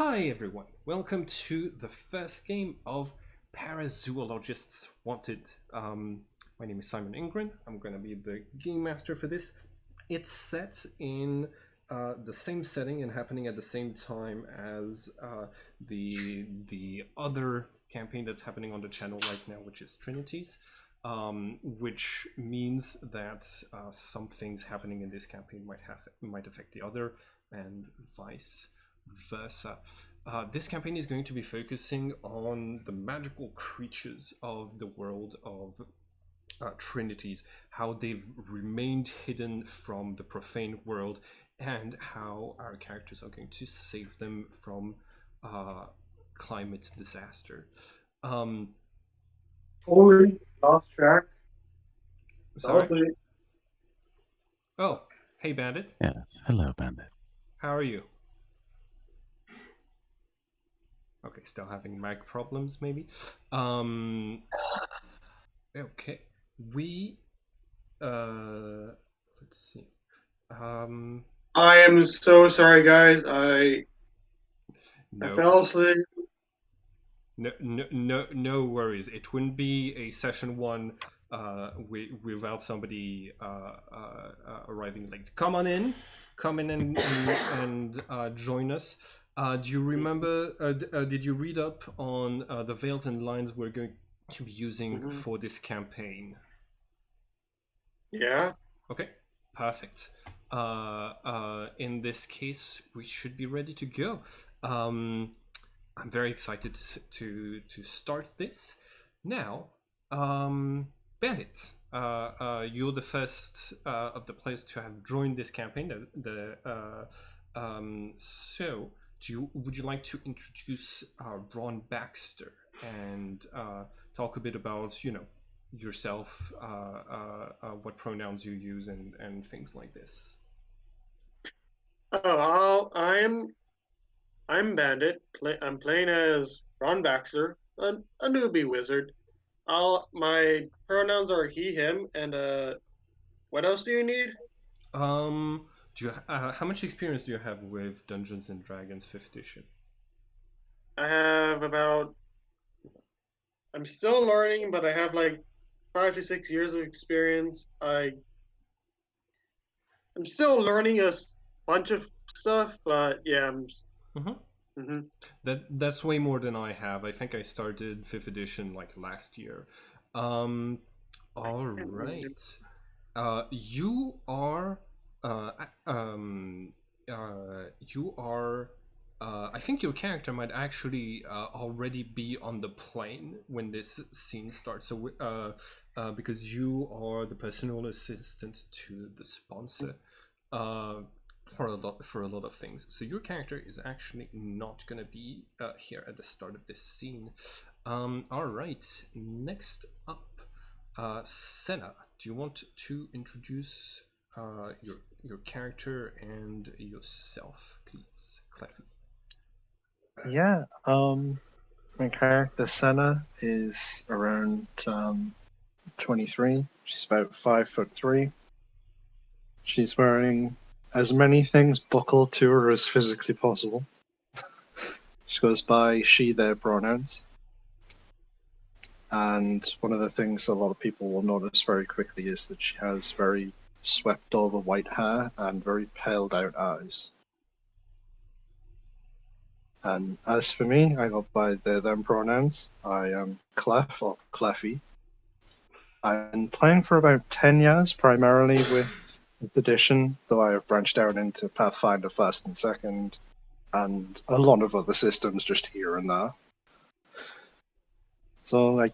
Hi everyone, welcome to the first game of PARAZOOLOGISTS Wanted. My name is Simon Ingren. I'm going to be the game master for this. It's set in the same setting and happening at the same time as the other campaign that's happening on the channel right now, which is Trinities. Which means that some things happening in this campaign might affect the other, and vice versa. This campaign is going to be focusing on the magical creatures of the world of Trinities, how they've remained hidden from the profane world, and how our characters are going to save them from climate disaster. Totally lost track. Sorry? Totally. Oh, hey Bandit, Yes. Hello, Bandit. how are you? Okay, still having mag problems, maybe. Okay, we let's see. I am so sorry, guys. I No, fell asleep. no worries. It wouldn't be a session one without somebody arriving late. Come in and join us. Do you remember? Did you read up on the veils and lines we're going to be using for this campaign? Yeah. Okay, perfect. In this case, we should be ready to go. I'm very excited to start this. Now, Bandit, you're the first of the players to have joined this campaign. So, would you like to introduce Ron Baxter and talk a bit about yourself, what pronouns you use, and things like this? I'm Bandit. I'm playing as Ron Baxter, a newbie wizard. My pronouns are he/him, and what else do you need? How much experience do you have with Dungeons and Dragons 5th edition? I have about. I'm still learning, but I have like 5 to 6 years of experience. I'm still learning a bunch of stuff, but yeah, Mm-hmm. Mhm. That's way more than I have. I think I started 5th edition like last year. Um, all right. You are. Uh, um, you are. I think your character might actually already be on the plane when this scene starts. So, because you are the personal assistant to the sponsor, uh, for a lot of things. So your character is actually not gonna be here at the start of this scene. All right. Next up, Senna. Do you want to introduce your character and yourself, please, Cleffy? Yeah, my character Senna is around 23. She's about 5'3". She's wearing as many things buckled to her as physically possible. She goes by she, their pronouns. And one of the things a lot of people will notice very quickly is that she has very swept over white hair and very paled out eyes. And as for me, I go by them pronouns. I am Clef or Cleffy. I've been playing for about 10 years, primarily with 5th edition, though I have branched out into Pathfinder 1st and 2nd, and a lot of other systems just here and there. So I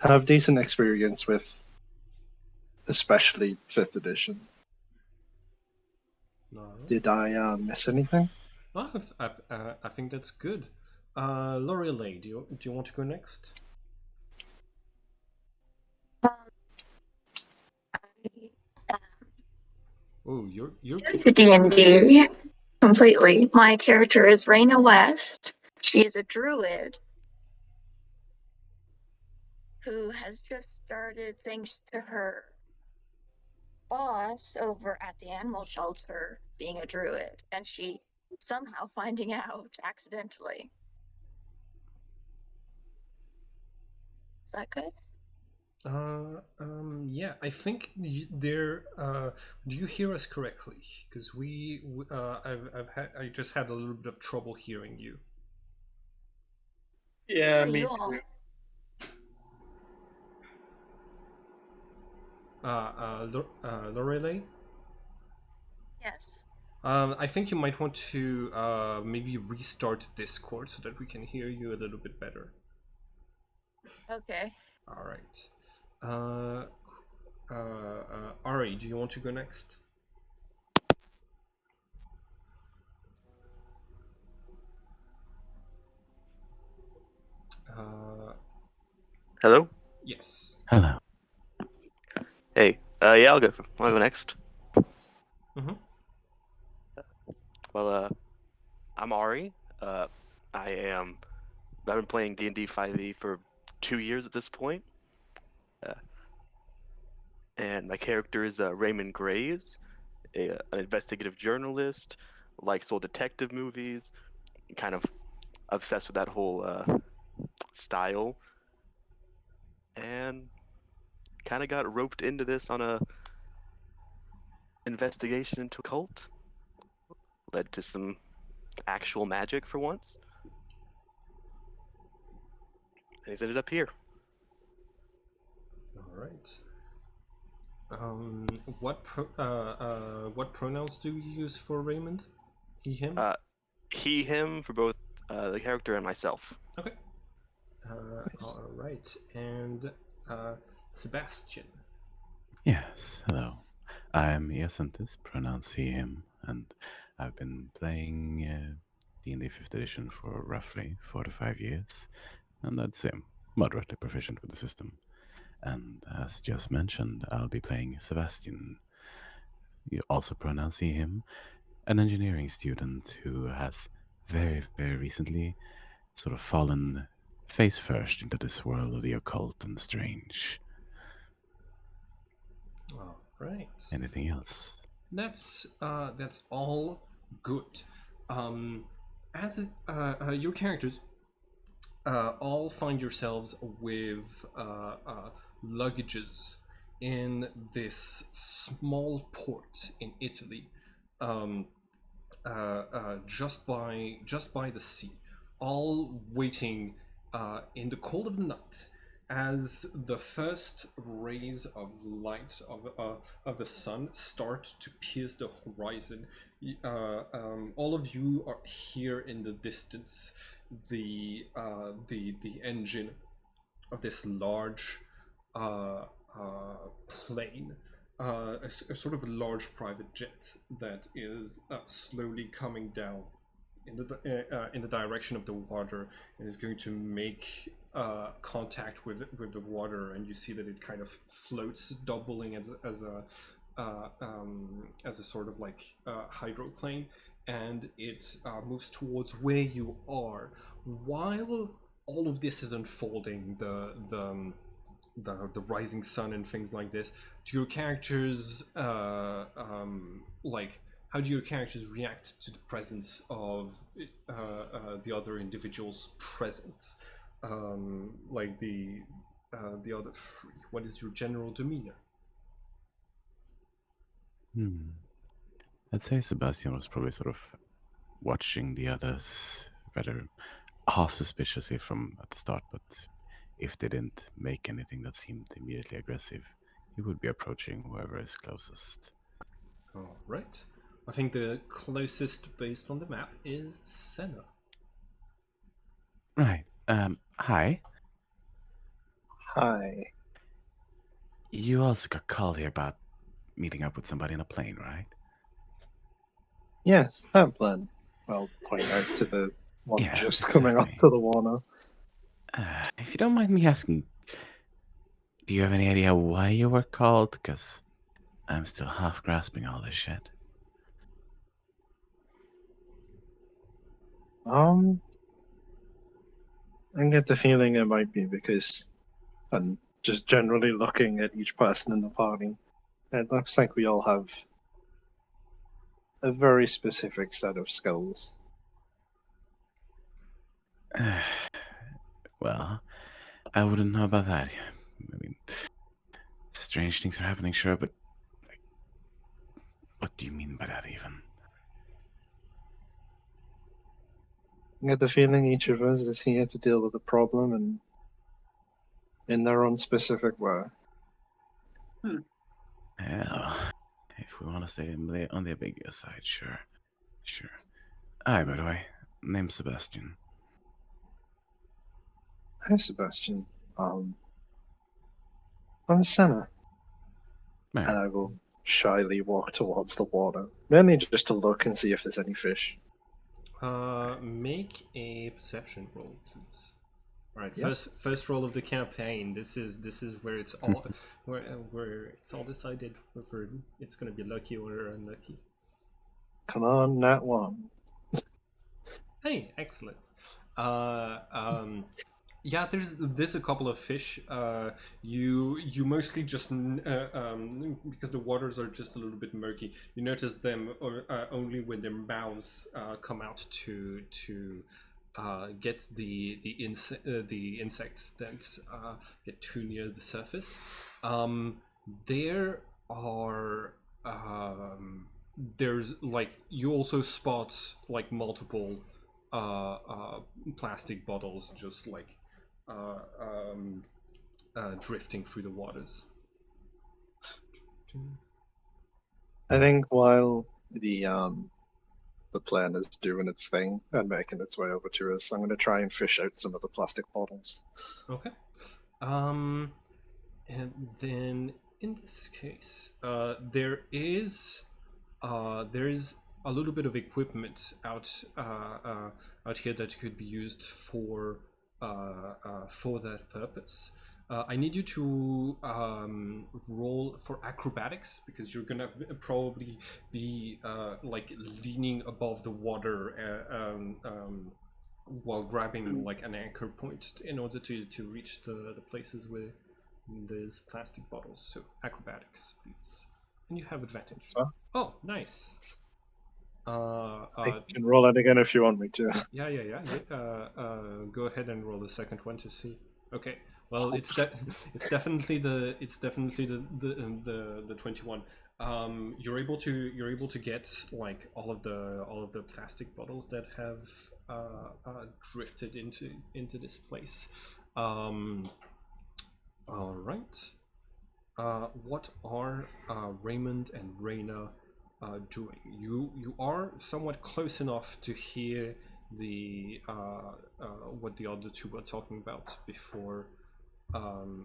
have decent experience with especially 5th edition. No. Did I miss anything? I think that's good. Lorelei, do you want to go next? Oh, you're To D&D completely. My character is Raina West. She is a druid who has just started thanks to her boss over at the animal shelter being a druid, and she somehow finding out accidentally. Is that good? Yeah, I think there. Do you hear us correctly? Because I just had a little bit of trouble hearing you. Yeah, Hear me you all. too. Lorelei? Yes. I think you might want to maybe restart Discord so that we can hear you a little bit better. Okay. All right. Ari, do you want to go next? Hello? Yes. Hello. Hey, yeah, I'll go next. Mhm. Well, I'm Ari. I've been playing D&D 5e for 2 years at this point. And my character is Raymond Graves, an investigative journalist, likes old detective movies, kind of obsessed with that whole style, and kind of got roped into this on a investigation into a cult. Led to some actual magic for once. And he's ended up here. All right. What pronouns do you use for Raymond? He, him. He, him for both the character and myself. Okay. All right. And Sebastian. Yes, hello. I'm Iasantis, pronounce he, him, and I've been playing D&D 5th edition for roughly 4 to 5 years, and I'd say I'm moderately proficient with the system. And as just mentioned, I'll be playing Sebastian, you also pronounce he, him, an engineering student who has very, very recently sort of fallen face first into this world of the occult and strange. All right. Anything else? That's all good. As your characters all find yourselves with luggages in this small port in Italy, just by the sea, all waiting in the cold of the night as the first rays of light of the sun start to pierce the horizon. All of you are here in the distance. The engine of this large plane, a sort of a large private jet that is slowly coming down in the direction of the water and is going to make contact with the water, and you see that it kind of floats, doubling as a sort of like hydroplane, and it moves towards where you are. While all of this is unfolding, the rising sun and things like this, do your characters like, how do your characters react to the presence of the other individuals present? Like the other three. What is your general demeanor? I'd say Sebastian was probably sort of watching the others rather half suspiciously from at the start, but if they didn't make anything that seemed immediately aggressive, he would be approaching whoever is closest. All right. I think the closest based on the map is Senna. Right. Hi. Hi. You also got called here about meeting up with somebody in a plane, right? Yes, that plan. I'll point out to the one Yes, just coming up exactly. to the water. If you don't mind me asking, do you have any idea why you were called? Because I'm still half grasping all this shit. I get the feeling it might be because I'm just generally looking at each person in the party. It looks like we all have a very specific set of skills. Well, I wouldn't know about that. I mean, strange things are happening, sure, but like, what do you mean by that, even? I get the feeling each of us is here to deal with a problem and in their own specific way. Yeah, if we want to stay on the ambiguous side, sure. Sure. Hi, by the way. Name's Sebastian. Hi, Sebastian. I'm Senna, and Right. I will shyly walk towards the water, mainly just to look and see if there's any fish. Make a perception roll, please. All right, Yeah. first roll of the campaign. This is where it's all where it's all decided whether it's gonna be lucky or unlucky. Come on, nat 1. Hey, excellent. Yeah, there's a couple of fish. You mostly just because the waters are just a little bit murky. You notice them only when their mouths come out to get the insects that get too near the surface. There are there's like you also spot like multiple plastic bottles just like uh, um, drifting through the waters. I think while the plane is doing its thing and making its way over to us, I'm going to try and fish out some of the plastic bottles. Okay. And then in this case, there is a little bit of equipment out here that could be used for that purpose. I need you to roll for acrobatics because you're gonna probably be like leaning above the water while grabbing like an anchor point in order to reach the places where there's plastic bottles. So acrobatics, please, and you have advantage. So Oh, nice. I can roll it again if you want me to. Yeah. Go ahead and roll the second one to see. Okay. Well, it's definitely the 21. You're able to get like all of the plastic bottles that have drifted into this place. All right. What are Raymond and Reina doing? You are somewhat close enough to hear the what the other two were talking about before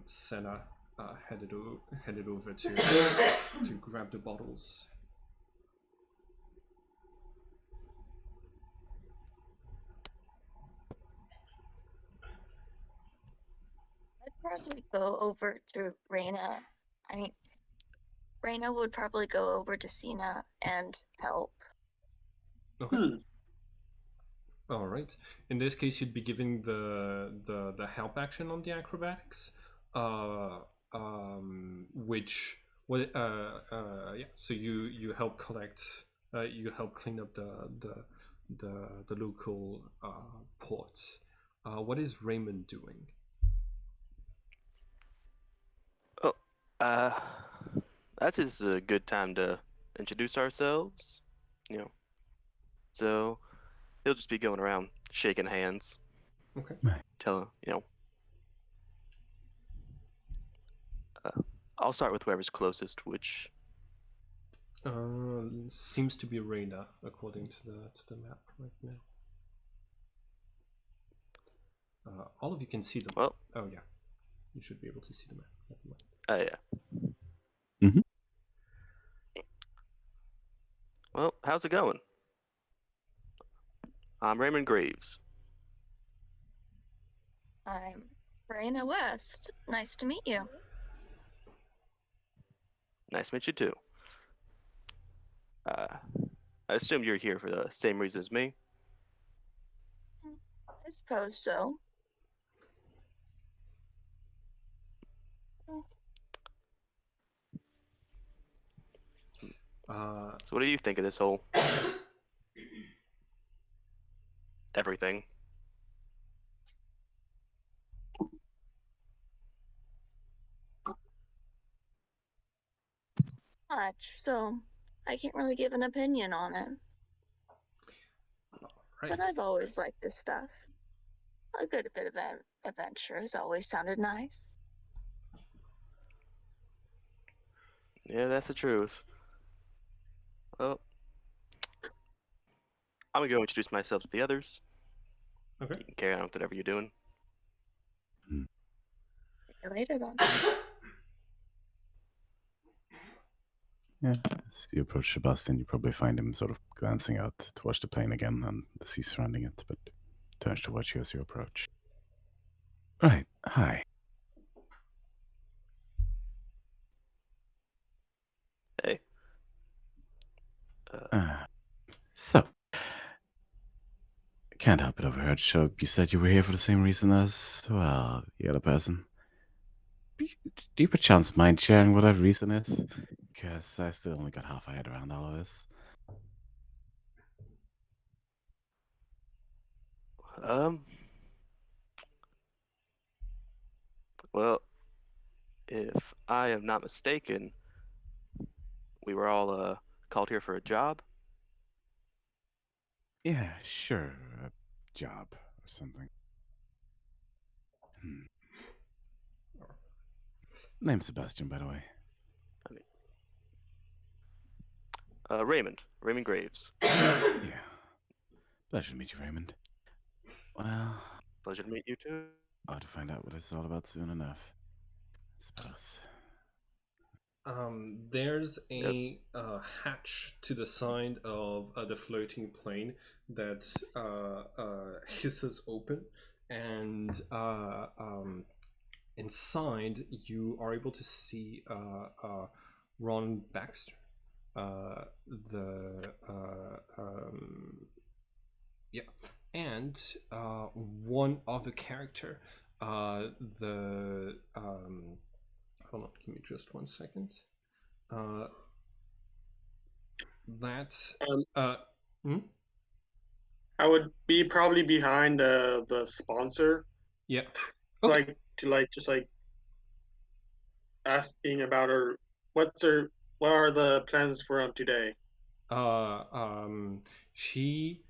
Senna headed over to grab the bottles. I'd probably go over to Reina. I mean, Reina would probably go over to Cena and help. Okay. All right. In this case, you'd be giving the help action on the acrobatics, which what yeah. So you help collect, you help clean up the local port. What is Raymond doing? Oh, uh, that's just a good time to introduce ourselves. You know, so he'll just be going around shaking hands, Okay. telling I'll start with whoever's closest, which Seems to be Reina according to the map right now. All of you can see the map. well, Oh yeah, you should be able to see the map. Never mind. yeah. Mhm. Well, how's it going? I'm Raymond Graves. I'm Reina West. Nice to meet you. Nice to meet you too. I assume you're here for the same reason as me. I suppose so. So what do you think of this whole everything? Much, so I can't really give an opinion on it. right. But I've always liked this stuff. A good bit of adventure has always sounded nice. Yeah, that's the truth. Well, I'm gonna go introduce myself to the others. Okay. You can carry on with whatever you're doing. See you later then. Yeah. As you approach Sebastian, you probably find him sort of glancing out towards the plane again and the sea surrounding it, but turns towards you as you approach. Right. Hi. Hey. So, can't help it overheard. So you said you were here for the same reason as, well, the other person. Do you perchance mind sharing what that reason is? Because I still only got half a head around all of this. Um. Well, if I am not mistaken, we were all called here for a job. Yeah, sure. A job or something. Name's Sebastian, by the way. Raymond Graves. Yeah. Pleasure to meet you, Raymond. Well, Pleasure to meet you too. I'll have to find out what it's all about soon enough. I suppose. There's a hatch to the side of the floating plane that hisses open, and inside you are able to see Ron Baxter, the yeah, and one other character, the hold on, give me just 1 second. That's hmm? I would be probably behind the sponsor, Yeah. Okay. just asking about her. What are the plans for today? Uh, um, she,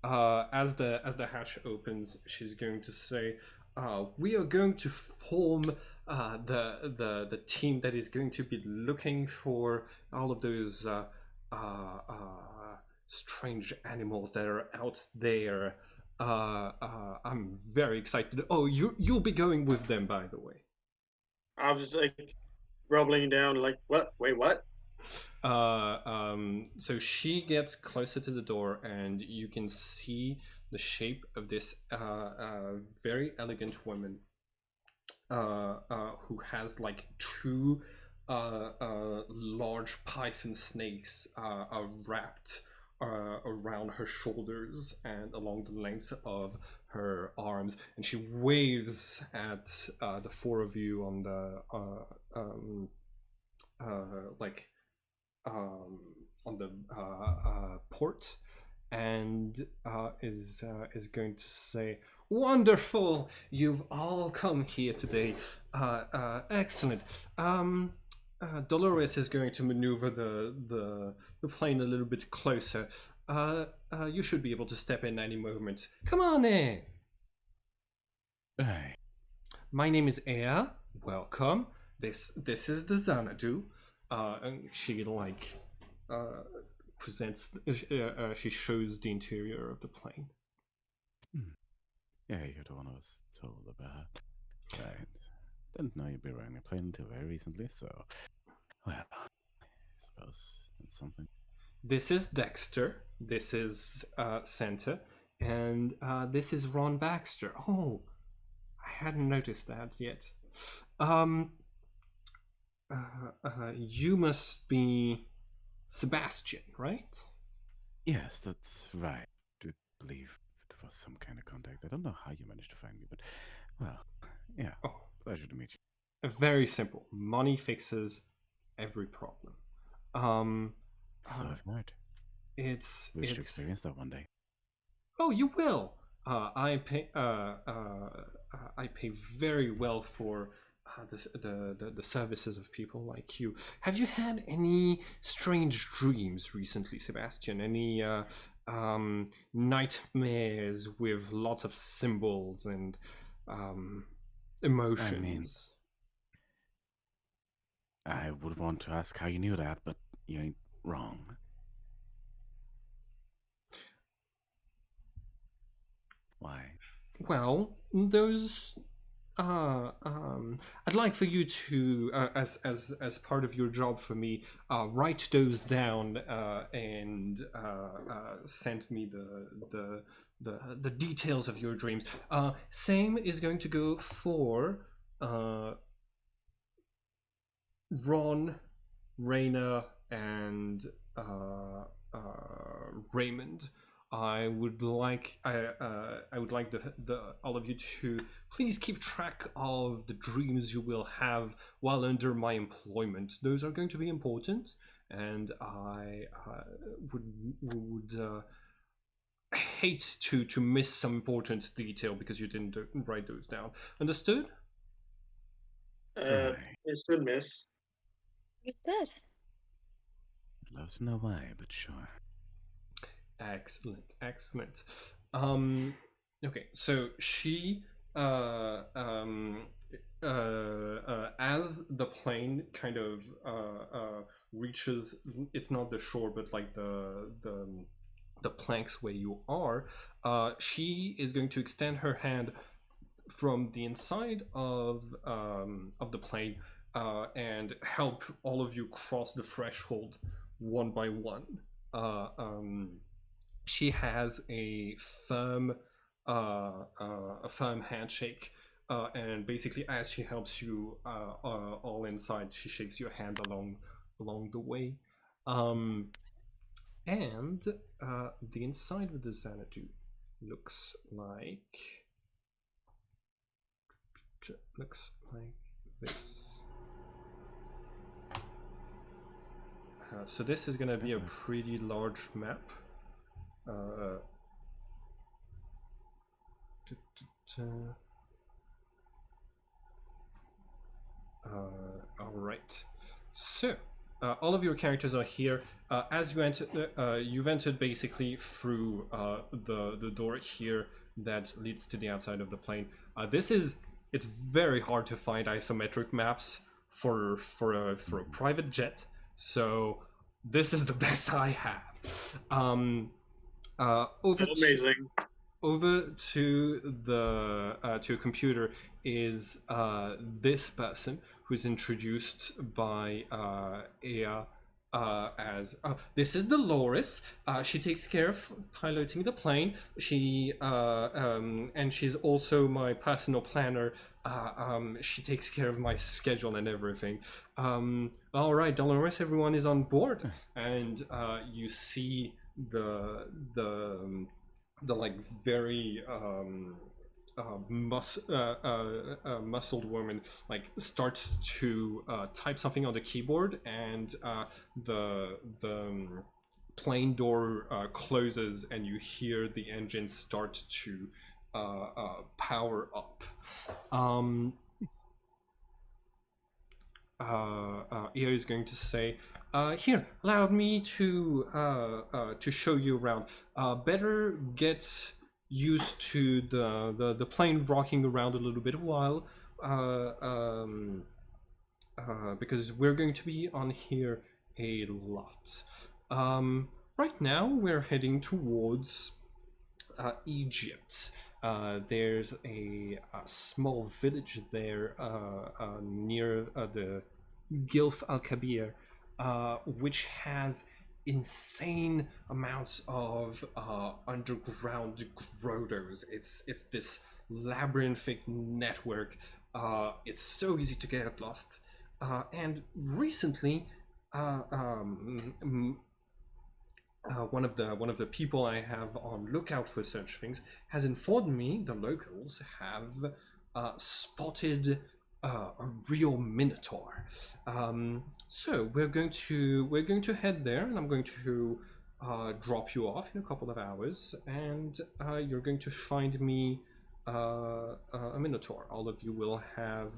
as the hatch opens, she's going to say, "We are going to form the team that is going to be looking for all of those strange animals that are out there. I'm very excited. Oh, you'll be going with them, by the way." I was just like rubbling down, like, what? Wait, what? So she gets closer to the door, and you can see the shape of this very elegant woman who has like two large python snakes wrapped around her shoulders and along the lengths of her arms, and she waves at the four of you on the like on the port, and is going to say, "Wonderful! You've all come here today. Excellent. Dolores is going to maneuver the plane a little bit closer. You should be able to step in any moment. Come on in. Right. My name is Ea. Welcome. This is the Xanadu." And she like presents. She shows the interior of the plane. Yeah, you're the one I was told about. Right. Didn't know you'd be riding a plane until very recently, so. Well, I suppose that's something. This is Dexter. This is Santa, and this is Ron Baxter. Oh, I hadn't noticed that yet. You must be Sebastian, right? Yes, that's right. I believe there was some kind of contact. I don't know how you managed to find me, but, well, yeah. Oh, Pleasure to meet you. very simple. Money fixes every problem. So I've heard. It's We should experience that one day. Oh, you will. I pay. I pay very well for the services of people like you. Have you had any strange dreams recently, Sebastian? Any nightmares with lots of symbols and emotions? I would want to ask how you knew that, but you ain't wrong. Why? Well, those. I'd like for you to, as part of your job for me, write those down and send me the details of your dreams. Same is going to go for Ron, Raina, and Raymond. I would like all of you to please keep track of the dreams you will have while under my employment. Those are going to be important, and I would hate to miss some important detail because you didn't write those down. Understood? Right. Understood, miss. You did. I'd love to know why, but sure. Excellent, excellent. Okay, so she, as the plane kind of reaches, it's not the shore, but like the planks where you are, she is going to extend her hand from the inside of the plane and help all of you cross the threshold one by one. She has a firm handshake, and basically, as she helps you all inside, she shakes your hand along the way. And the inside of the Xanadu looks like this. So this is going to be a pretty large map. All right. So all of your characters are here. As you enter, you've entered basically through the door here that leads to the outside of the plane. It's very hard to find isometric maps for a private jet. So this is the best I have. Amazing. Over to the to a computer is this person who's introduced by Ea as this is Dolores. She takes care of piloting the plane. She and she's also my personal planner. She takes care of my schedule and everything. All right, Dolores, everyone is on board, and you see the like very muscled woman like starts to type something on the keyboard, and the plane door closes, and you hear the engine start to power up. EO is going to say, here, allow me to show you around. Better get used to the plane rocking around a little bit while, because we're going to be on here a lot. Right now, we're heading towards Egypt. There's a small village there near the Gilf al-Kabir, which has insane amounts of underground grottos. It's this labyrinthic network. It's so easy to get lost. And recently, one of the people I have on lookout for such things has informed me the locals have spotted a real minotaur. So we're going to head there, and I'm going to drop you off in a couple of hours, and you're going to find me a minotaur. All of you will have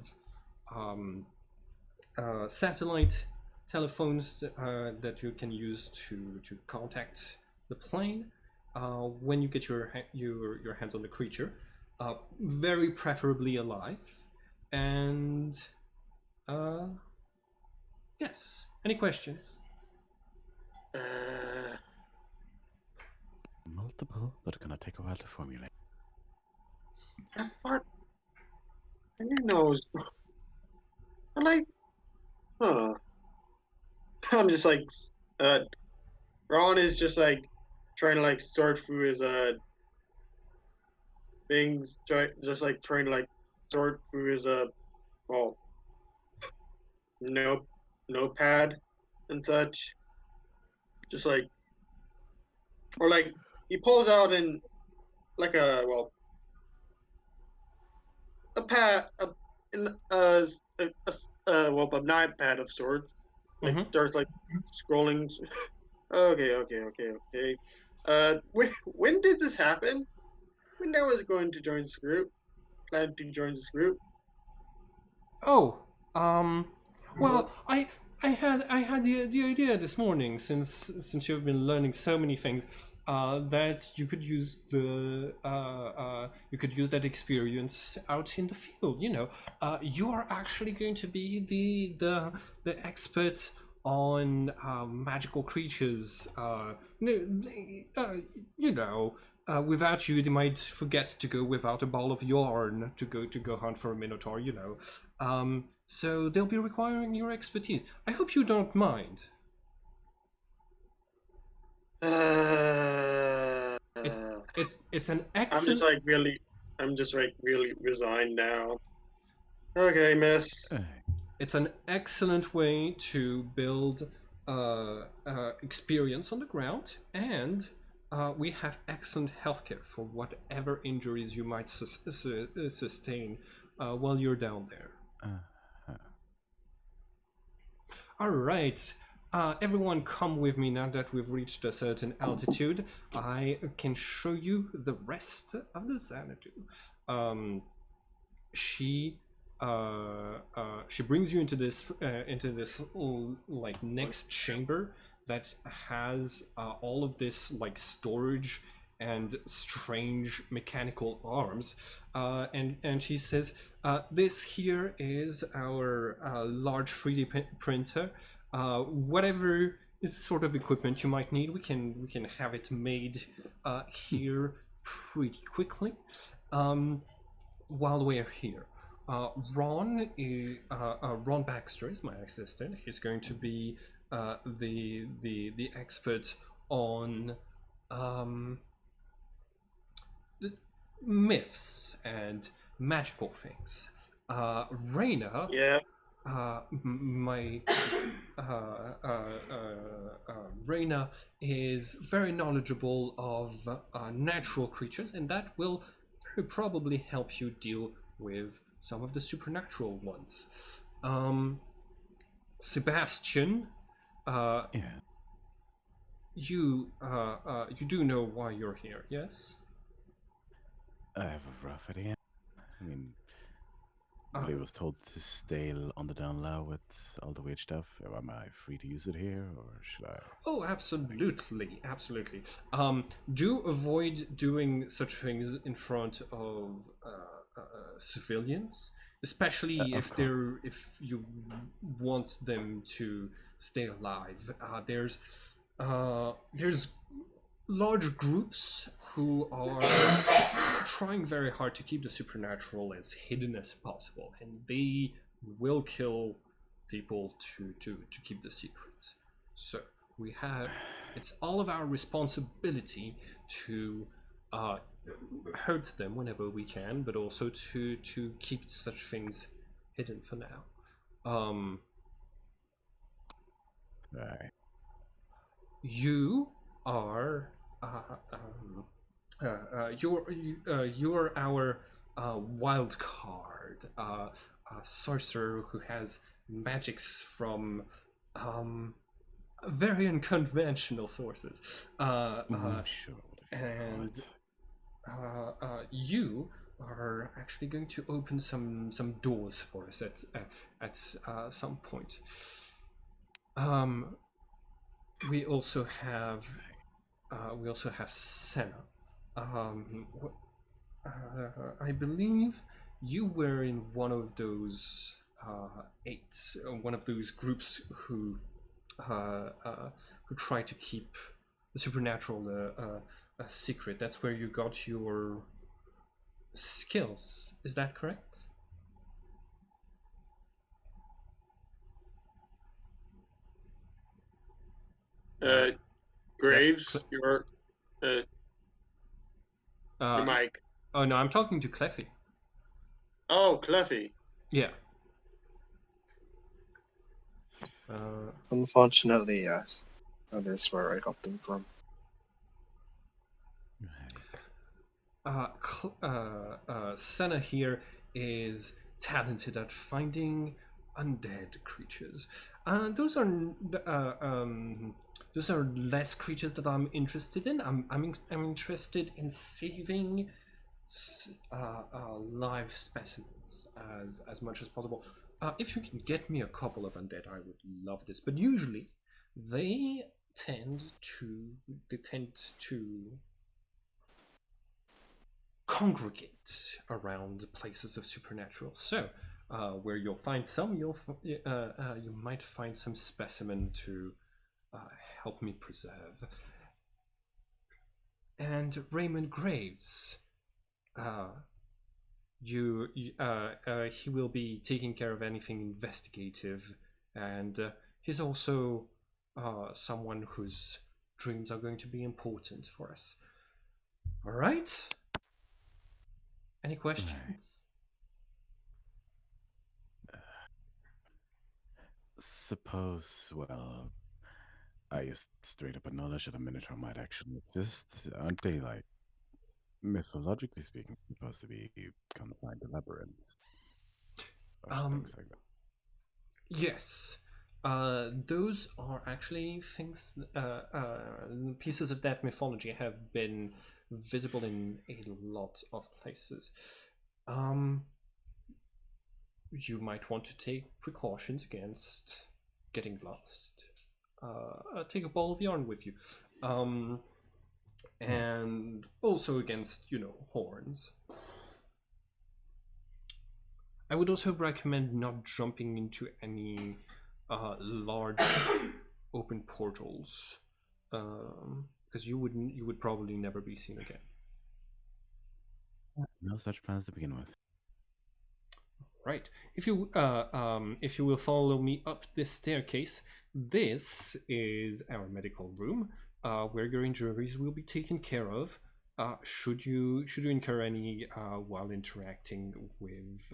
satellite telephones that you can use to contact the plane when you get your hands on the creature, very preferably alive. And yes, any questions? Multiple, but gonna take a while to formulate. What? And who knows? I'm like, huh. I'm just like, Ron is just like trying to like sort through his things, just like trying to like sort through his well, note notepad and such. Just like, or like he pulls out in like a pad, in a notepad of sorts. Like starts like scrolling. Okay. When did this happen? When I was going to join this group, plan to join this group. Oh, well, I had the idea this morning, since you've been learning so many things, that you could use that experience out in the field. You're actually going to be the expert on magical creatures. Without you, they might forget to go without a ball of yarn to go hunt for a minotaur. So they'll be requiring your expertise. I hope you don't mind. It's an excellent. I'm just like really resigned now. Okay, miss. It's an excellent way to build experience on the ground, and we have excellent healthcare for whatever injuries you might sustain while you're down there. All right. Everyone come with me now that we've reached a certain altitude. I can show you the rest of the Xanadu. She brings you into this like next chamber that has all of this like storage and strange mechanical arms, and she says, this here is our large 3D printer. Whatever sort of equipment you might need, we can have it made here pretty quickly. While we're here, Ron Baxter is my assistant. He's going to be the expert on the myths and magical things. Raina, Yeah. Raina is very knowledgeable of natural creatures, and that will very probably help you deal with some of the supernatural ones. Sebastian, you do know why you're here, yes? I have a rough idea. I mean, I was told to stay on the down low with all the weird stuff. Am I free to use it here, or should I? Oh, absolutely. Do avoid doing such things in front of civilians, especially if you want them to stay alive. There's large groups who are trying very hard to keep the supernatural as hidden as possible, and they will kill people to keep the secret. So it's all of our responsibility to hurt them whenever we can, but also to keep such things hidden for now. Right. You are you're our wild card. sorcerer who has magics from very unconventional sources. Sure. And you are actually going to open some doors for us at some point. We also have Senna. I believe you were in one of those one of those groups who try to keep the supernatural a secret. That's where you got your skills. Is that correct? Graves, your mic. Oh no, I'm talking to Cleffy. Oh, Cleffy. Yeah. Unfortunately, yes. That is where I got them from. Senna here is talented at finding undead creatures. Those are less creatures that I'm interested in. I'm interested in saving live specimens as much as possible. If you can get me a couple of undead, I would love this. But usually, they tend to congregate around places of supernatural. So, where you'll find some, you might find some specimen to help me preserve. And Raymond Graves, he will be taking care of anything investigative, and he's also someone whose dreams are going to be important for us. All right. Any questions? Suppose, well, I just straight up acknowledge that a minotaur might actually exist. Aren't they, like, mythologically speaking, supposed to be confined to labyrinths? Or things like that? Yes. Those are actually things, pieces of that mythology have been visible in a lot of places. You might want to take precautions against getting lost. Take a ball of yarn with you. And also against, horns. I would also recommend not jumping into any large open portals, because you would probably never be seen again. No such plans to begin with. Right. If you will follow me up this staircase, this is our medical room, where your injuries will be taken care of. Should you incur any while interacting with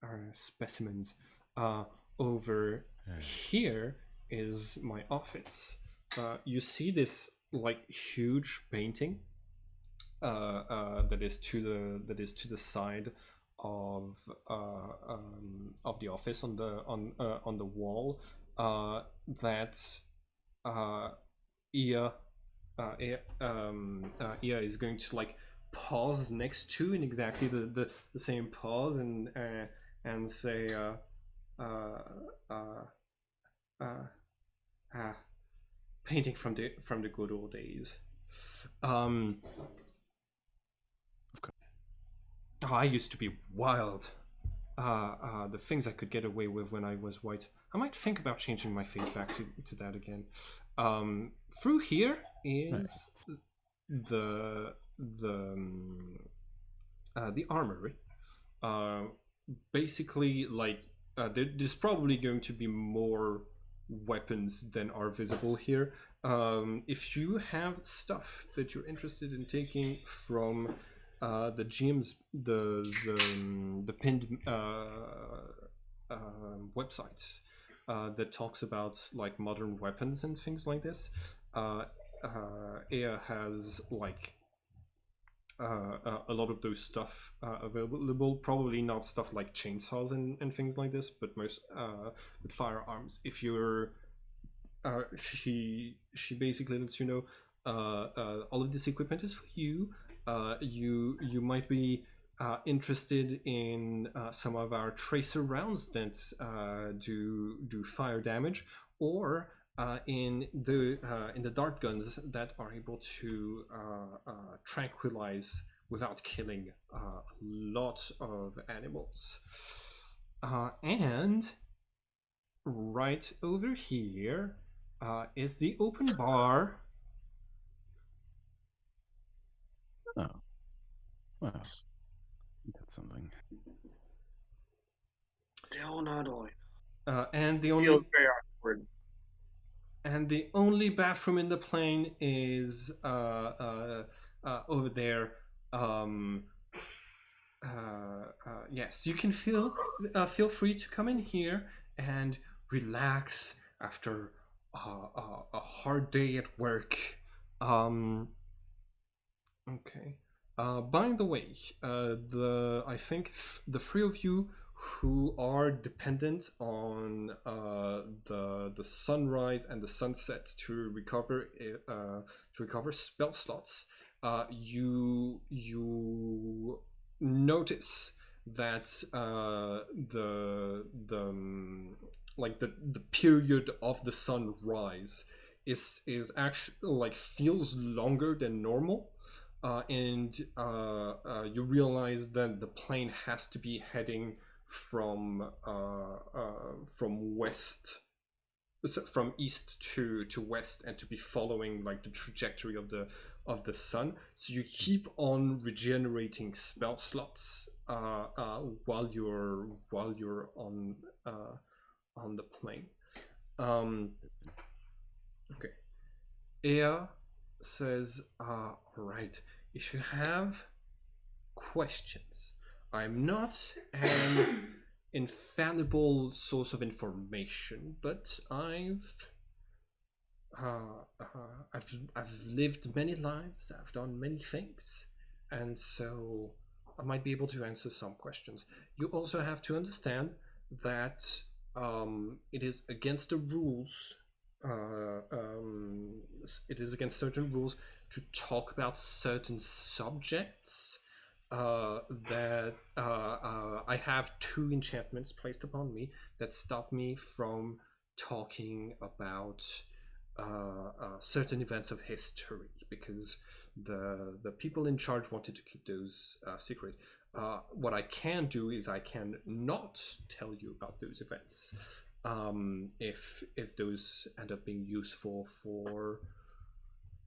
our specimens. Over here is my office. You see this like huge painting that is to the side of the office on the wall. That's Ia is going to like pause next to in exactly the same pause and say painting from the good old days. I used to be wild. The things I could get away with when I was white. I might think about changing my face back to that again. Through here is the armory. Basically, like there's probably going to be more weapons than are visible here. If you have stuff that you're interested in taking from the GM's the pinned website that talks about like modern weapons and things like this, Ea has like a lot of those stuff available. Probably not stuff like chainsaws and things like this, but most with firearms. If you're she basically lets you know all of this equipment is for you. You might be interested in some of our tracer rounds that do fire damage, or in the dart guns that are able to tranquilize without killing a lot of animals. And right over here is the open bar. Oh, well, that's something. Still not on. And the only Feels very awkward. and the only bathroom in the plane is over there. Yes, you can feel free to come in here and relax after a hard day at work. Okay. By the way, I think the three of you who are dependent on the sunrise and the sunset to recover spell slots, you notice that the period of the sunrise is actually like feels longer than normal. And you realize that the plane has to be heading from west, from east to west, and to be following like the trajectory of the sun. So you keep on regenerating spell slots while you're on the plane. Okay. Ea says, all right, if you have questions, I'm not an infallible source of information, but I've lived many lives, I've done many things, and so I might be able to answer some questions. You also have to understand that it is against the rules. It is against certain rules to talk about certain subjects. That I have 2 enchantments placed upon me that stop me from talking about certain events of history, because the people in charge wanted to keep those secret. What I can do is I can not tell you about those events if those end up being useful for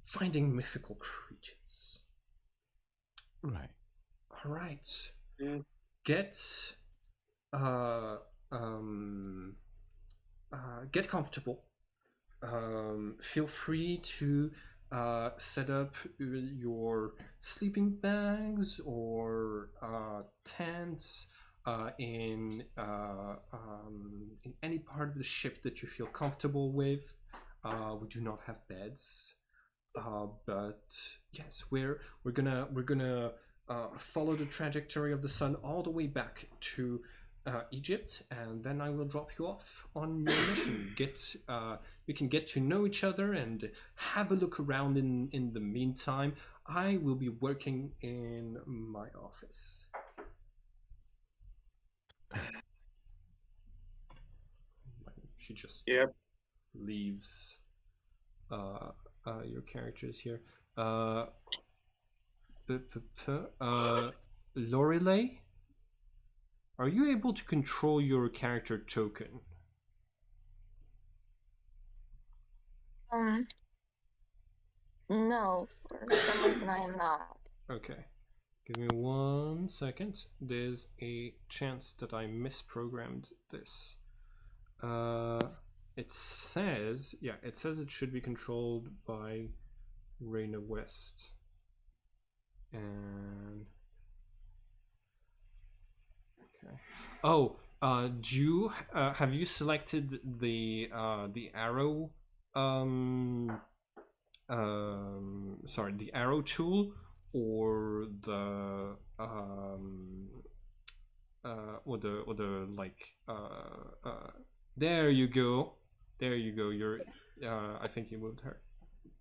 finding mythical creatures. Right. All right. Yeah. Get get comfortable. Feel free to set up your sleeping bags or tents in any part of the ship that you feel comfortable with. We do not have beds, but yes, we're gonna follow the trajectory of the sun all the way back to Egypt, and then I will drop you off on your mission. You can get to know each other and have a look around. In the meantime, I will be working in my office. She just leaves your characters here. Lorelei, are you able to control your character token? No, for some reason I am not. Okay. Give me 1 second. There's a chance that I misprogrammed this. It says it should be controlled by Raina West. And okay. Oh, have you selected the arrow the arrow tool or the like there you go. You're I think you moved her.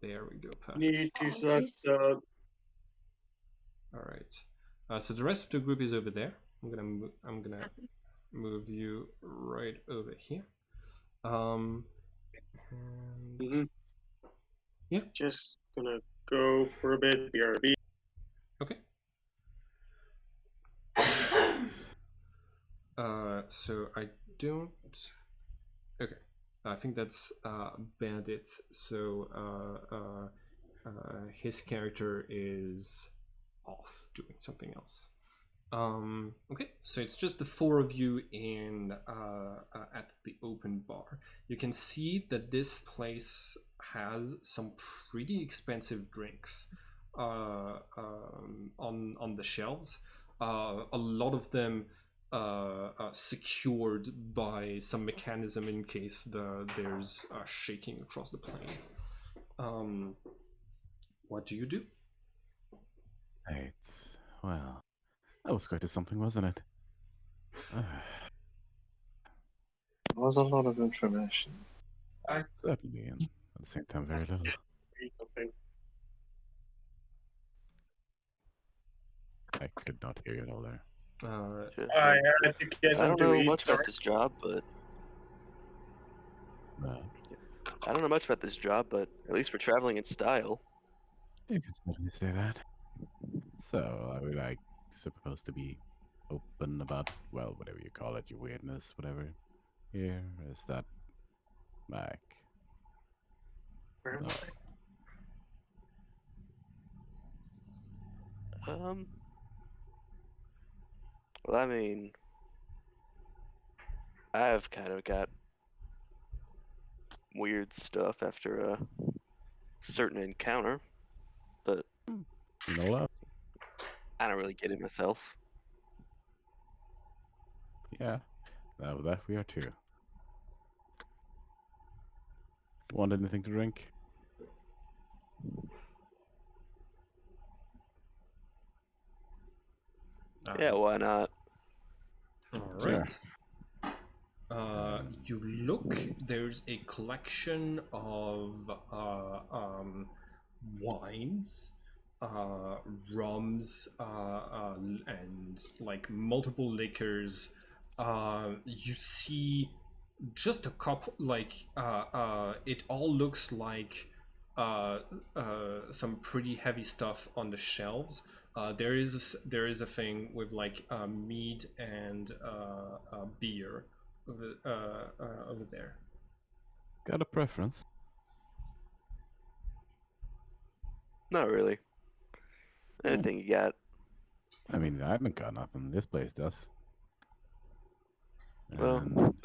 There we go. Perfect. Need to Oh, select jeez. All right. So the rest of the group is over there. I'm gonna move you right over here. And yeah. Just gonna go for a bit. BRB. Okay. So I don't. Okay. I think that's Bandit. So his character is off doing something else. Okay, so it's just the four of you in at the open bar. You can see that this place has some pretty expensive drinks on the shelves. A lot of them secured by some mechanism in case there's shaking across the plane. What do you do? Right. Well, that was quite a something, wasn't it? It was a lot of information. Certainly, and at the same time, very little. Something. I could not hear you at all there. I had to get I don't something to know eat. much Sorry. about this job, but Well, I don't know much about this job, but at least we're traveling in style. you can certainly say that. So, are we like supposed to be open about, well, whatever you call it, your weirdness, whatever? Here, is that like? Where am No. Well, I mean, I've kind of got weird stuff after a certain encounter, but You know what? I don't really get it myself. Yeah, now that we are too. Want anything to drink? Yeah, why not? All Sure. right. You look, there's a collection of wines, rums, and like multiple liquors. You see just a couple, like, it all looks like some pretty heavy stuff on the shelves. There is a thing with like mead and beer over there. Got a preference? Not really. Anything you got? I mean, I haven't got nothing. This place does. Well- And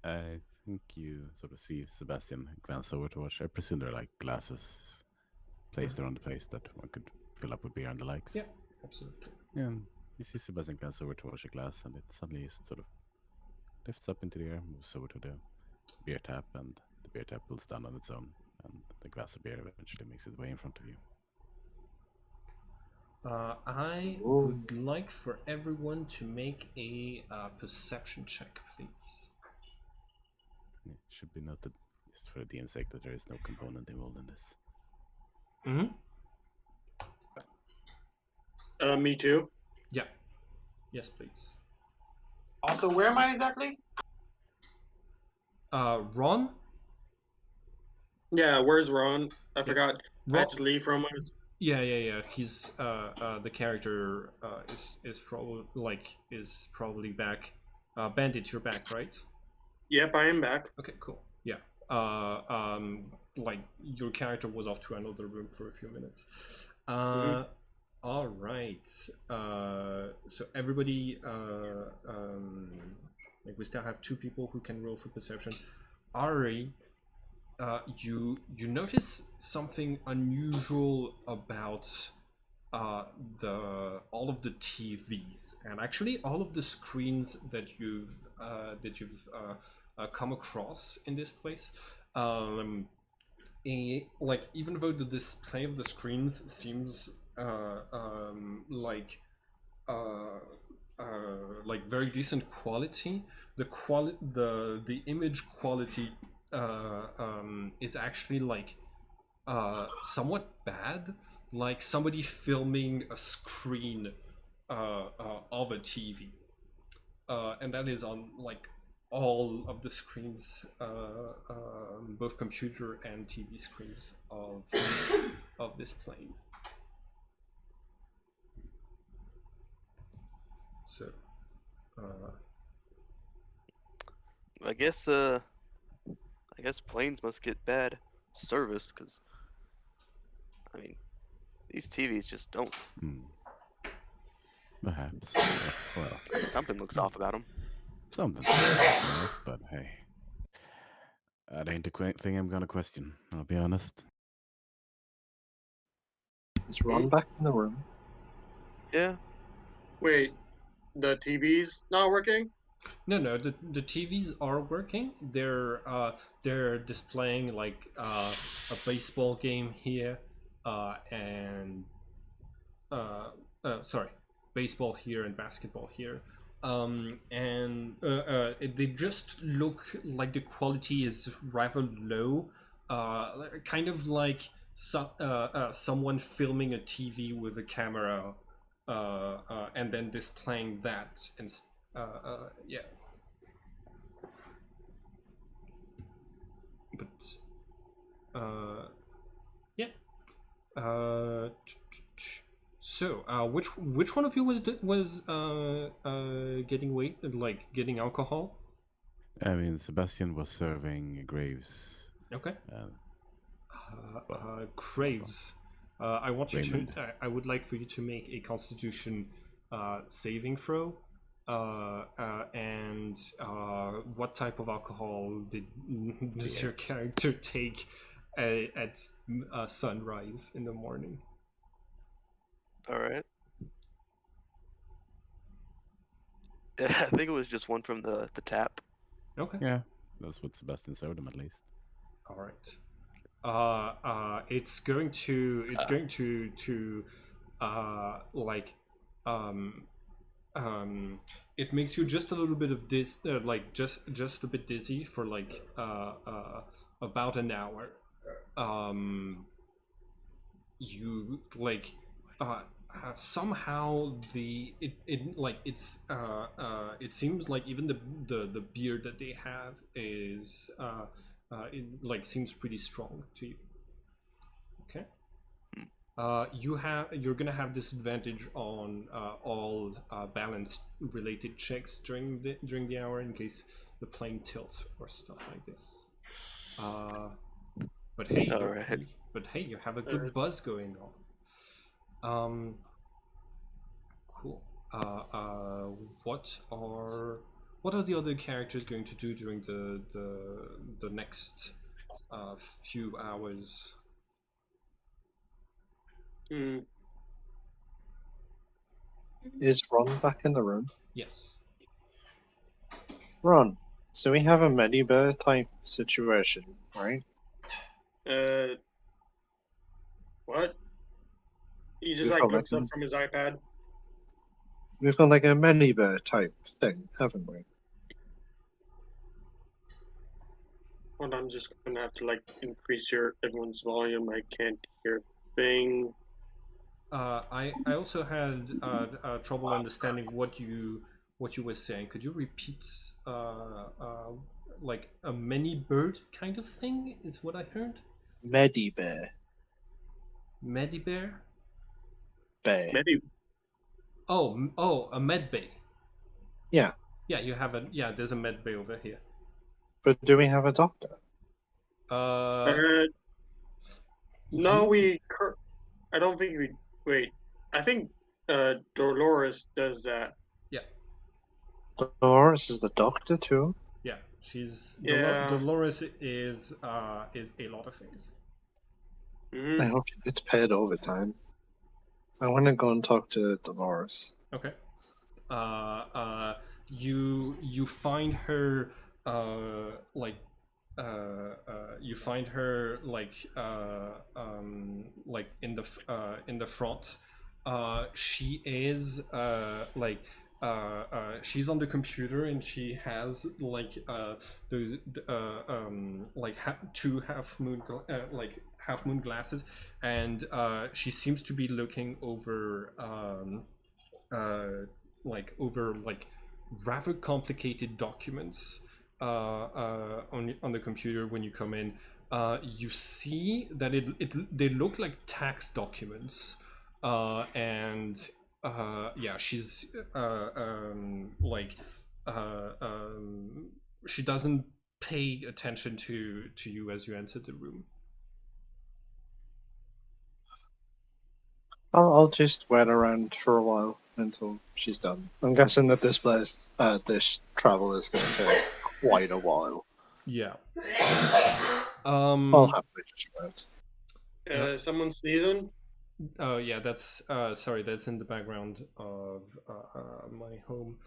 I think you sort of see Sebastian glance over towards. I presume there are like glasses placed around the place that one could fill up with beer and the likes. Yeah, absolutely. And you see Sebastian glance over towards the glass, and it suddenly just sort of lifts up into the air, moves over to the beer tap, and the beer tap pulls down on its own, and the glass of beer eventually makes its way in front of you. I would like for everyone to make a perception check, please. It should be noted, just for the DM's sake, that there is no component involved in this. Me too. Yeah. Yes, please. Also, where am I exactly? Ron? Yeah, where's Ron? I forgot. I Ron. had to leave from it. Yeah. He's the character is probably back. Bandit, you're back, right? Yep, I am back. Okay, cool. Yeah. Like your character was off to another room for a few minutes. All right. So everybody, like we still have two people who can roll for perception. Ari, you notice something unusual about all of the TVs, and actually all of the screens that you've come across in this place. even though the display of the screens seems like very decent quality, the image quality is actually like somewhat bad, like somebody filming a screen of a TV, and that is on like all of the screens, both computer and TV screens of this plane. So, I guess planes must get bad service, because I mean, these TVs just don't. Perhaps. Well, Something looks off about them. something. But hey, that ain't the thing I'm gonna question. I'll be honest. Is Ron back in the room? Yeah. Wait, the TV's not working? no, the TVs are working. They're displaying like a baseball game here, and sorry, baseball here and basketball here. And they just look like the quality is rather low, kind of like someone filming a TV with a camera, and then displaying that, and yeah. But yeah. So, which one of you was getting alcohol? I mean, Sebastian was serving Graves. Okay. Well, Craves. I want you Raymond. to. I would like for you to make a Constitution saving throw. And what type of alcohol does your character take at sunrise in the morning? All right. Yeah, I think it was just one from the tap. Okay. Yeah, that's what Sebastian served him at least. All right. It's going to like it makes you just a little bit of like just a bit dizzy for like about an hour. You like somehow it seems like even the beer that they have is it like seems pretty strong to you. Okay. You're gonna have disadvantage on all balance related checks during the hour in case the plane tilts or stuff like this. But hey, All right. you have a good buzz going on. Cool. What are the other characters going to do during the next few hours? Is Ron back in the room? Yes. Ron, so we have a Medibear type situation, right? What? He just We've like got looks like up from his iPad. We've got like a Medibear type thing, haven't we? Hold on, I'm just gonna have to like increase everyone's volume. I can't hear a thing. I also had trouble understanding what you were saying. Could you repeat like a mini bird kind of thing is what I heard? Medibear. Medibear? Bear. Oh, a med bay. Yeah, Yeah, there's a med bay over here. but do we have a doctor? No, I don't think we. Wait, I think Dolores does that. Yeah. Dolores is the doctor too? Yeah, she's Yeah. Dolores is a lot of things. Mhm. I hope she gets paid overtime. I want to go and talk to Dolores. Okay. You find her like you find her like in the front. She is she's on the computer and she has those two half moon glasses, and she seems to be looking over over rather complicated documents on the computer. When you come in, you see that they look like tax documents, and yeah, she's she doesn't pay attention to you as you enter the room. I'll just wait around for a while until she's done. I'm guessing that this travel is going to take quite a while. Yeah. I'll happily just wait. Someone sneezing? Oh yeah, that's sorry, that's in the background of my home.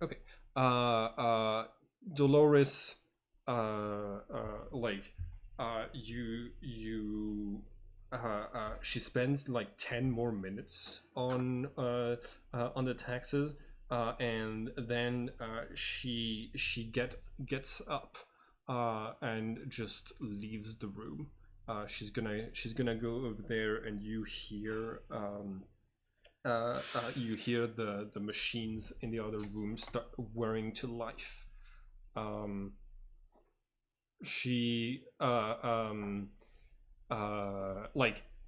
Okay. Dolores, she spends like 10 more minutes on the taxes, and then she gets up and just leaves the room. She's gonna go over there, and you hear the machines in the other room start whirring to life. She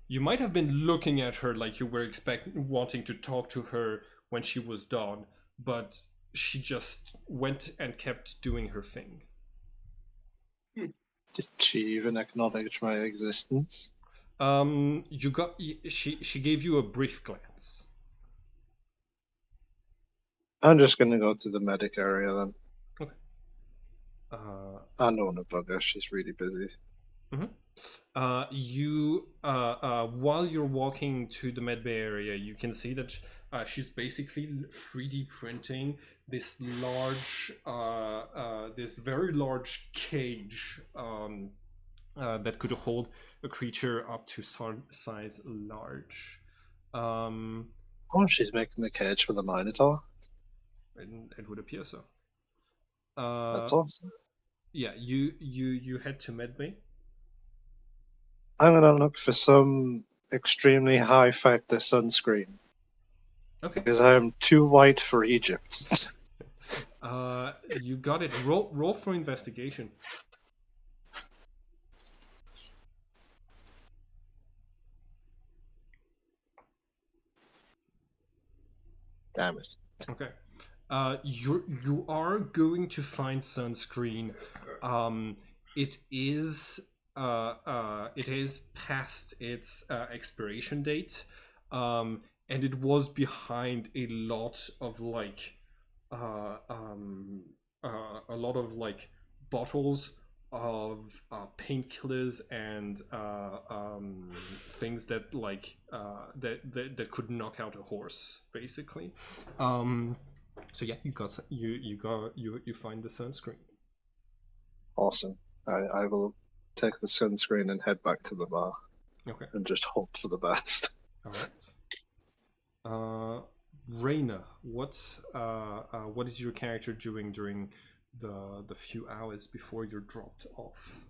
you might have been looking at her like you were wanting to talk to her when she was done, but she just went and kept doing her thing. Did she even acknowledge my existence? She gave you a brief glance. I'm just going to go to the medic area then. Okay. I don't want to bug her. She's really busy. You while you're walking to the medbay area, you can see that she's basically 3D printing this very large cage that could hold a creature up to size large. Oh, she's making the cage for the Minotaur. It would appear so. That's awesome. Yeah, you head to medbay. I'm gonna look for some extremely high factor sunscreen. Okay. Because I am too white for Egypt. You got it. Roll for investigation. Damn it. Okay. You are going to find sunscreen. It is past its expiration date, and it was behind a lot of bottles of painkillers and things that that could knock out a horse, basically. So yeah, you find the sunscreen. Awesome. I will take the sunscreen and head back to the bar. Okay. And just hope for the best. All right. Reina, what is your character doing during the few hours before you're dropped off?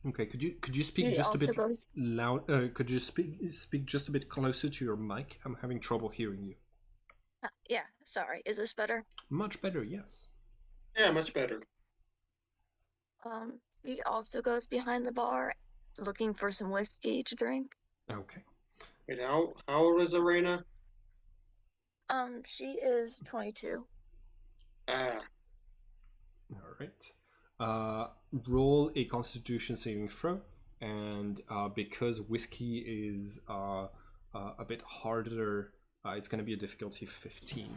Okay, could you speak just a bit loud? Could you speak just a bit closer to your mic? I'm having trouble hearing you. Yeah, sorry. Is this better? Much better, yes. Yeah, much better. He also goes behind the bar looking for some whiskey to drink. Okay. Wait, how old is Arena? She is 22. Ah. All right. Roll a Constitution saving throw, and because whiskey is a bit harder, it's going to be a difficulty 15.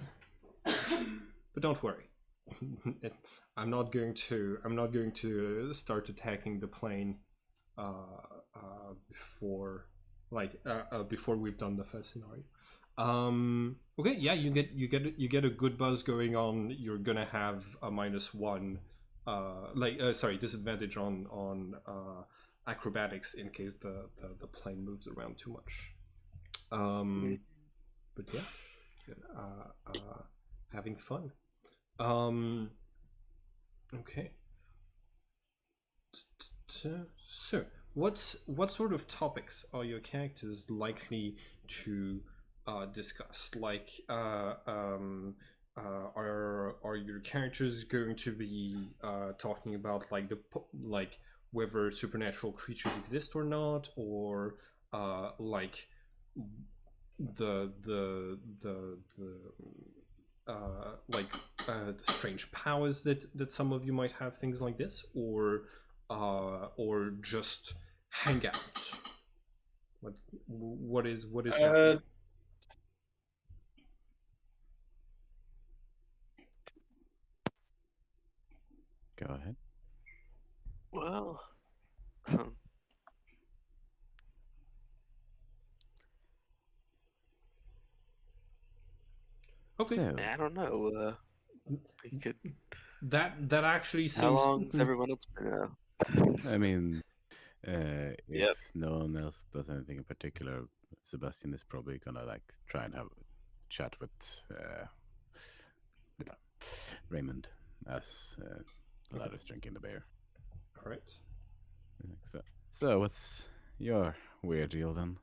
But don't worry, I'm not going to start attacking the plane before like before we've done the first scenario. Okay, yeah, you get a good buzz going on. You're gonna have a -1, disadvantage on acrobatics in case the plane moves around too much. But yeah, having fun. Okay. So, what sort of topics are your characters likely to discuss? Like, are your characters going to be talking about like like whether supernatural creatures exist or not, or like the strange powers that some of you might have, things like this, or just hang out? What is happening? Go ahead. Well, Okay, So, I don't know. We could. that actually How seems. long's everyone else been? I mean, if Yep. no one else does anything in particular, Sebastian is probably gonna like try and have a chat with Raymond as the latter's drinking the beer. All right. So what's your weird deal then,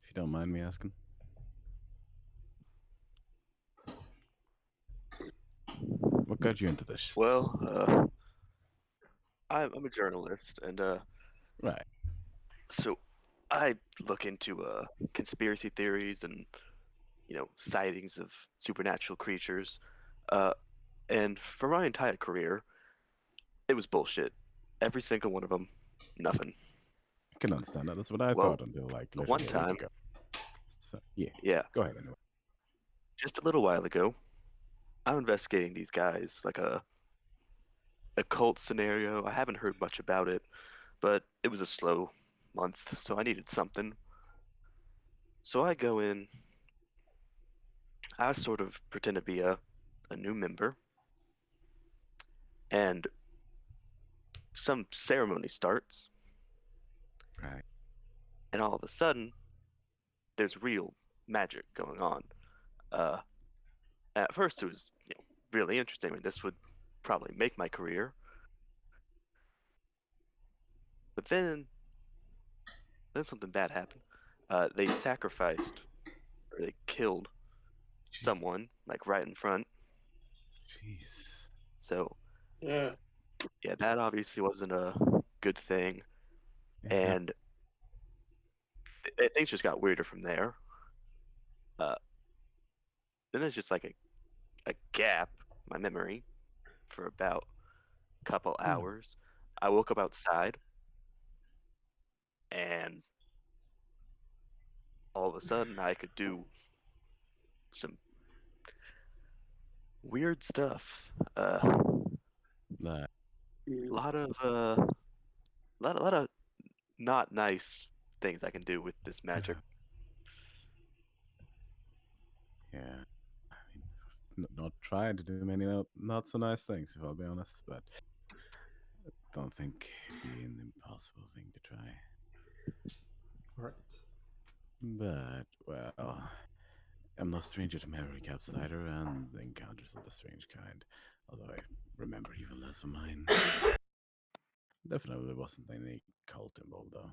if you don't mind me asking? What got you into this? Well, I'm a journalist, and Right. so I look into conspiracy theories and sightings of supernatural creatures. Uh, and for my entire career, it was bullshit. Every single one of them, nothing. I can understand that. That's what I Well, thought until like one literally a time, week ago. So yeah, yeah, go ahead anyway. just a little while ago, I'm investigating these guys like a cult scenario. I haven't heard much about it, but it was a slow month, so I needed something. So I go in. I sort of pretend to be a new member, and some ceremony starts, Right. and all of a sudden, there's real magic going on. Uh, at first, it was really interesting. I mean, this would probably make my career, but then something bad happened. They sacrificed or they killed someone like right in front. Jeez. So Yeah. yeah, that obviously wasn't a good thing, Yeah. and things just got weirder from there. Then there's just like a gap in my memory for about a couple hours. I woke up outside, and all of a sudden I could do some weird stuff. Like, Mm. Lot of not nice things I can do with this magic. yeah. I mean, not trying to do many not so nice things, if I'll be honest, but I don't think it'd be an impossible thing to try. All right. But well, I'm no stranger to memory caps either, and the encounters of the strange kind. Although I remember even less of mine. Definitely wasn't any cult involved though.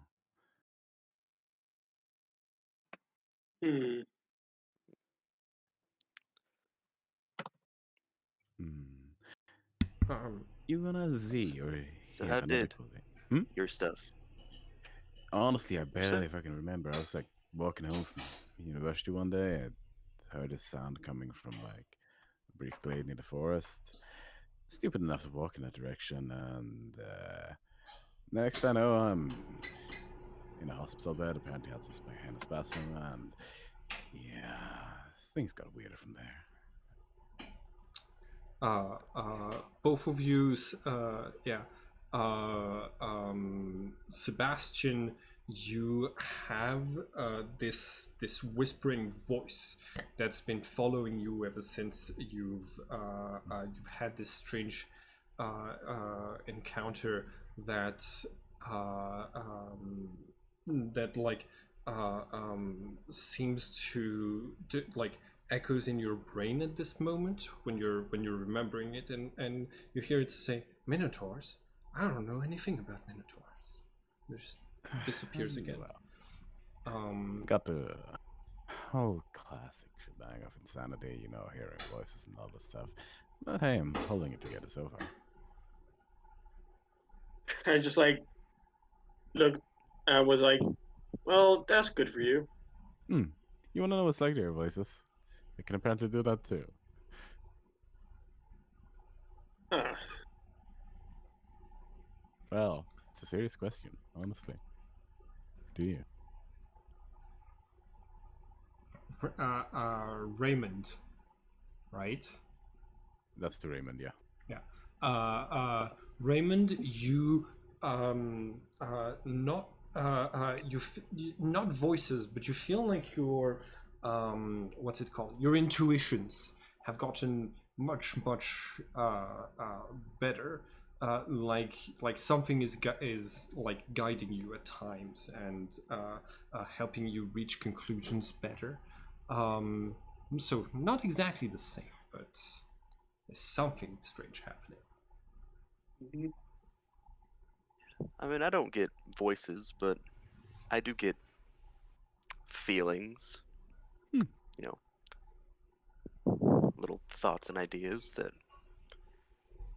Hmm. Hmm. Um, You gonna Z or So hear how of a did medical thing? your stuff? Honestly, I So barely fucking remember. I was like walking home from university one day. I heard a sound coming from like a brief glade near the forest. Stupid enough to walk in that direction, and next I know I'm in a hospital bed. Apparently had some hand spasm, and yeah, things got weirder from there. both of you, Sebastian, you have this whispering voice that's been following you ever since you've had this strange encounter that that like seems to like echoes in your brain at this moment when you're remembering it, and you hear it say, "Minotaurs? I don't know anything about Minotaurs." It just disappears again. Got the whole classic shebang of insanity, you know, hearing voices and all this stuff. But hey, I'm holding it together so far. I just like look. I was like, well, that's good for you. You want to know what's like to hear voices? I can apparently do that too. Huh. Well, it's a serious question, honestly. Do you? Raymond, right? That's to Raymond, yeah. Yeah. Raymond, you not not voices, but you feel like your what's it called? Your intuitions have gotten much better. Like something is like guiding you at times and helping you reach conclusions better. So not exactly the same, but there's something strange happening. Mhm. I mean, I don't get voices, but I do get feelings. You know, little thoughts and ideas that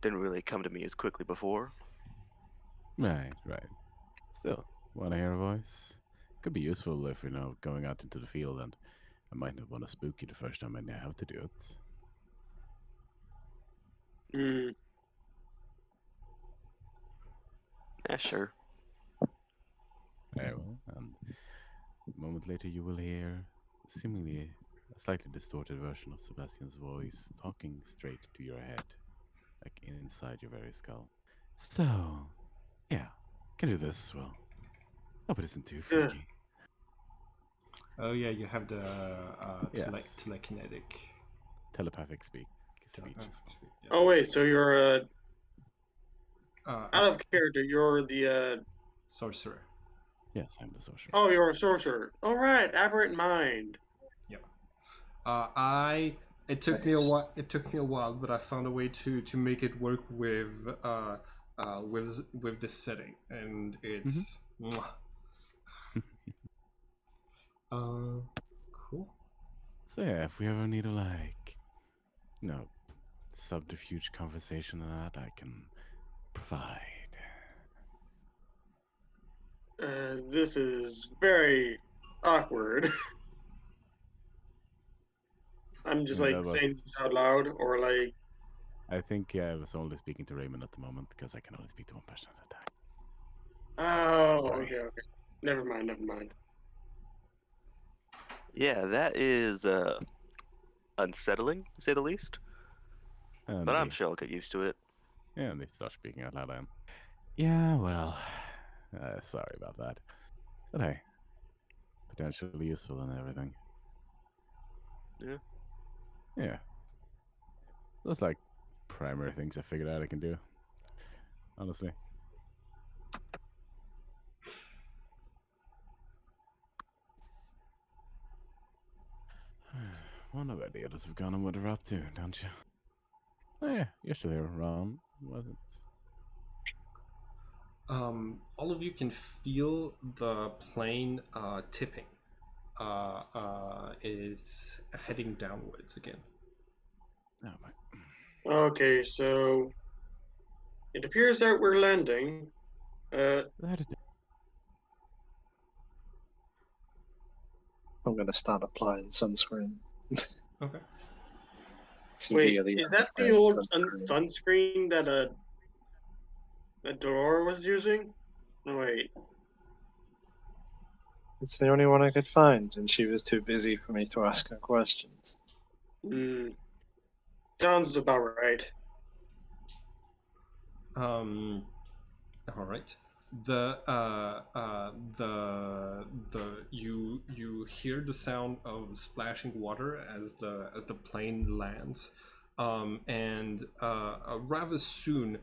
didn't really come to me as quickly before. Right. Still, want to hear a voice? Could be useful if, you know, going out into the field and I might not want to spook you the first time I have to do it. Mm. Yeah, sure. Very well, and a moment later you will hear seemingly a slightly distorted version of Sebastian's voice talking straight to your head, like inside your very skull. So, yeah, can do this as well. Hope it isn't too Yeah. freaky. Oh yeah, you have the Yes. telekinetic. Telepathic speech. Yeah. Oh wait, so you're Uh, out of character. You're the sorcerer. Yes, I'm the sorcerer. oh, you're a sorcerer. All right, aberrant mind. Yeah. It took me a while. It took me a while, but I found a way to make it work with this setting, and it's. Mwah. Cool. So yeah, if we ever need a you know, subterfuge conversation on that, I can provide. This is very awkward. I'm just Yeah, like that was. saying this out loud, or like, I think I was only speaking to Raymond at the moment because I can only speak to one person at a time. oh, Sorry. okay. Never mind. Yeah, that is unsettling, to say the least. And But I'm sure I'll get used to it. Yeah, and they start speaking out loud. Yeah, well, sorry about that. But hey, potentially useful and everything. Yeah. Yeah. Those like primary things I figured out I can do. Honestly. One of the others have gone on what they're up to, don't you? Oh yeah, you're still here, Ron, wasn't? All of you can feel the plane tipping. Is heading downwards again. Oh my. Okay, so it appears that we're landing. That it. I'm going to start applying sunscreen. Okay. Wait, is that the old sunscreen. sunscreen that Dolores was using? No, wait. It's the only one I could find, and she was too busy for me to ask her questions. Sounds about right. All right. You hear the sound of splashing water as the plane lands, and rather soon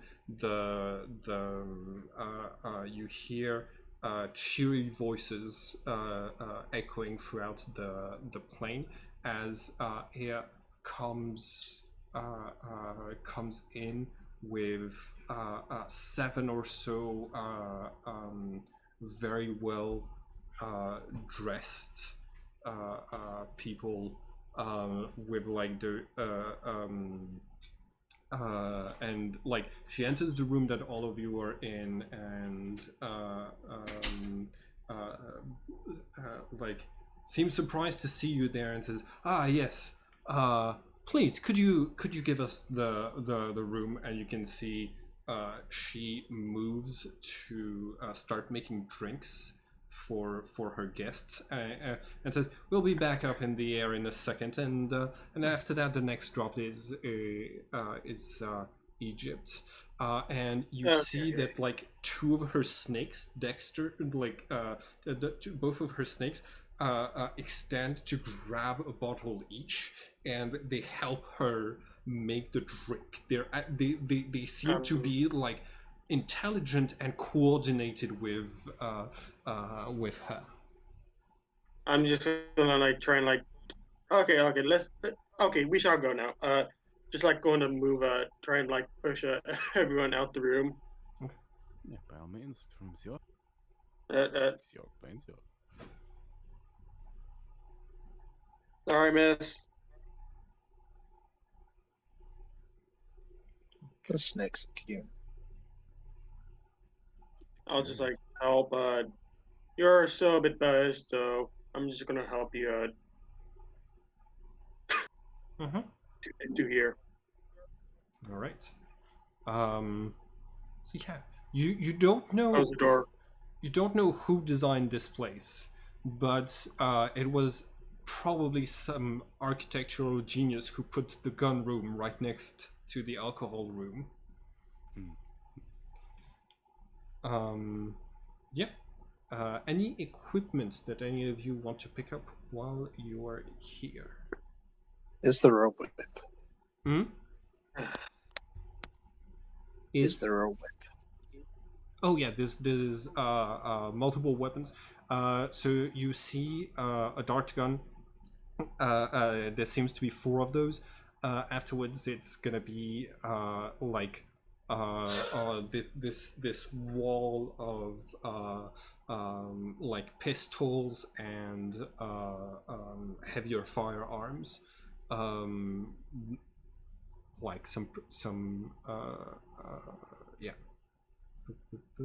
you hear cheery voices echoing throughout the plane as air comes comes in with 7 or so very well dressed people with like the and like she enters the room that all of you are in, and like seems surprised to see you there and says, "Ah, yes. Please, could you give us the room?" And you can see she moves to start making drinks for her guests, and says, "We'll be back up in the air in a second." And after that, the next drop is Egypt, and you see Okay. that like 2 of her snakes, Dexter, like both of her snakes extend to grab a bottle each, and they help her make the drink. They seem to be like intelligent and coordinated with her. I'm just gonna like try and like, okay, okay, we shall go now. Just like going to move, try and like push everyone out the room. Yeah, by all means, room's yours. Uh, It's your plane's yours. Sorry, miss. The snakes are cute. I'll just Curious. like help. You're still a bit buzzed, so I'm just gonna help you Mm-hmm. to here. All right. So yeah, you don't Close know the door. you don't know who designed this place, but it was probably some architectural genius who put the gun room right next to the alcohol room. Mm. Yeah. Any equipment that any of you want to pick up while you are here? Is there a whip? Hmm? Is there a whip? Oh yeah, there's multiple weapons. So you see a dart gun. There seems to be 4 of those. Afterwards, it's gonna be this wall of like pistols and heavier firearms, um, like some yeah. So,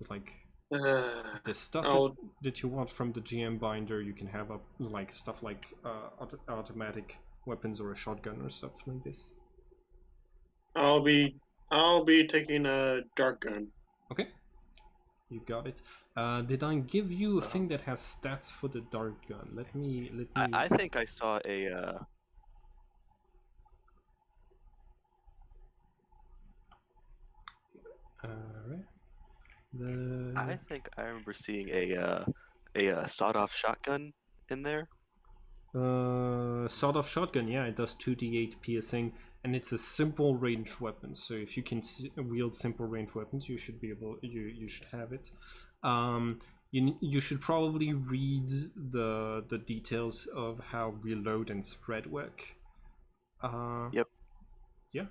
like the stuff I'll that you want from the GM binder, you can have up like stuff like automatic weapons or a shotgun or stuff like this. I'll be I'll be taking a dart gun. Okay, you got it. Did I give you a thing that has stats for the dart gun? Let me. I think I saw a Alright. I think I remember seeing a sawed-off shotgun in there. Sawed-off shotgun, yeah, it does 2d8 piercing, and it's a simple range weapon. So if you can wield simple range weapons, you should be able. You should have it. You should probably read the details of how reload and spread work. Yep. Yeah.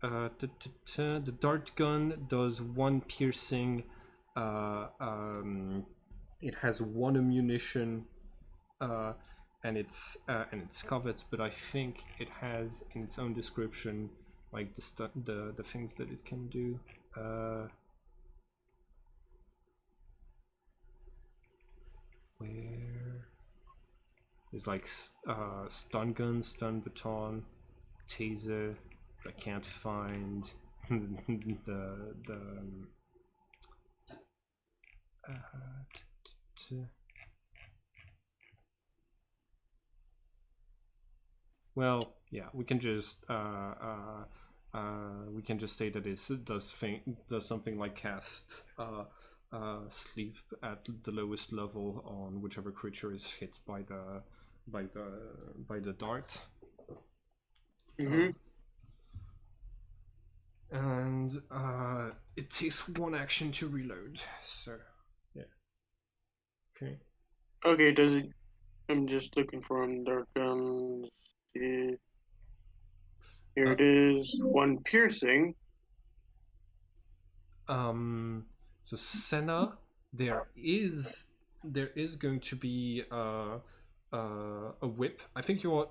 The dart gun does 1 piercing. It has 1 ammunition. And it's covered, but I think it has in its own description like the things that it can do. Where there's like stun gun, stun baton, taser. But I can't find the well, yeah, we can just we can just say that it does something like cast sleep at the lowest level on whichever creature is hit by the dart. Mm-hmm. And it takes 1 action to reload. So yeah. Okay. Okay, does it? I'm just looking for him. Dark gun. Here it is. 1 piercing. So Senna, there is going to be a whip. I think you're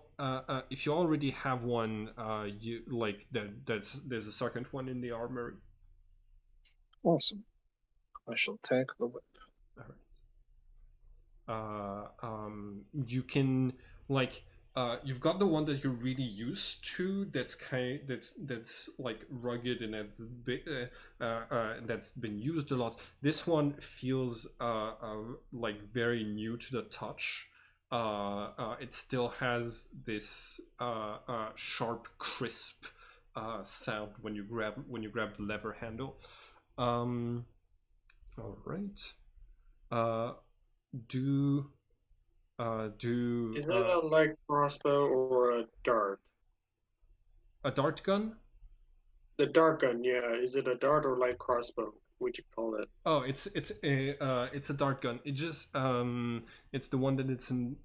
if you already have one, you like there's a second one in the armory. Awesome. I shall take the whip. All right. You can like you've got the one that you're really used to. That's like rugged and that's been used a lot. This one feels like very new to the touch. It still has this sharp, crisp sound when you grab the lever handle. All right. Do Is it a light crossbow or a dart? a dart gun? The dart gun, yeah. Is it a dart or light crossbow? Would you call it? Oh, it's a dart gun. It just it's the one that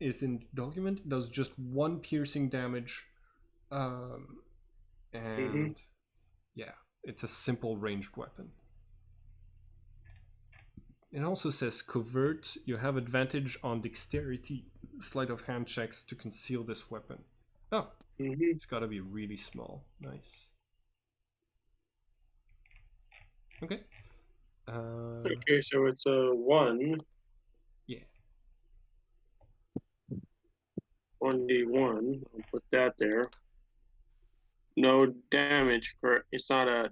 is in document. It does just 1 piercing damage, and yeah, it's a simple ranged weapon. It also says covert. You have advantage on dexterity, sleight of hand checks to conceal this weapon. Oh, it's got to be really small. Nice. Okay. Okay, so it's a 1. Yeah. 1d1. I'll put that there. No damage. Correct. It's not a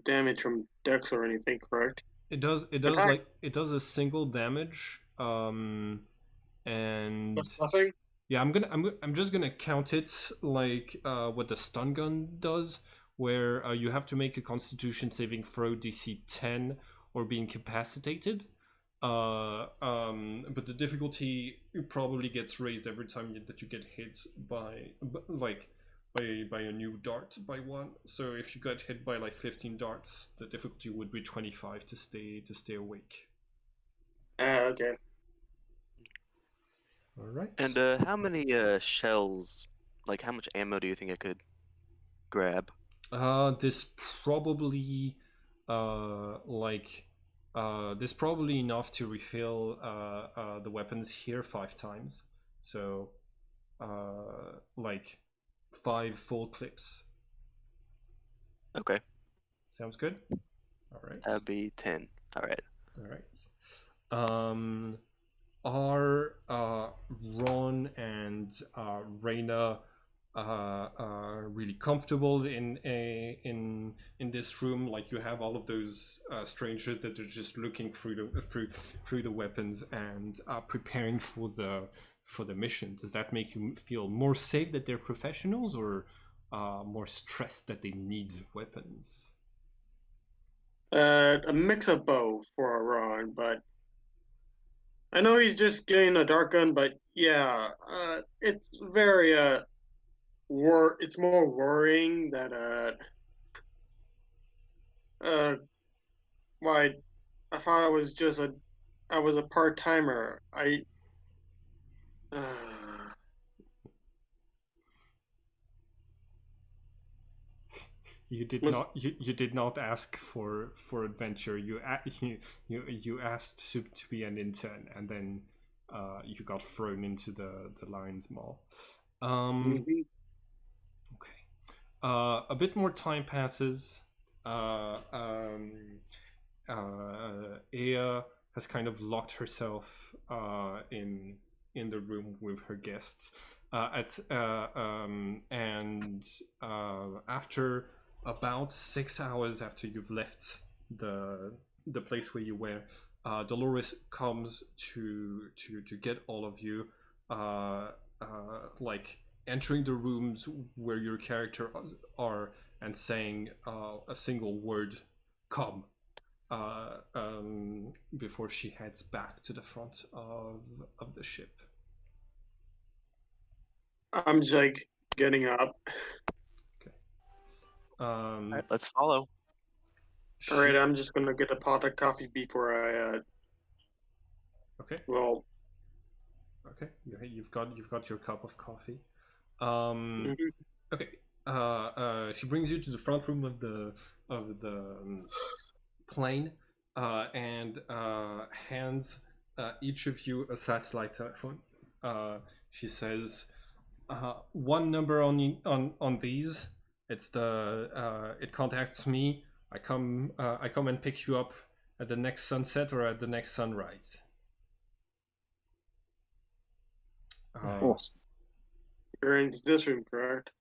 damage from dex or anything, correct? It does Attack. like it does a single damage. And That's nothing. yeah, I'm just gonna count it like what the stun gun does, where you have to make a Constitution saving throw DC 10 or be incapacitated. But the difficulty probably gets raised every time that you get hit by a new dart by 1. So if you got hit by like 15 darts, the difficulty would be 25 to stay awake. Okay. All right. And how many shells, like how much ammo do you think I could grab? This probably this probably enough to refill the weapons here 5 times. So like 5 full clips. Okay. Sounds good. All right. That'd be 10. All right. All right. Are Ron and Reyna really comfortable in this room? Like you have all of those strangers that are just looking through the weapons and preparing for the mission. Does that make you feel more safe that they're professionals, or more stressed that they need weapons? A mix of both for Ron, but I know he's just getting a dart gun, but yeah, it's very it's more worrying that why I thought I was a part timer. You did not ask for adventure. You asked to be an intern, and then you got thrown into the Lions Mall. Okay. A bit more time passes. Aya has kind of locked herself in the room with her guests. After about 6 hours after you've left the place where you were, Dolores comes to get all of you. Like entering the rooms where your character are and saying a single word, "Come," before she heads back to the front of the ship. I'm just like getting up. Um, Alright, let's follow. she- All right, I'm just gonna get a pot of coffee before I. Okay. Well, Okay. You've got your cup of coffee. mhm. Okay. She brings you to the front room of the plane, and hands each of you a satellite telephone. She says, "One number on these. It's the it contacts me. I come and pick you up at the next sunset or at the next sunrise." Awesome. You're in this room, correct?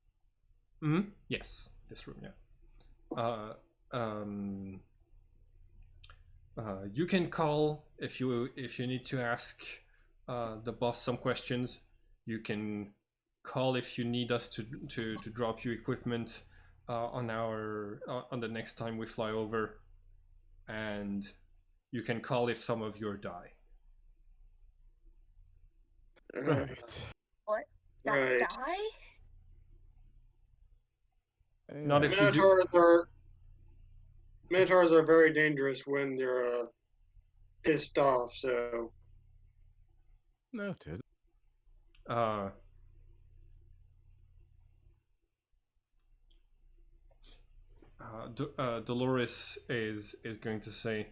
Yes, this room. Yeah. Um, you can call if you need to ask the boss some questions. You can call if you need us to drop you equipment on the next time we fly over, and you can call if some of your die. Right. What? Not Right. die? Not if you do. Minotaurs are very dangerous when they're pissed off. So Noted. Uh, Dolores is going to say,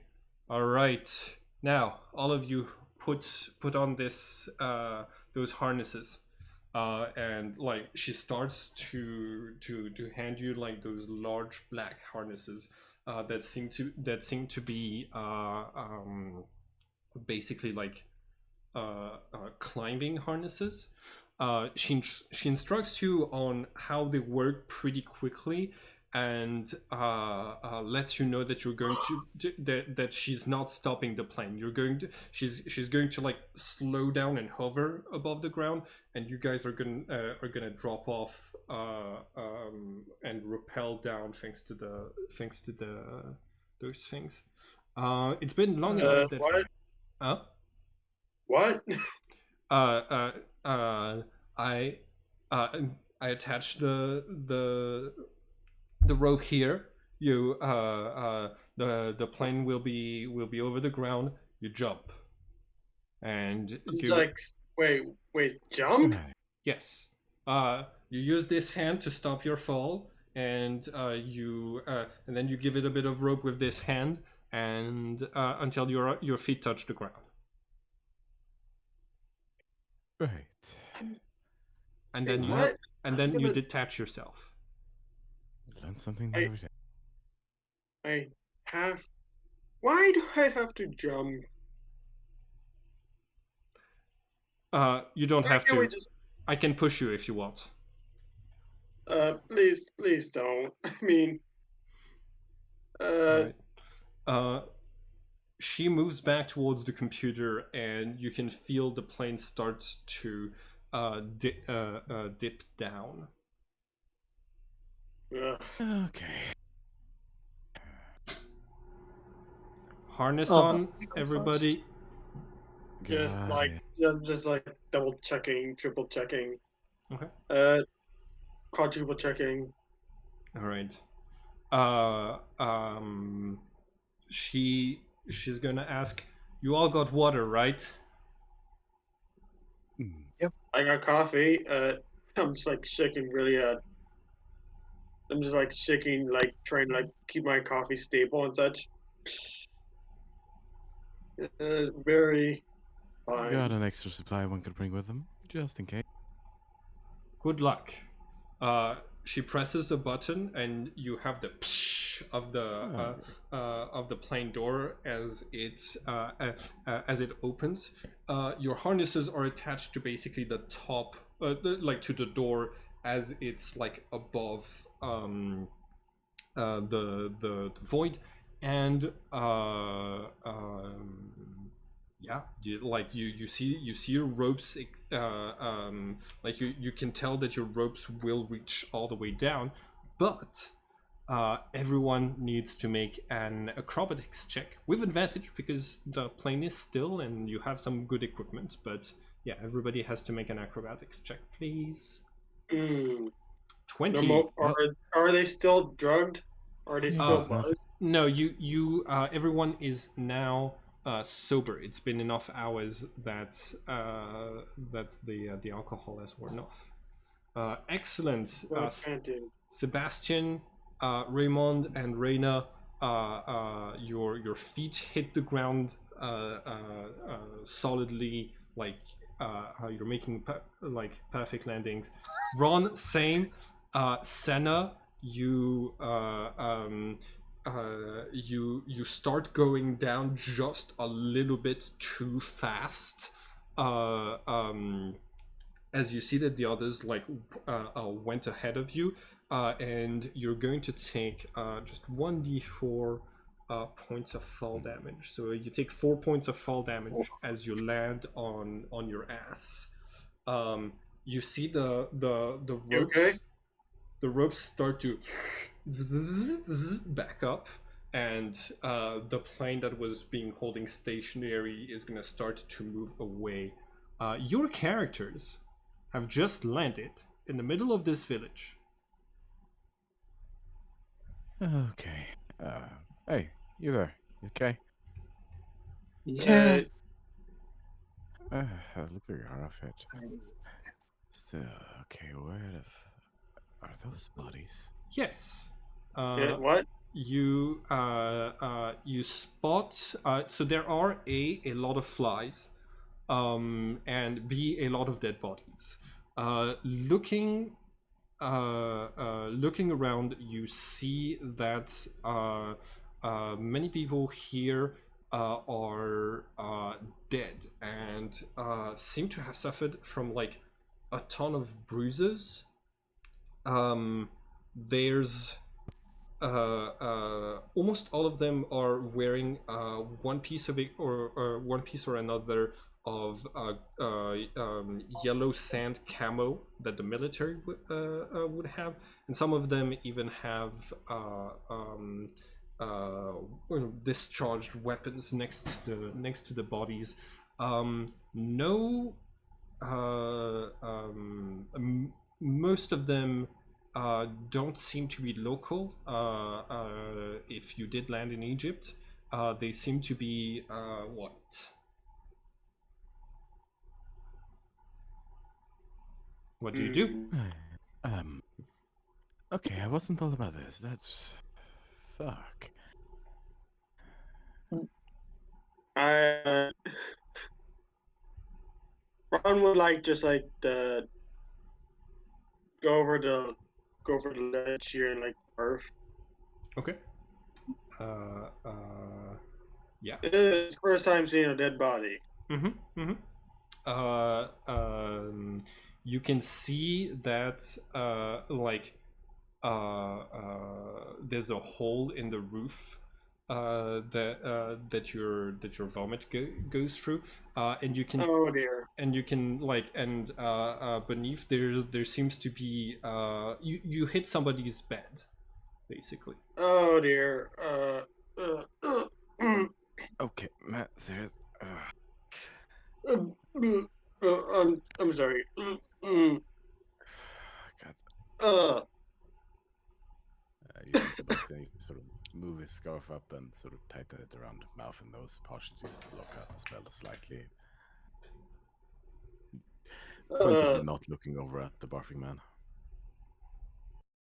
"All right, now all of you put on this those harnesses," and like she starts to hand you like those large black harnesses that seem to be basically like climbing harnesses. She instructs you on how they work pretty quickly, and lets you know that you're going to that she's not stopping the plane. She's going to like slow down and hover above the ground, and you guys are gonna drop off and rappel down thanks to the those things. It's been long enough that. what? Huh? What? uh, I I attach the rope here. You the plane will be over the ground. You jump, and It's you like, wait, jump? Right. yes. You use this hand to stop your fall, and and then you give it a bit of rope with this hand, and until your feet touch the ground. Right. And Hey, then what? you detach yourself. Learn something Hey. new every day. I have. Why do I have to jump? You don't Why have can't to. we just? I can push you if you want. Please don't. I mean, All right. She moves back towards the computer, and you can feel the plane start to dip down. Okay. Harness Oh, on, that goes everybody. just Got like, it. just like double checking, triple checking, Okay. quadruple checking. All right. She's gonna ask. You all got water, right? Mm. I got coffee. I'm just like shaking really. I'm just like shaking, like trying to like keep my coffee stable and such. Very fine. Got an extra supply one could bring with them, just in case. Good luck. She presses a button, and you have the psh of the plane door as it opens. Your harnesses are attached to basically the top, like to the door, as it's like above the void, and Yeah, you see your ropes, like you can tell that your ropes will reach all the way down, but everyone needs to make an acrobatics check with advantage because the plane is still and you have some good equipment. But yeah, everybody has to make an acrobatics check, please. Mm. 20. Are they still drugged? Are they still there's nothing. buzzed? No, everyone is now sober. It's been enough hours that the alcohol has worn off. Excellent, Sebastian, Raymond, and Reina. Your feet hit the ground solidly, like you're making perfect landings. Ron, same. Senna, you start going down just a little bit too fast. As you see that the others went ahead of you, and you're going to take just 1d4 points of fall damage. So you take 4 points of fall damage as you land on your ass. You see the ropes. Okay. The ropes start to back up, and the plane that was being holding stationary is going to start to move away. Your characters have just landed in the middle of this village. Okay. Hey, you there? You okay? Yeah. Look at your outfit. So, okay, are those bodies? Yes. What? You spot. So there are a lot of flies, and b a lot of dead bodies. Looking around, you see that many people here are dead and seem to have suffered from like a ton of bruises. There's almost all of them are wearing one piece of it or one piece or another of yellow sand camo that the military would have, and some of them even have discharged weapons next to the bodies. No, most of them don't seem to be local. If you did land in Egypt, they seem to be what? What do you do? Okay, I wasn't all about this. That's... Fuck. I Ron would just the go over the ledge here and barf. Okay. Yeah. It's the first time seeing a dead body. Mm-hmm. Mm-hmm. You can see that there's a hole in the roof that your vomit goes through, and you can Oh dear. beneath there seems to be you hit somebody's bed, basically. Oh dear. Okay, Matt, seriously. I'm sorry. God. You see Sebastian sort of move his scarf up and sort of tighten it around mouth and nose, partially just to block out the smell slightly. Pointedly not looking over at the barfing man.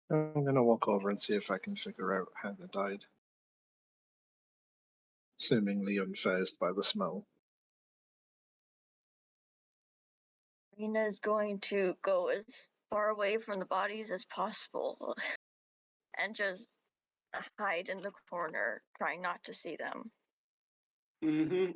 I'm gonna walk over and see if I can figure out how they died. Seemingly unfazed by the smell. Rena is going to go as far away from the bodies as possible and just hide in the corner, trying not to see them. Mm-hmm.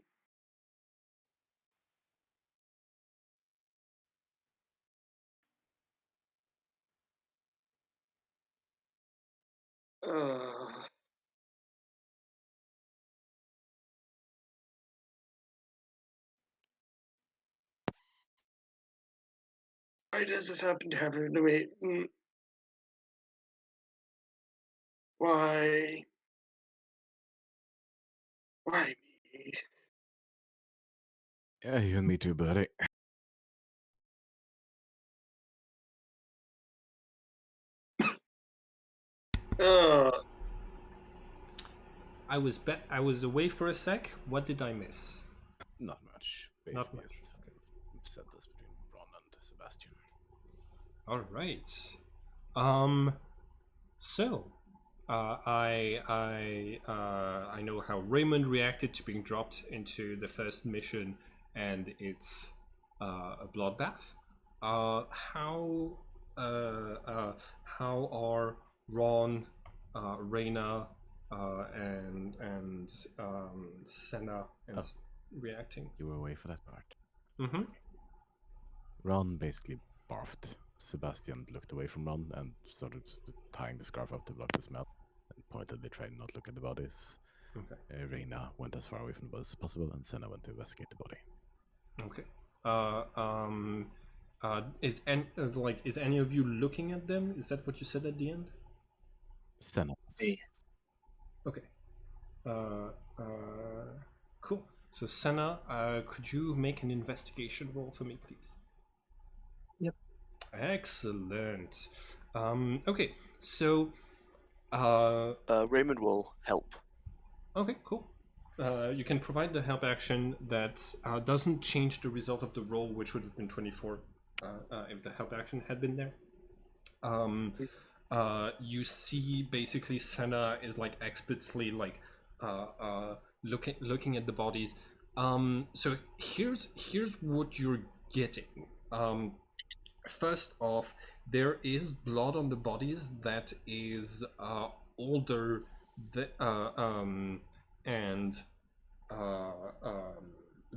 Why does this happen to happen to me? Why? Why me? Yeah, you and me too, buddy. Uh, I was away for a sec. What did I miss? Not much. Not Basically, much. just kind of said this between Ron and Sebastian. All right. So, I know how Raymond reacted to being dropped into the first mission, and it's a bloodbath. How how are Ron, Reyna, and Senna and reacting? You were away for that part. Mm-hmm. Ron basically barfed. Sebastian looked away from Ron and started tying the scarf up to block the smell and pointedly tried not to look at the bodies. Okay. Reyna went as far away from the bodies as possible, and Senna went to investigate the body. Okay. Is any of you looking at them? Is that what you said at the end? Senna. Me. Okay. Uh, uh, cool. So Senna, could you make an investigation roll for me, please? Yep. Excellent. Okay. So, Raymond will help. okay, cool. You can provide the help action that doesn't change the result of the roll, which would have been 24 if the help action had been there. You see basically Senna is like expertly like looking at the bodies. So here's what you're getting. First off, there is blood on the bodies that is older and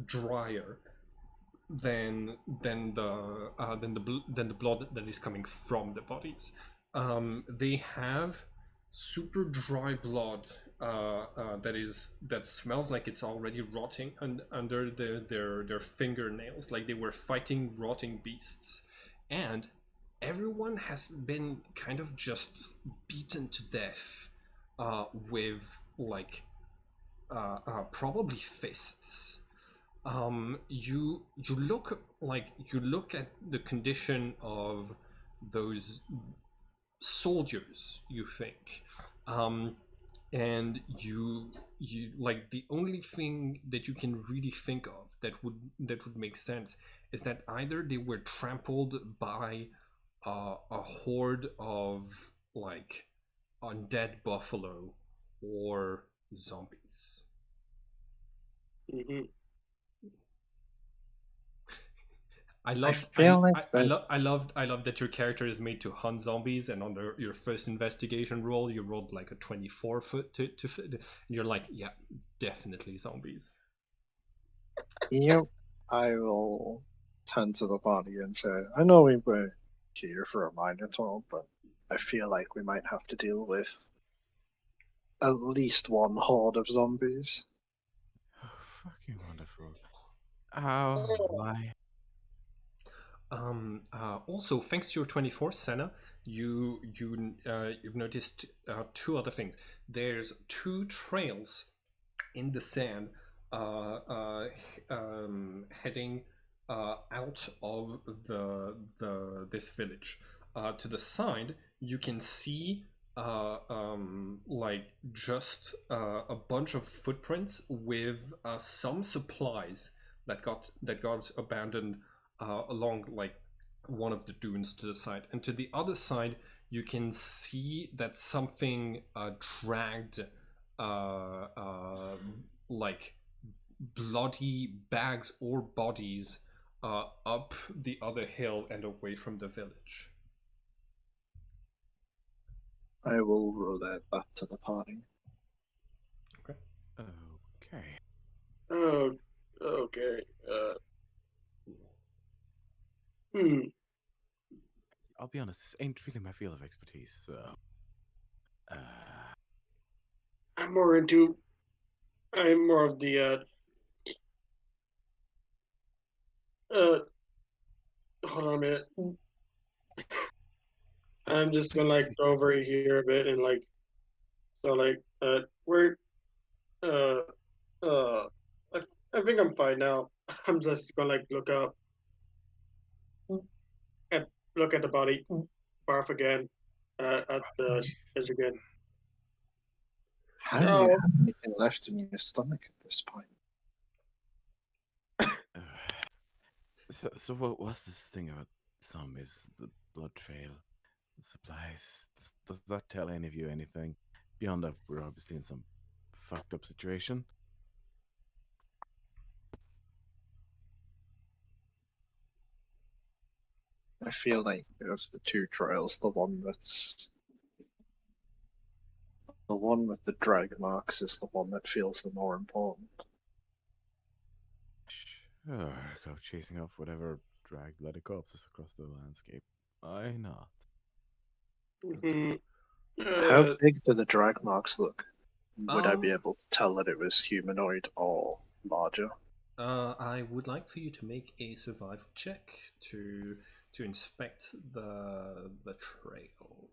drier than the blood that is coming from the bodies. They have super dry blood that smells like it's already rotting under their fingernails, like they were fighting rotting beasts, and everyone has been kind of just beaten to death with like probably fists. You look at the condition of those soldiers, you think, and you like the only thing that you can really think of that would make sense is that either they were trampled by a horde of like undead buffalo or zombies. mhm. I love feel like I love that your character is made to hunt zombies, and on your first investigation roll you rolled like a 24 foot to and you're like, yeah, definitely zombies. Yep. I will turn to the body and say, I know we were here for a Minotaur, but I feel like we might have to deal with at least one horde of zombies. Oh, fucking wonderful. Oh, my. Also, thanks to your 24, Senna, you've noticed two other things. There's two trails in the sand heading out of this village. To the side, you can see like just a bunch of footprints with some supplies that got abandoned along like one of the dunes to the side. And to the other side, you can see that something dragged like bloody bags or bodies up the other hill and away from the village. I will relay that to the party. Okay. Oh, okay. Hmm. I'll be honest, this ain't really my field of expertise, so. I'm more of the hold on a minute. I'm just gonna like go over here a bit and like so like where uh uh I, I think I'm fine now. I'm just gonna like at look at the body, barf again, at the edge again. How do you Oh, have anything left in your stomach at this point? So what was this thing about zombies? The blood trail, the supplies. Does that tell any of you anything beyond that we're obviously in some fucked up situation? I feel like of the two trails, the one with the drag marks is the one that feels the more important. Sure, go chasing off whatever dragged bloody corpses across the landscape. Why not? mhm. How big do the drag marks look? Would I be Um, able to tell that it was humanoid or larger? I would like for you to make a survival check to inspect the trail.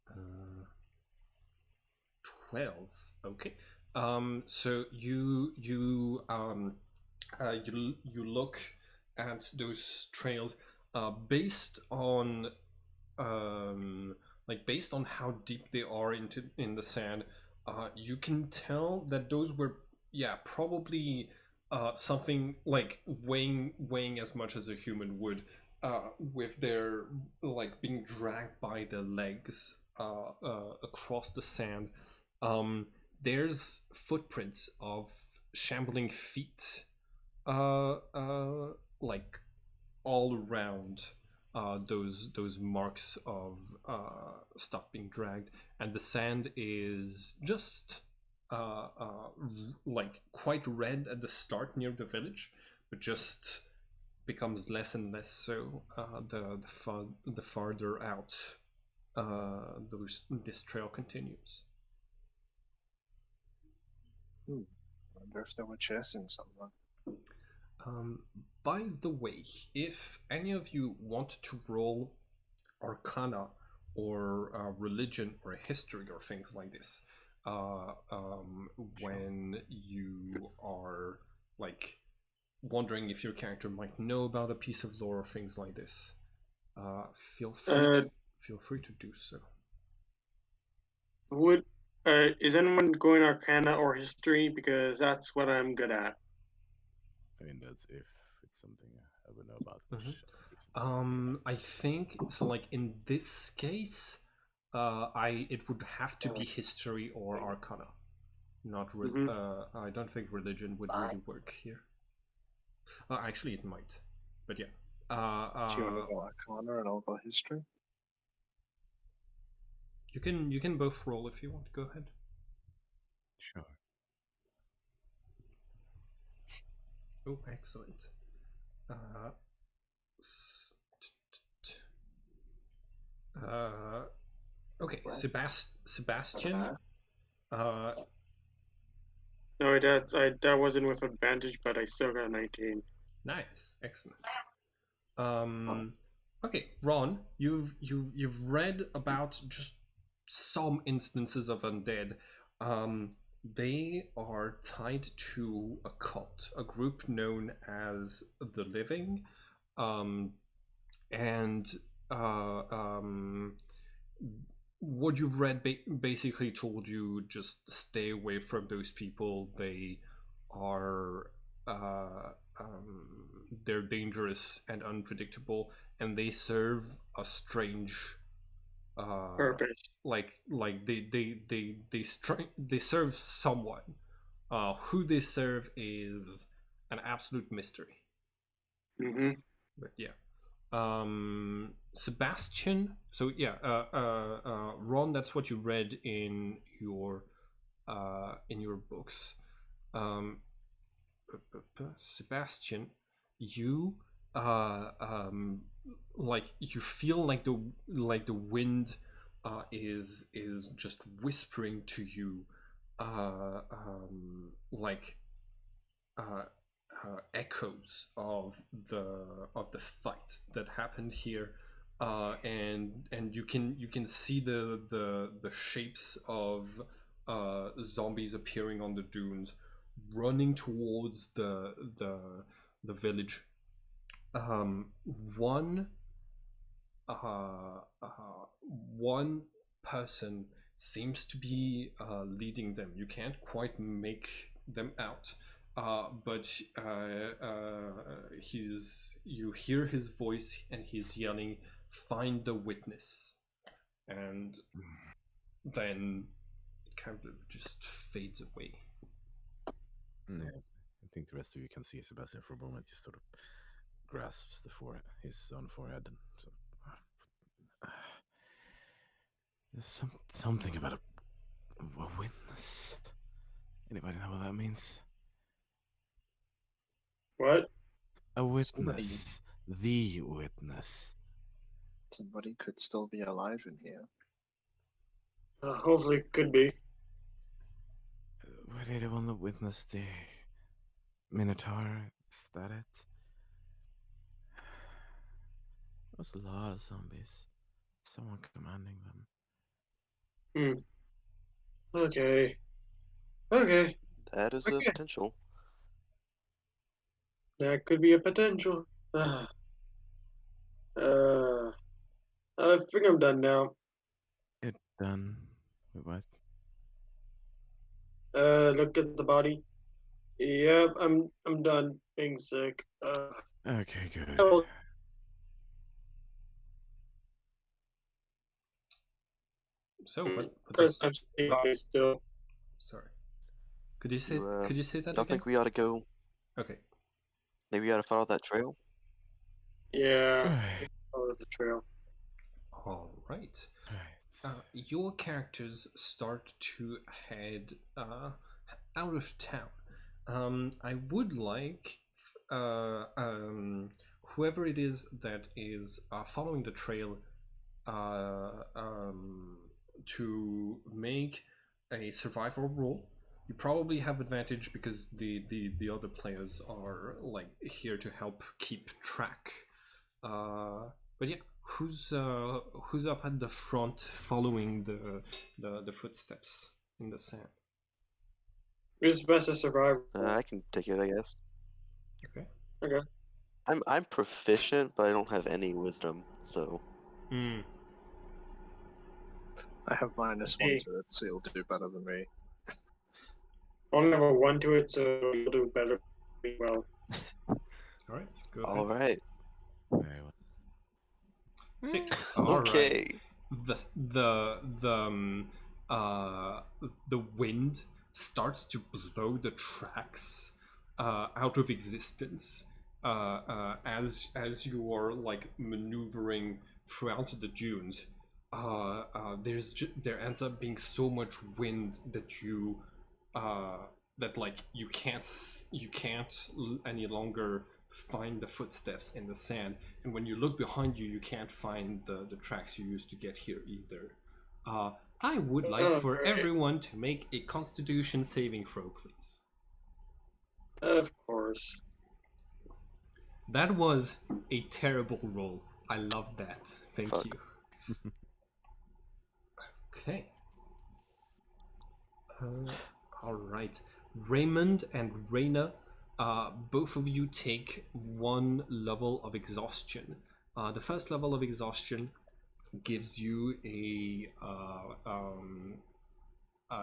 Uh, 12. Okay. So you look at those trails based on based on how deep they are in the sand. You can tell that those were, yeah, probably something like weighing as much as a human would, with their like being dragged by the legs across the sand. um there's footprints of shambling feet, uh uh like all around those marks of stuff being dragged, and the sand is just like quite red at the start near the village, but just becomes less and less so the farther out this trail continues. I wonder if they were chasing someone. By the way, if any of you want to roll Arcana or religion or history or things like this, when you are like wondering if your character might know about a piece of lore or things like this, feel free to do so. Would is anyone going Arcana or History? Because that's what I'm good at. I mean, that's if it's something I would know about. Which Mhm. recently I think so. Like in this case, it would have to be history or arcana. Not Mhm. I don't think religion would really work here. Actually, it might, but yeah. Do you want to go Arcana and I'll go History? You can both roll if you want. Go ahead. Sure. Oh, excellent. S- okay, Sebastian. Uh, No, that wasn't with advantage, but I still got 19. nice, excellent. Okay, Ron, you've read about just some instances of undead. They are tied to a cult, a group known as the Living, um, and uh, um, what you've read basically told you just stay away from those people. They are uh, they're dangerous and unpredictable, and they serve a strange Purpose. they serve someone. Who they serve is an absolute mystery. Mm-hmm. But yeah. Sebastian. So yeah, Ron. That's what you read in your books. Um, Sebastian, you uh, um, like you feel like the wind is just whispering to you, like echoes of the fight that happened here, and you can see the shapes of zombies appearing on the dunes, running towards the village. Um, one uh, uh, one person seems to be leading them. You can't quite make them out, but you hear his voice and he's yelling, "Find the witness!" And then it kind of just fades away. Yeah, I think the rest of you can see Sebastian for a moment just sort of grasps his own forehead, and so there's something about a witness. Anybody know what that means? What? A witness. The witness. Somebody could still be alive in here. Hopefully, it could be. Were they the one that witnessed the Minotaur? Is that it? There was a lot of zombies. Someone commanding them. Okay. Okay. That is a Okay. potential. That could be a potential. I think I'm done now. It done. Wait, what? Look at the body. Yep, I'm done being sick. Okay, good. Oh, So what first was time seeing body still. sorry? Could you say You, could you say that Y'all again? think we ought to go? Okay. Maybe we ought to follow that trail? Yeah, Right. follow the trail. All right. Right. Your characters start to head out of town. I would like whoever it is that is following the trail to make a survival roll. You probably have advantage because the other players are like here to help keep track. But yeah, who's up at the front following the footsteps in the sand? Who's best to survive? I can take it, I guess. Okay. Okay. I'm proficient, but I don't have any wisdom, so Mm. I have -1 Hey. to it, so you'll do better than me. I only have a 1 to it, so you'll do better. Well, All right. Go ahead. all right. Very well. 6. All right. Okay. The wind starts to blow the tracks out of existence as you are like maneuvering throughout the dunes. There ends up being so much wind that you can't any longer find the footsteps in the sand, and when you look behind you, you can't find the tracks you used to get here either. I would like for Alright. everyone to make a Constitution saving throw, please. of course. That was a terrible roll. I love that. Thank Fuck. you. Okay. All right. Raymond and Reyna, both of you take 1 level of exhaustion. The first level of exhaustion gives you a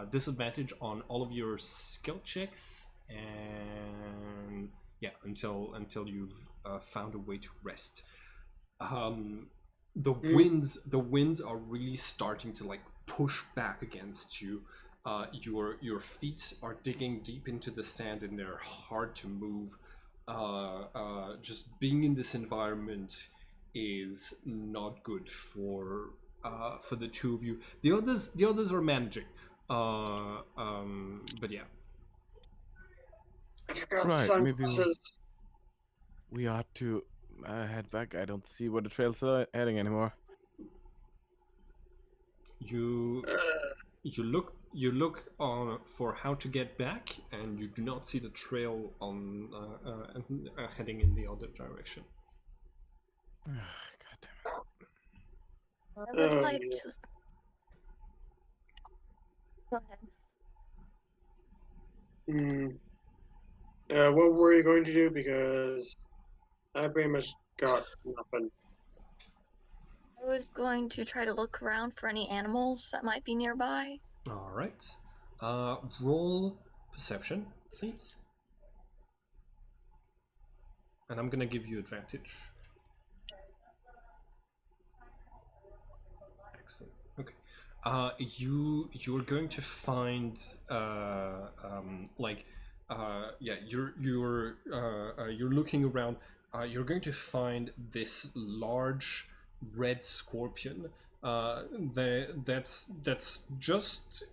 disadvantage on all of your skill checks, and yeah, until you've found a way to rest. The winds are really starting to like push back against you. Your feet are digging deep into the sand and they're hard to move. Just being in this environment is not good for the two of you. The others are managing. But yeah. I forgot Right, maybe sunglasses. we ought to head back. I don't see where the trail's heading anymore. You Uh, you look on for how to get back, and you do not see the trail on heading in the other direction. God damn I would like yeah. to. Go ahead. Hmm. What were you going to do? Because I pretty much got nothing. I was going to try to look around for any animals that might be nearby. All right. Roll perception, please. And I'm gonna give you advantage. Excellent. Okay. You're going to find yeah, you're looking around. You're going to find this large red scorpion. That's just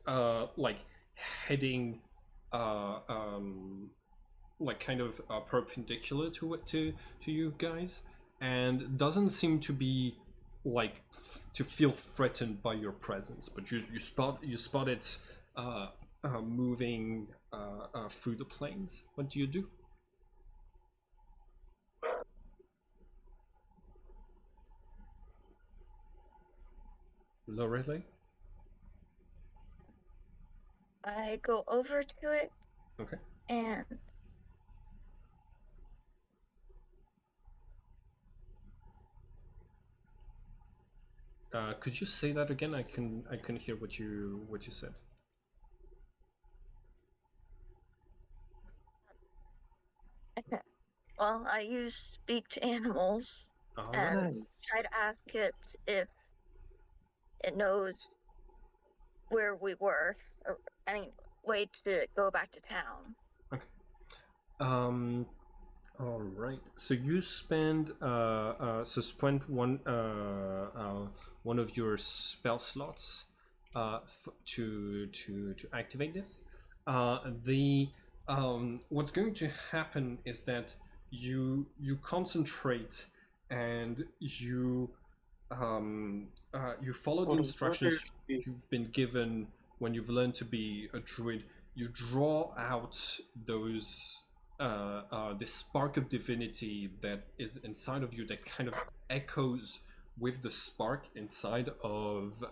like heading like kind of perpendicular to it to you guys, and doesn't seem to be like to feel threatened by your presence. But you spot it moving through the plains. What do you do? Lorelei? I go over to it Okay. and Could you say that again? I can hear what you said. well, I use speak to animals All and right. Nice. try to ask it if it knows where we were. Or, I mean, way to go back to town. Okay. All right. So you spend spend one of your spell slots to activate this. The What's going to happen is that you concentrate, and you follow the Hold on, instructions you've been given when you've learned to be a druid. You draw out those this spark of divinity that is inside of you, that kind of echoes with the spark inside of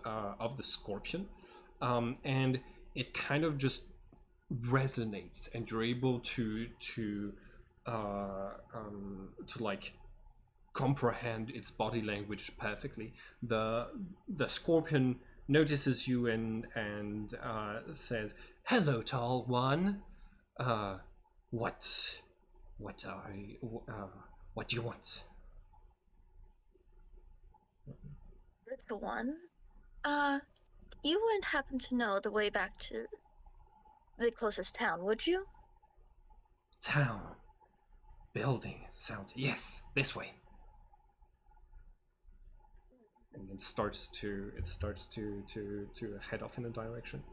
the scorpion, and it kind of just resonates, and you're able to like comprehend its body language perfectly. The scorpion notices you and says, "Hello, tall one. Uh, what what do you want?" Little one, you wouldn't happen to know the way back to the closest town, would you? Town, building, sounds. Yes, this way. And it starts to head off in a direction.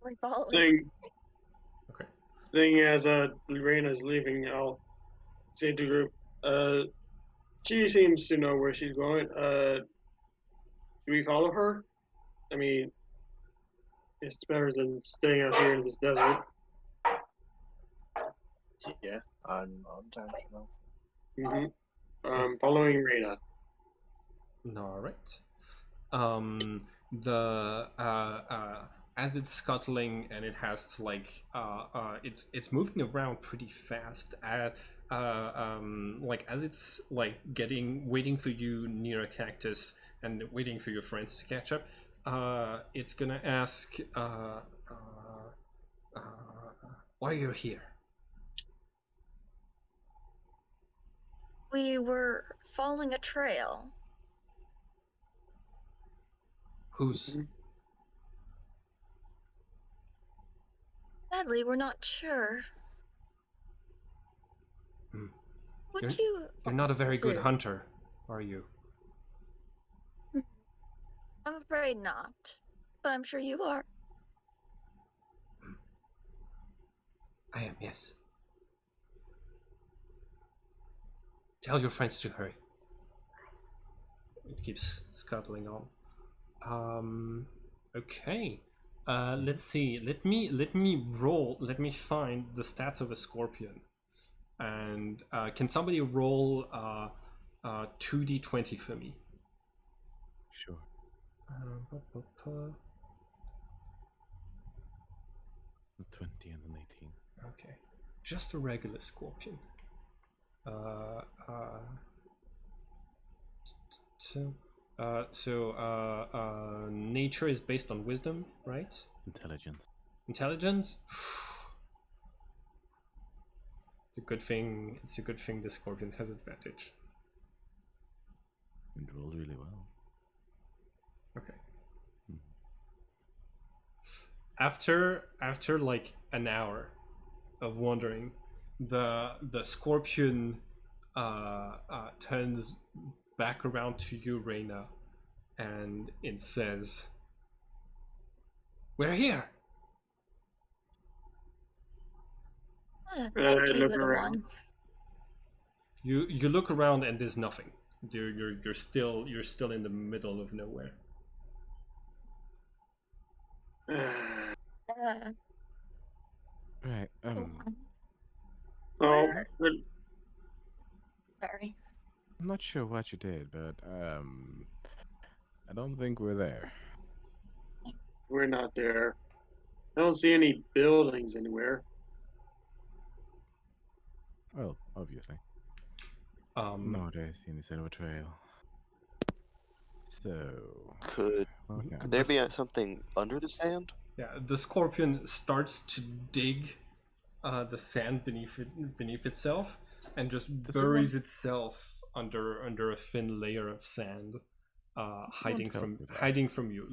We follow it. Seeing, Okay. seeing as Lorena's leaving, I'll say to the group, she seems to know where she's going. Do we follow her? I mean, it's better than staying out here in this desert. Yeah, I'm down for Following Rena. All right. The As it's scuttling, and it has to like it's moving around pretty fast. Like as it's like waiting for you near a cactus and waiting for your friends to catch up. It's gonna ask why you're here. We were following a trail. Who's Sadly, we're not sure. Hmm. Would you? You're not a very good volunteer? hunter, are you? I'm afraid not, but I'm sure you are. I am, yes. Tell your friends to hurry. it keeps scuttling on. Okay. Let's see. Let me roll. Let me find the stats of a scorpion. And can somebody roll 2d20 for me? Sure. The 20 and an 18. Okay, just a regular scorpion. Nature is based on wisdom, right? Intelligence. Intelligence. It's a good thing. It's a good thing the scorpion has advantage. It rolled really well. Okay. After like an hour of wandering, the scorpion turns back around to you, Reyna, and it says, "We're here." Thank look you, little around. one. You look around and there's nothing. You're still in the middle of nowhere. Right. Oh, Where- but Sorry. I'm not sure what you did, but I don't think we're there. we're not there. I don't see any buildings anywhere. Well, obviously. Um, Nor do I see any sign of a trail. So, Could what now? there be something under the sand? yeah, the scorpion starts to dig the sand beneath itself, and just Does it buries itself under a thin layer of sand, hiding help with that. from you.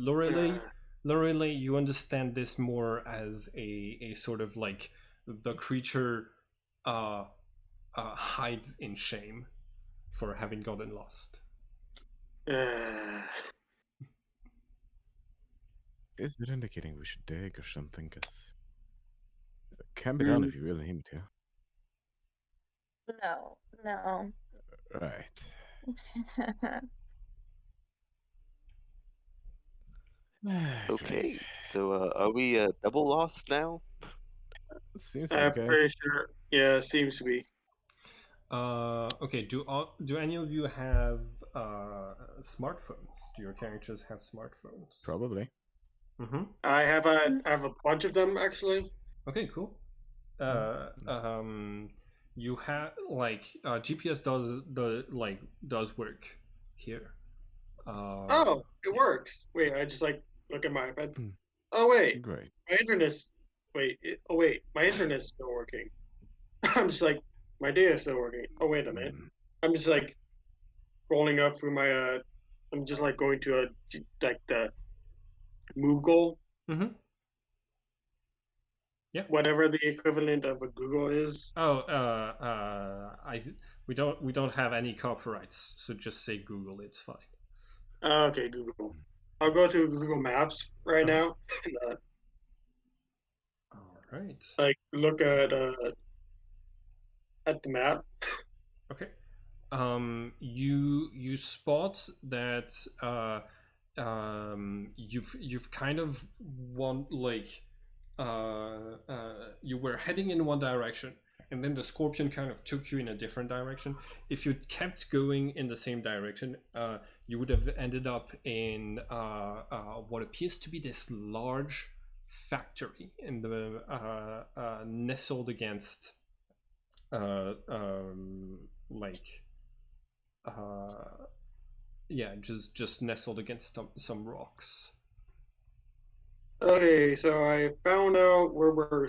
Lorelei, you understand this more as a sort of like the creature hides in shame for having gotten lost. Is it indicating we should dig or something? Because it can be done if you really need to. No, no. Right. Okay, Great. so are we double lost now? It seems to be I'm the pretty case. sure. Yeah, it seems to be. Okay. Do any of you have smartphones? Do your characters have smartphones? Probably. Mm-hmm. I have a bunch of them actually. Okay. Cool. You have like GPS does work here. Oh, it works. Wait, I just like look at my iPad. Hmm. Oh wait, Great. my internet's my internet's still working. I'm just like my data's still working. Oh wait a minute. I'm just like scrolling up through my I'm just like going to like the Google, Mm-hmm. Yeah. whatever the equivalent of a Google is. Oh, we don't have any copyrights, so just say Google. It's fine. Okay, Google. I'll go to Google Maps right now and All right. like look at the map. Okay. You spot that you've kind of you were heading in one direction, and then the scorpion kind of took you in a different direction. If you kept going in the same direction, you would have ended up in what appears to be this large factory in the nestled against just nestled against some rocks. Okay, so I found out where we're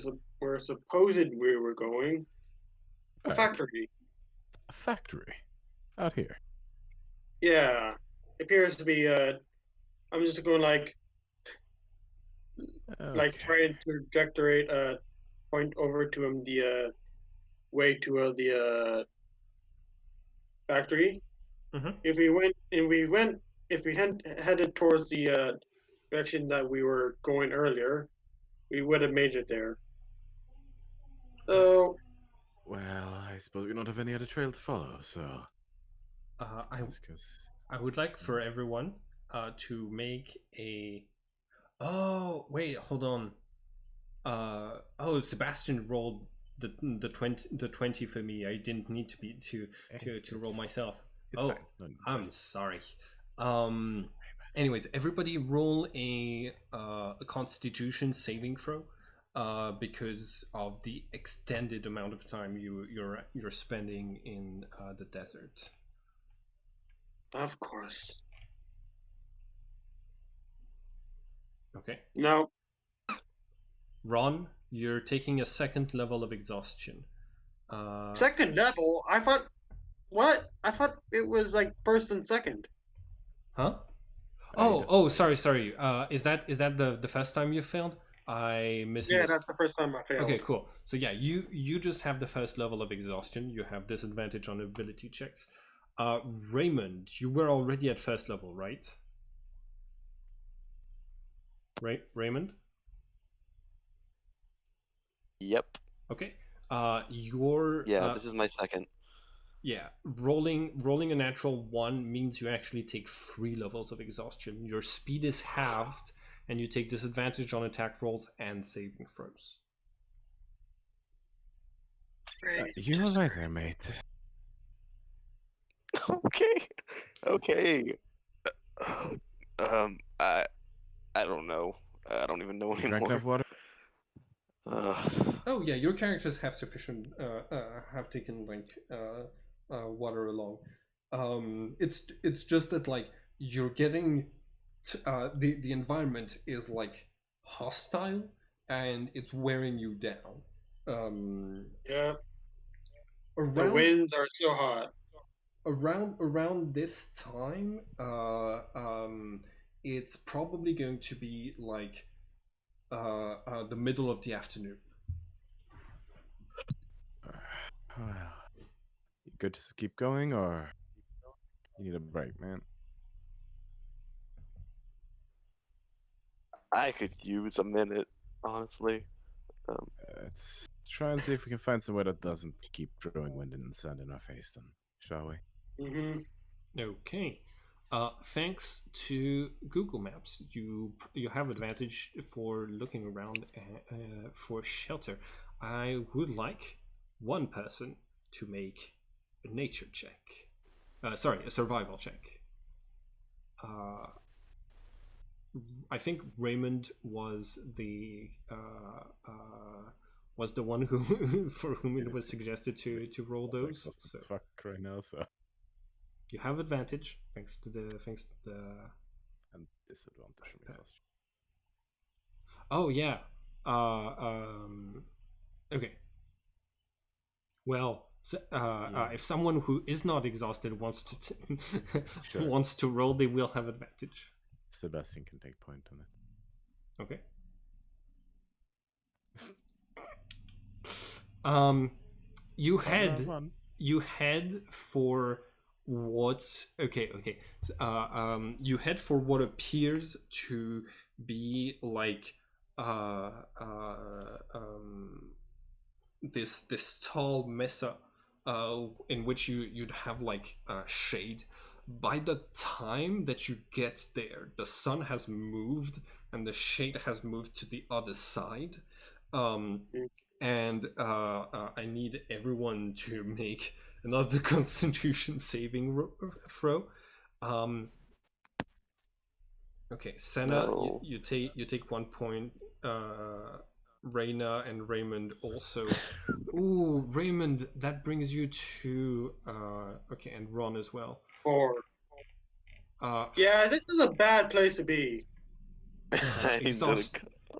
supposed we were going. A Right. factory. A factory. Out here. Yeah, it appears to be. I'm just going like trying to trajectory point over to the way to the factory. Mm-hmm. If we headed towards the direction that we were going earlier, we would have made it there. So, Well, I suppose we don't have any other trail to follow, so I let's just I would like for everyone to make a. Oh wait, hold on. Oh, Sebastian rolled the 20 for me. I didn't need to be to roll myself. It's Oh, fine. No, I'm sorry. Anyways, everybody roll a Constitution saving throw, because of the extended amount of time you're spending in the desert. Of course. Okay, No. Ron, you're taking a second level of exhaustion. Second level? I thought. What? I thought it was like first and second. Huh? Hey, Oh, sorry. Is that the first time you failed? I missed. Yeah, that's the first time I failed. Okay, cool. So yeah, you just have the first level of exhaustion. You have disadvantage on ability checks. Raymond, you were already at first level, right? Raymond? Yep. Okay. Your Yeah, this is my second. yeah, rolling a natural 1 means you actually take 3 levels of exhaustion. Your speed is halved, and you take disadvantage on attack rolls and saving throws. You're right there, mate. Okay. Okay. I don't know. I don't even know Drank anymore. enough water? Oh yeah, your characters have sufficient have taken like water along. It's just that like you're getting the environment is like hostile and it's wearing you down. Yeah. The Around winds are so hot. around this time, it's probably going to be like the middle of the afternoon. Well, you good to keep going, or you need a break, man? I could use a minute, honestly. Let's try and see if we can find somewhere that doesn't keep throwing wind and sand in our face, then, shall we? Mm-hmm. Okay. Thanks to Google Maps, you have advantage for looking around for shelter. I would like one person to make a nature check. Sorry, a survival check. I think Raymond was the one who for whom it was suggested to roll Also those. exhausted So as fuck right now, so you have advantage thanks to the and disadvantage from exhaustion. Oh yeah. Okay. Well, so, Yeah. if someone who is not exhausted wants to Sure. wants to roll, they will have advantage. Sebastian can take point on it. Okay. You head for what? Okay. You head for what appears to be like this tall mesa in which you'd have like shade. By the time that you get there, the sun has moved and the shade has moved to the other side. And I need everyone to make another Constitution saving throw. Okay, Senna, No. you take 1 point. Reyna and Raymond also. Ooh, Raymond, that brings you to okay, and Ron as well. 4. Yeah, this is a bad place to be.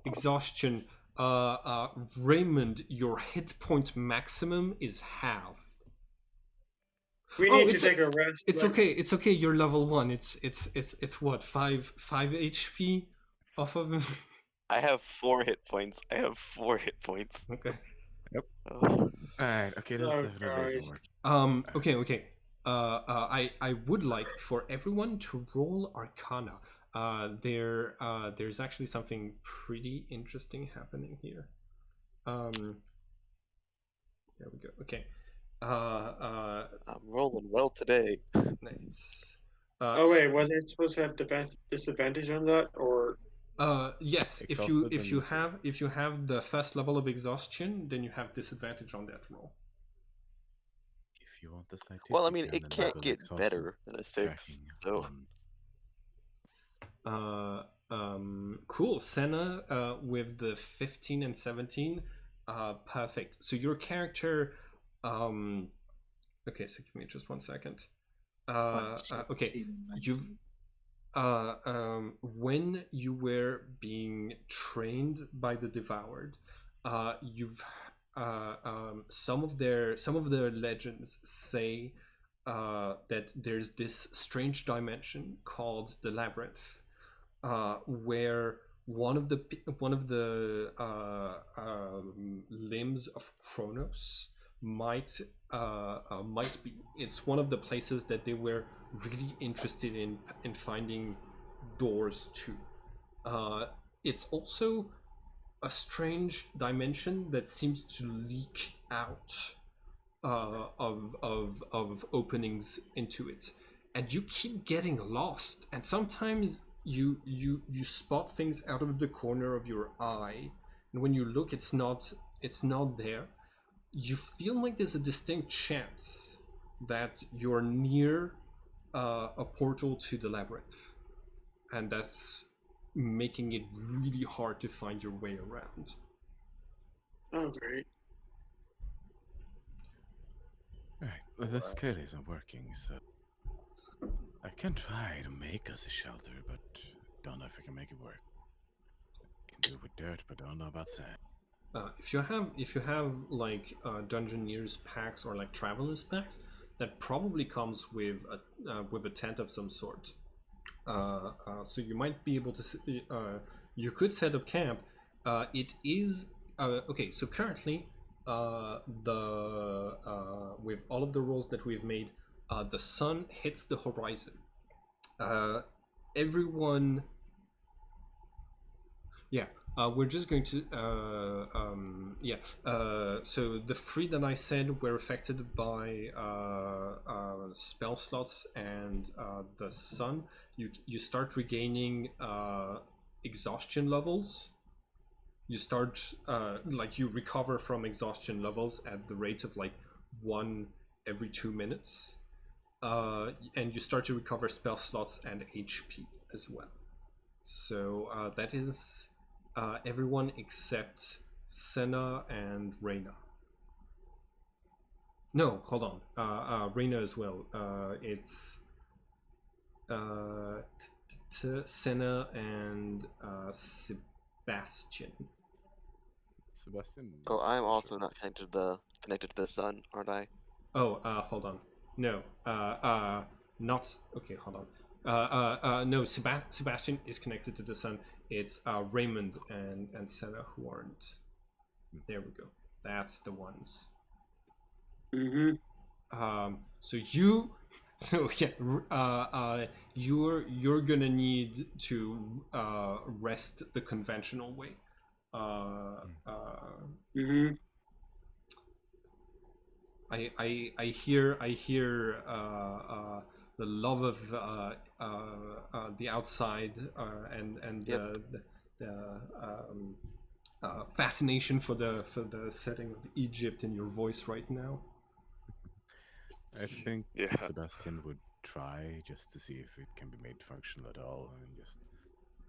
Exhaustion. Raymond, your hit point maximum is halved. We need to take a rest. It's okay. It's okay. You're level 1. It's what 5 HP off of him. I have 4 hit points. Okay. Yep. Oh. Alright, okay, this Oh, definitely doesn't work. Okay. I would like for everyone to roll Arcana. There's actually something pretty interesting happening here. There we go. Okay. I'm rolling well today. Nice. Oh wait, was it supposed to have disadvantage on that, or? Yes, Exhausted if you and- have the first level of exhaustion, then you have disadvantage on that roll. If you want a slight tip, Well, I you mean, can it can't enable get exhausted better than a 6. tracking So on Cool. Senna with the 15 and 17. Perfect. So your character. Okay, so give me just 1 second. Okay, you've. When you were being trained by the Devoured, you've some of their legends say that there's this strange dimension called the Labyrinth, where one of the limbs of Kronos might be. It's one of the places that they were really interested in finding doors to. It's also a strange dimension that seems to leak out of openings into it, and you keep getting lost. And sometimes you spot things out of the corner of your eye, and when you look, it's not there. You feel like there's a distinct chance that you're near a portal to the labyrinth, and that's making it really hard to find your way around. Oh great. Right, well, this clearly isn't working, so I can try to make us a shelter, but don't know if I can make it work. Can do it with dirt, but don't know about sand. If you have like Dungeoneers packs or like Travelers packs, that probably comes with a tent of some sort. So you might be able to. You could set up camp. It is okay. So currently, the with all of the rolls that we've made, the sun hits the horizon. Everyone. Yeah, we're just going to. So the three that I said were affected by spell slots and the sun. You start regaining exhaustion levels. You start like you recover from exhaustion levels at the rate of like 1 every 2 minutes, and you start to recover spell slots and HP as well. So that is everyone except Senna and Reyna. No, hold on. Reyna as well. It's Senna and Sebastian. Sebastian. Oh, is I'm for also sure. not connected to the sun, aren't I? Oh, hold on. No, not okay. Hold on. No, Sebastian is connected to the sun. It's Raymond and Senna who aren't. There we go. That's the ones. Mm-hmm. So you, so yeah, you're gonna need to rest the conventional way. Mm-hmm. I hear the love of the outside and Yep. the fascination for the setting of Egypt in your voice right now. I think Yeah. Sebastian would try just to see if it can be made functional at all, and just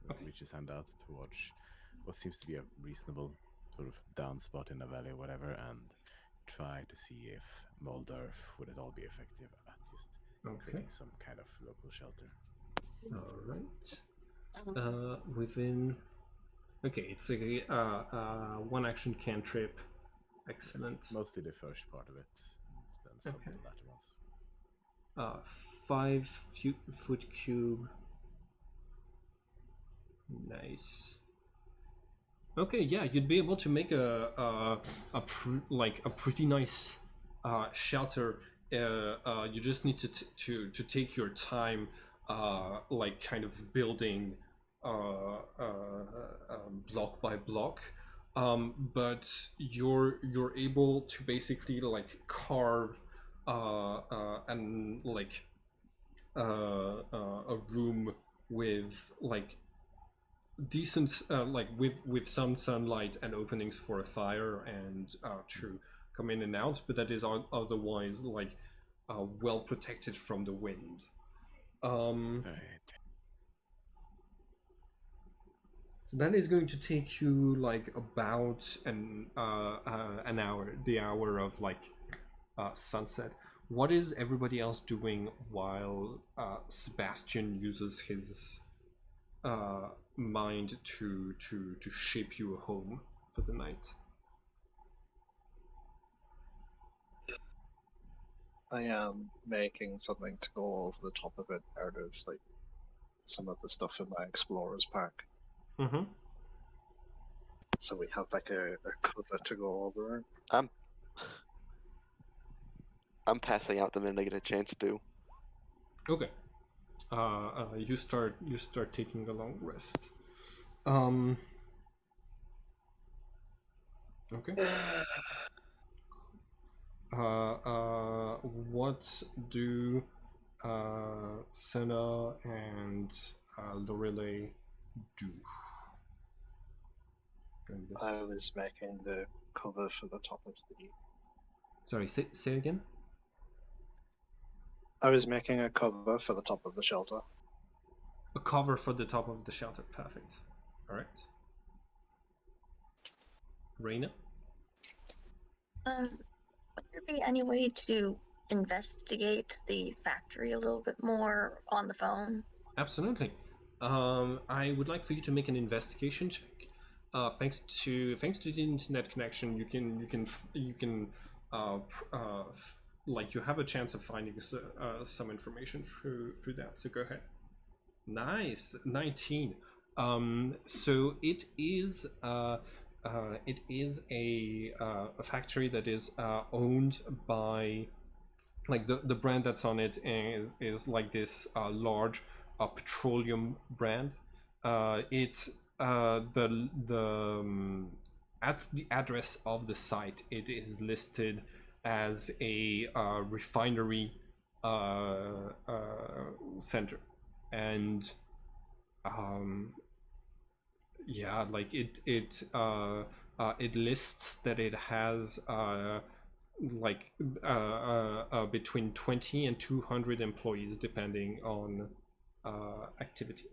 Okay. reach his hand out towards what seems to be a reasonable sort of down spot in the valley or whatever, and try to see if mold earth would at all be effective at just Okay. creating some kind of local shelter. All right. Within. Okay, it's a one action cantrip. Excellent. Mostly the first part of it, and then some Okay. of the latter ones. 5 foot cube. Nice. Okay, yeah, you'd be able to make a pretty nice shelter. You just need to take your time, like kind of building block by block. But you're able to basically like carve and like a room with like decent like with some sunlight and openings for a fire and to come in and out, but that is otherwise like well protected from the wind. Right. So that is going to take you like about an hour, the hour of like sunset. What is everybody else doing while Sebastian uses his mind to shape you a home for the night? I am making something to go over the top of it out of like some of the stuff in my explorer's pack. Mm-hmm. So we have like a cover to go over it. I'm passing out the minute I get a chance to. Okay. You start taking a long rest. Okay. What do Senna and Lorelei do during this? I was making the cover for the top of the. Sorry, say again. I was making a cover for the top of the shelter. A cover for the top of the shelter. Perfect. All right. Reina? Would there be any way to investigate the factory a little bit more on the phone? Absolutely. I would like for you to make an investigation check. Thanks to the internet connection, you can like you have a chance of finding some information through that. So go ahead. Nice, 19. So it is a factory that is owned by like the brand that's on it is like this large petroleum brand. It's at the address of the site, it is listed as a refinery center, and yeah, like it lists that it has like between 20 and 200 employees depending on activity.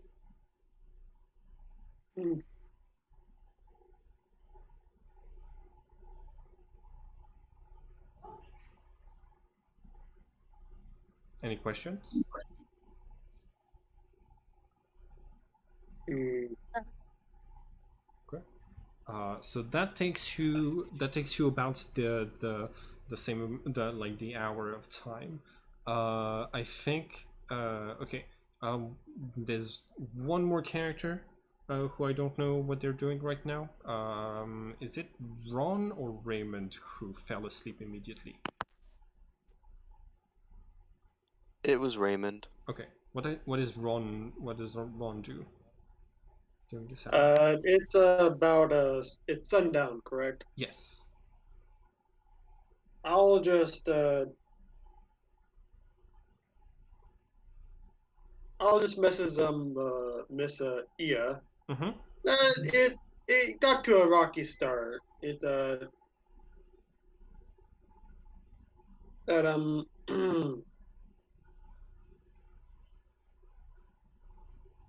Hmm. Any questions? Hmm. Okay. So that takes you about the same like the hour of time. I think okay. There's one more character who I don't know what they're doing right now. Is it Ron or Raymond who fell asleep immediately? It was Raymond. Okay. What is Ron? What does Ron do during this hour? It's about it's sundown, correct? Yes. I'll just message Miss Ia. Mm-hmm. It got to a rocky start. It that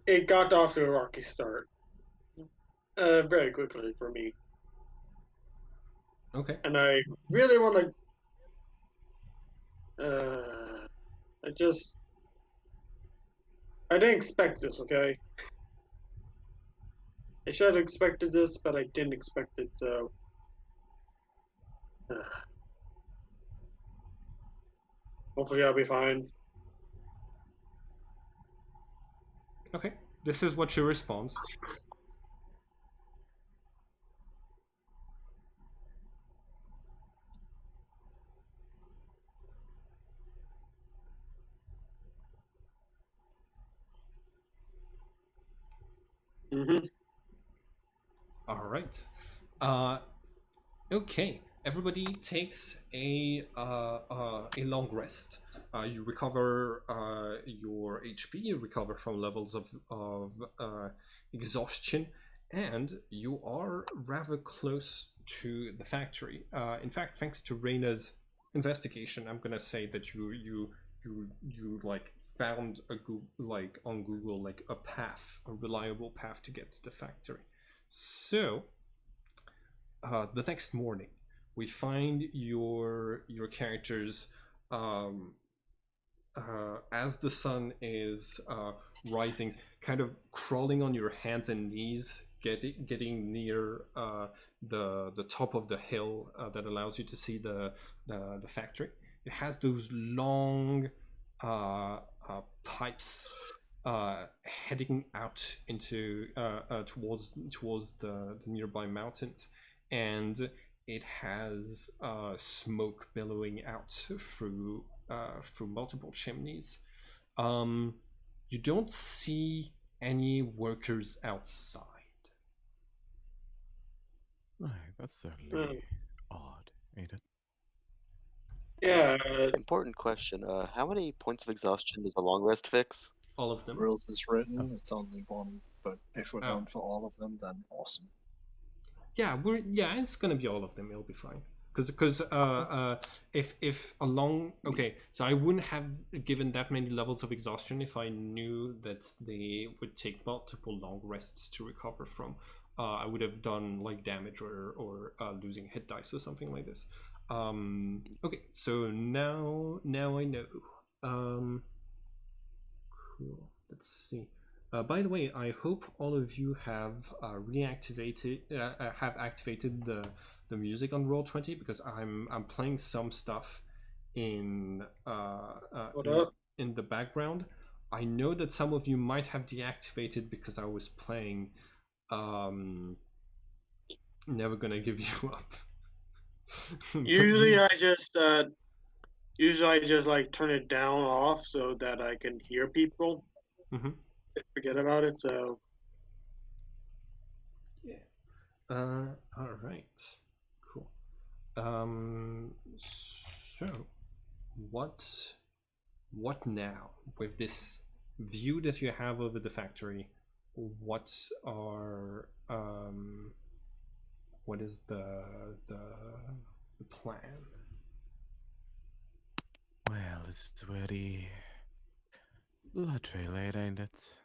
it got off to a rocky start. Very quickly for me, Okay. and I really want to. I just I didn't expect this. Okay, I should have expected this, but I didn't expect it. So. Hopefully I'll be fine. Okay. This is what she responds. Mm-hmm. All right. Okay. everybody takes a long rest. You recover your HP, you recover from levels of exhaustion, and you are rather close to the factory. In fact, thanks to Reina's investigation, I'm gonna say that you like found like on Google like a path, a reliable path to get to the factory. So the next morning, we find your characters as the sun is rising, kind of crawling on your hands and knees, getting near the top of the hill that allows you to see the factory. It has those long pipes heading out into towards the nearby mountains, and it has smoke billowing out through multiple chimneys. You don't see any workers outside. Right, that's certainly odd, ain't it? Yeah. Important question. How many points of exhaustion does a long rest fix? All of them. Rules is written, it's only one, but if we're Oh. going for all of them, then awesome. Yeah, it's gonna be all of them. It'll be fine. Because if a long so I wouldn't have given that many levels of exhaustion if I knew that they would take multiple long rests to recover from. I would have done like damage or losing hit dice or something like this. Okay, so now I know. Cool. Let's see. By the way, I hope all of you have have activated the music on Roll20, because I'm playing some stuff in in the background. I know that some of you might have deactivated because I was playing Never Gonna Give You Up. Usually I just like turn it down off so that I can hear people. Mhm. Forget about it. So Yeah. All right. Cool. So what now with this view that you have over the factory? What is the plan? Well, it's very lottery late, ain't it?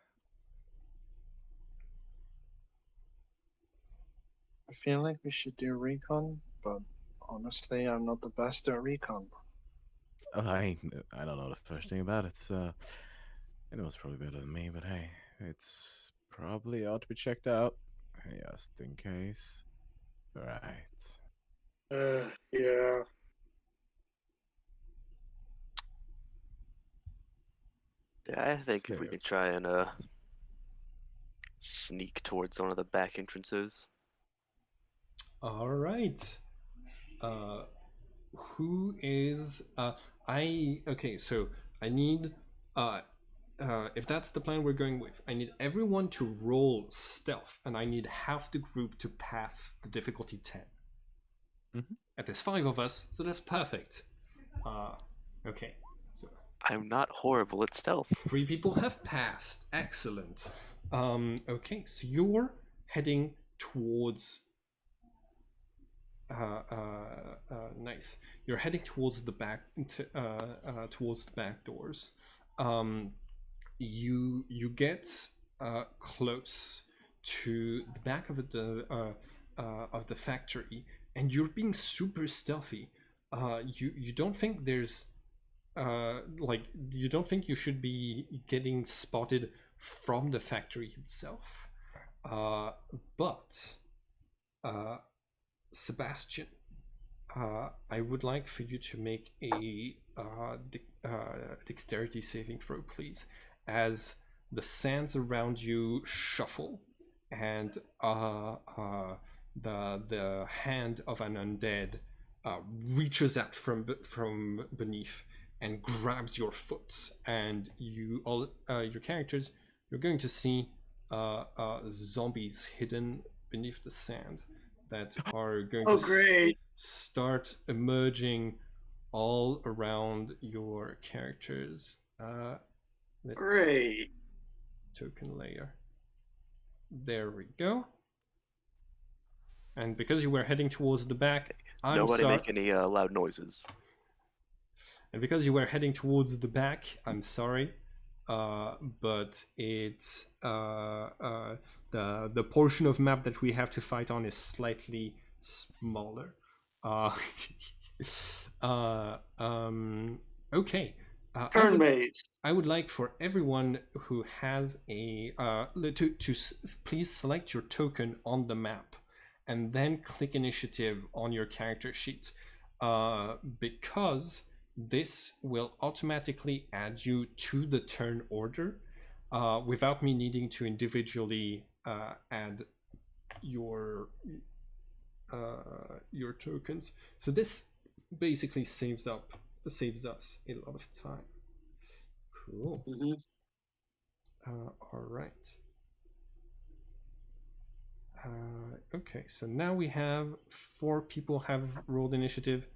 I feel like we should do recon, but honestly, I'm not the best at recon. Oh, I don't know the first thing about it. It was probably better than me, but hey, it's probably ought to be checked out just in case. Right. yeah. Yeah, I think if we So- can try and sneak towards one of the back entrances. All right. Who is okay, so I need if that's the plan we're going with, I need everyone to roll stealth, and I need half the group to pass the difficulty 10. Mhm. And there's 5 of us, so that's perfect. Okay, so I'm not horrible at stealth. 3 people have passed. Excellent. Okay, so you're heading towards nice. You're heading towards the back towards the back doors. You get close to the back of the factory, and you're being super stealthy. You don't think there's you don't think you should be getting spotted from the factory itself, but Sebastian, I would like for you to make a dexterity saving throw, please, as the sands around you shuffle, and the hand of an undead reaches out from beneath and grabs your foot, and you all your characters, you're going to see zombies hidden beneath the sand that are going Oh, to great. start emerging all around your characters. Let's Great. token layer. There we go. And because you were heading towards the back, I'm Nobody sorry. make any loud noises. And because you were heading towards the back, I'm sorry, but it's the portion of map that we have to fight on is slightly smaller. Okay. Turn-based. I would like for everyone who has a to please select your token on the map, and then click initiative on your character sheet, because this will automatically add you to the turn order without me needing to individually add your tokens. So this basically saves us a lot of time. Cool. Mhm. All right. Okay, so now we have 4 people have rolled initiative.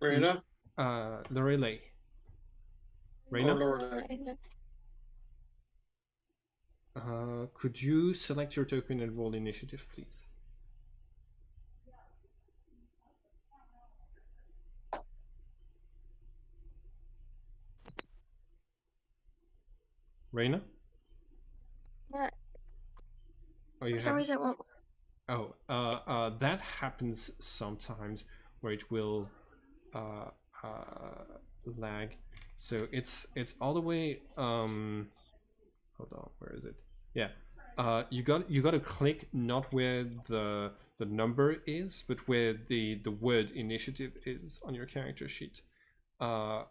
Reyna? Lorelei. Reyna? Or Lorelei? Could you select your token and roll initiative, please? Reyna? Yeah, Oh, you for some have. reason it won't. Oh, that happens sometimes where it will lag. So it's all the way. Hold on, where is it? Yeah. You got to click not where the number is, but where the word initiative is on your character sheet. And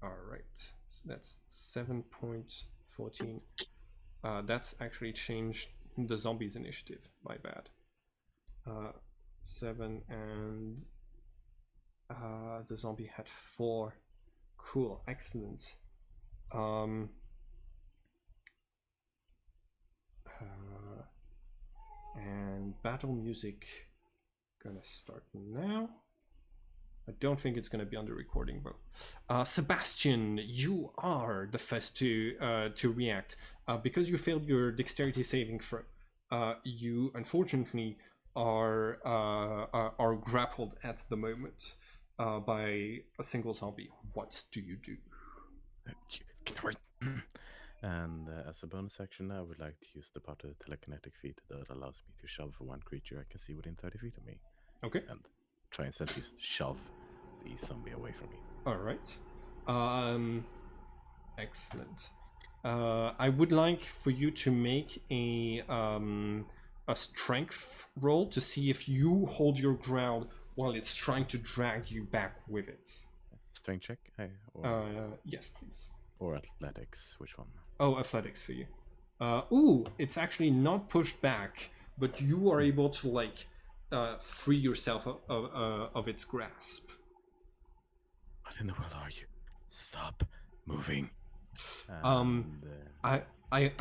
all right, so that's 7.14. That's actually changed the zombies initiative. My bad. 7 and the zombie had 4. Cool, excellent. And battle music gonna start now. I don't think it's gonna be on the recording, though. Sebastian, you are the first to react because you failed your dexterity saving throw. You unfortunately are grappled at the moment by a single zombie. What do you do? Get away. And as a bonus action, I would like to use the part of the telekinetic feat that allows me to shove one creature I can see within 30 feet of me. Okay. And try and just shove the zombie away from me. All right. Excellent. I would like for you to make a strength roll to see if you hold your ground while it's trying to drag you back with it. Strength check? Yes, please. Or athletics? Which one? Oh, athletics for you. Ooh, it's actually not pushed back, but you are able to free yourself of its grasp. What in the world are you? Stop moving. I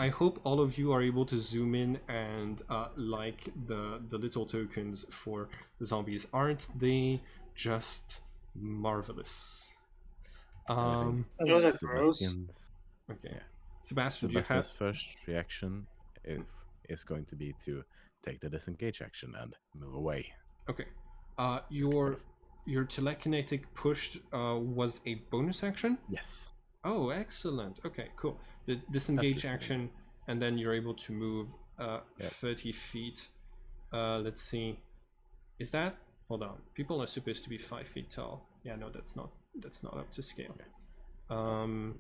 hope all of you are able to zoom in and like the little tokens for the zombies. Aren't they just marvelous? Those are gross. Okay. Yeah. Sebastian, do you have... Sebastian's first reaction is going to be to take the disengage action and move away. Okay. Your telekinetic push was a bonus action? Yes. Oh, excellent. Okay, cool. The disengage action, and then you're able to move 30 feet. Let's see. Is that... Hold on. People are supposed to be 5 feet tall. Yeah, no, that's not up to scale. Okay.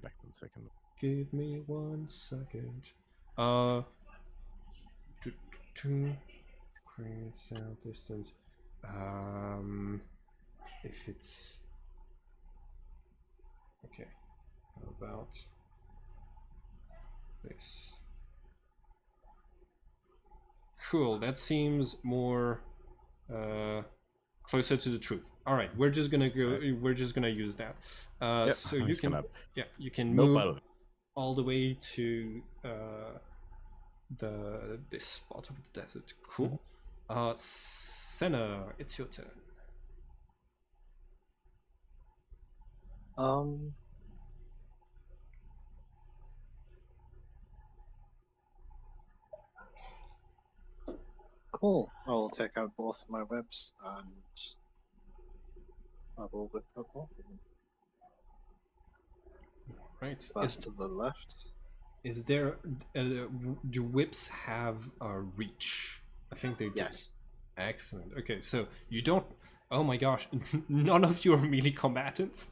Back 1 second. Give me 1 second. Create sound distance. If it's... Okay. How about this? Cool, that seems more closer to the truth. All right, we're just gonna go. We're just gonna use that. So you can, you can move all the way to this spot of the desert. Cool. Senna, it's your turn. Cool. I will take out both of my whips and I will whip up both of them. Right. That's to the left. Is there do whips have a reach? I think they do. Yes. Excellent. Okay, so you don't. Oh my gosh, none of you are melee combatants.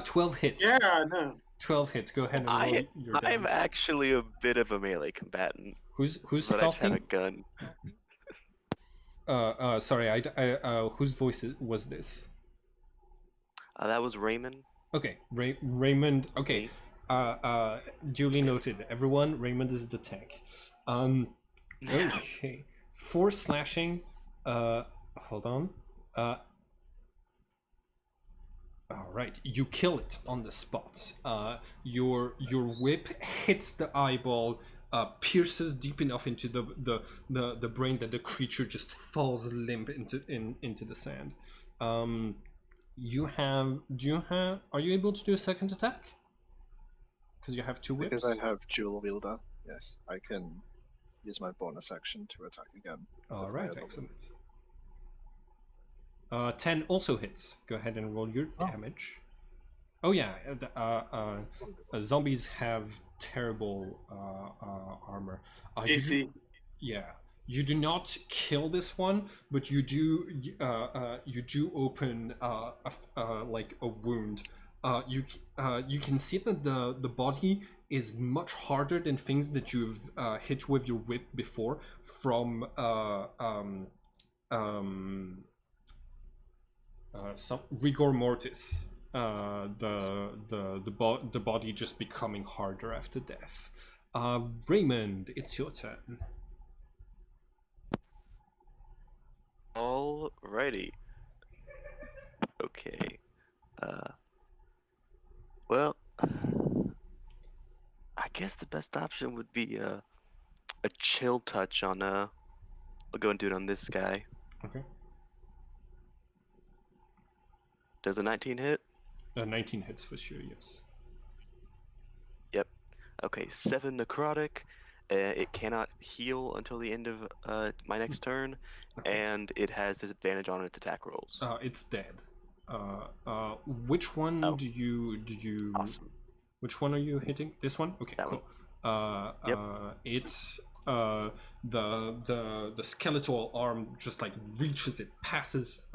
12 hits. Yeah, no. 12 hits. Go ahead and roll your damage. I'm actually a bit of a melee combatant. Who's But I just have a stalking? gun. Sorry. Whose voice was this? That was Raymond. Okay, Raymond. Okay. Me. Duly noted. Everyone, Raymond is the tank. Okay. 4 slashing. Hold on. All right, you kill it on the spot. Your whip hits the eyeball, pierces deep enough into the brain that the creature just falls limp into the sand. Are you able to do a second attack? Because you have 2 whips. Because I have dual wielder, yes, I can use my bonus action to attack again. All with my right, other excellent. 10 also hits. Go ahead and roll your damage. Oh yeah, zombies have terrible armor. AC. Yeah, you do not kill this one, but you do open like a wound. You can see that the body is much harder than things that you've hit with your whip before from some rigor mortis. The body just becoming harder after death. Raymond, it's your turn. Alrighty. Okay. Well, I guess the best option would be a chill touch on I'll go and do it on this guy. Okay. Does a 19 hit? 19 hits for sure, yes. Yep. Okay, 7 necrotic. It cannot heal until the end of my next turn, and it has disadvantage on its attack rolls. It's dead. Which one do you Awesome. Which one are you hitting? This one? Okay, That cool. Yep. It's the skeletal arm just like reaches, it passes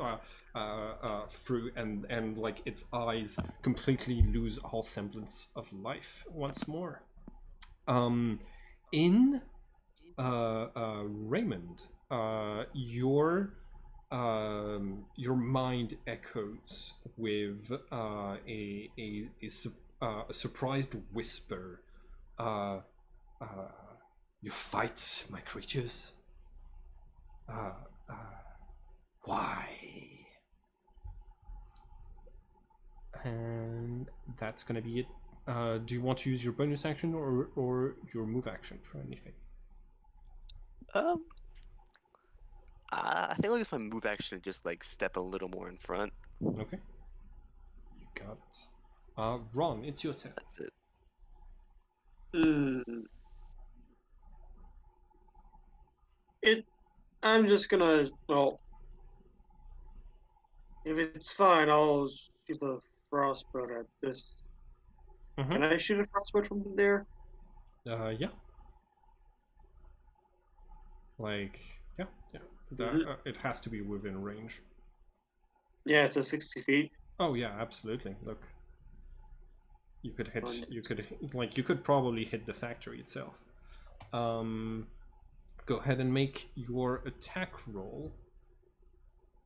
through, and like its eyes completely lose all semblance of life once more. Raymond, your mind echoes with a surprised whisper. You fight my creatures? Why? And that's gonna be it. Do you want to use your bonus action or your move action for anything? I think I'll use my move action to just like step a little more in front. Okay. You got it. Ron, it's your turn. That's it. I'm just gonna, well, if it's fine, I'll shoot a frostbolt at this. Mhm. Can I shoot a frostbolt from there? Yeah. Like, yeah. That, it has to be within range. Yeah, it's a 60 feet. Oh yeah, absolutely. Look, you could hit. You could probably hit the factory itself. Go ahead and make your attack roll.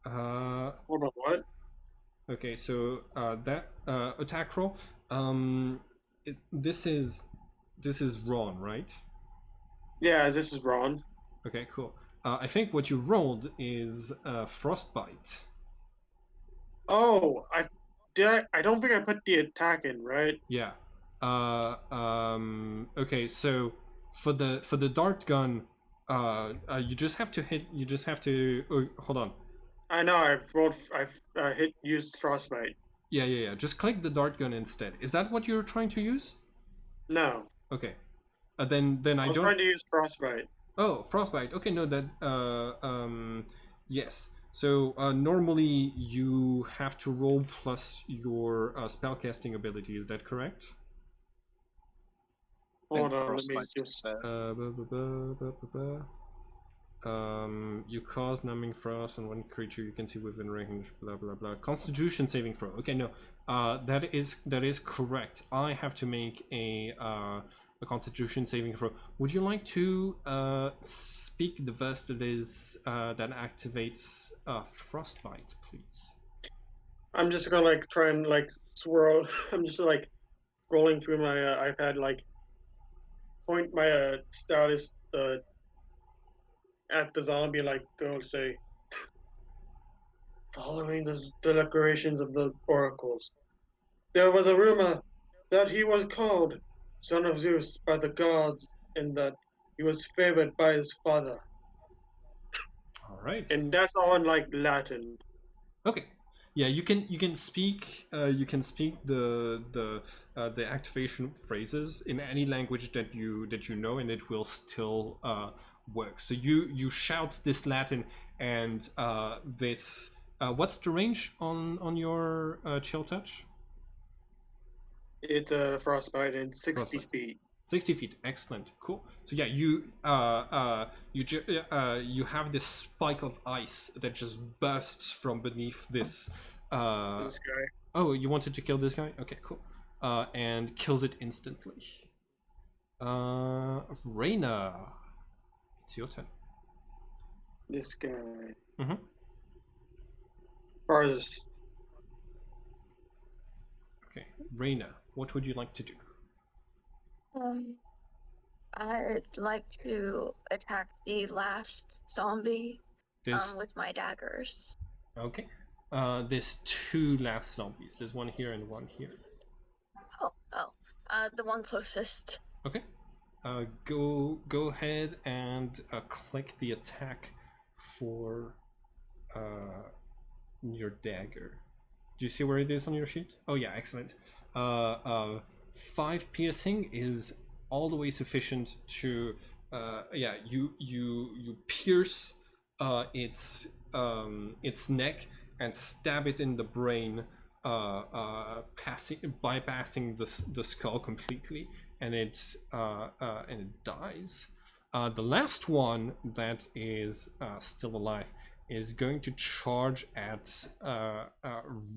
Hold on, what? Okay, so that attack roll. This is Ron, right? Yeah, this is Ron. Okay, cool. I think what you rolled is frostbite. Oh, I don't think I put the attack in, right? Yeah. Okay, so for the dart gun, you just have to hit. You just have to. Oh, hold on. I know. I've used frostbite. Yeah. Just click the dart gun instead. Is that what you're trying to use? No, Okay. Then I I was don't. trying to use frostbite. Oh, frostbite. Okay, no, that. Yes. So normally you have to roll plus your spellcasting ability. Is that correct? Hold on, let me Frostbite just. said. Ba, ba, ba, ba, ba. You cause numbing frost on one creature you can see within range. Blah blah blah. Constitution saving throw. Okay, no. That is correct. I have to make a Constitution saving throw. Would you like to speak the verse that is that activates frostbite, please? I'm just gonna like try and like swirl. I'm just like scrolling through my iPad, like point my status at the zombie, like go say, following the declarations of the oracles. There was a rumor that he was called son of Zeus by the gods, and that he was favored by his father. All right. And that's all in like Latin. Okay. Yeah, you can speak the activation phrases in any language that you know, and it will still work. So you shout this Latin and this. What's the range on your chill touch? It's frostbite and 60 Frostbite. feet. 60 feet, excellent, cool. So yeah, you have this spike of ice that just bursts from beneath this. This guy. Oh, you wanted to kill this guy? Okay, cool. And kills it instantly. Reyna, it's your turn. This guy. Mm-hmm. Farthest. Okay, Reyna, what would you like to do? I'd like to attack the last zombie There's with my daggers. okay. There's two last zombies. There's one here and one here. The one closest. Okay. Go ahead and click the attack for your dagger. Do you see where it is on your sheet? Oh yeah, excellent. 5 piercing is all the way sufficient to you pierce its neck and stab it in the brain, bypassing the skull completely, and it dies. The last one that is still alive is going to charge at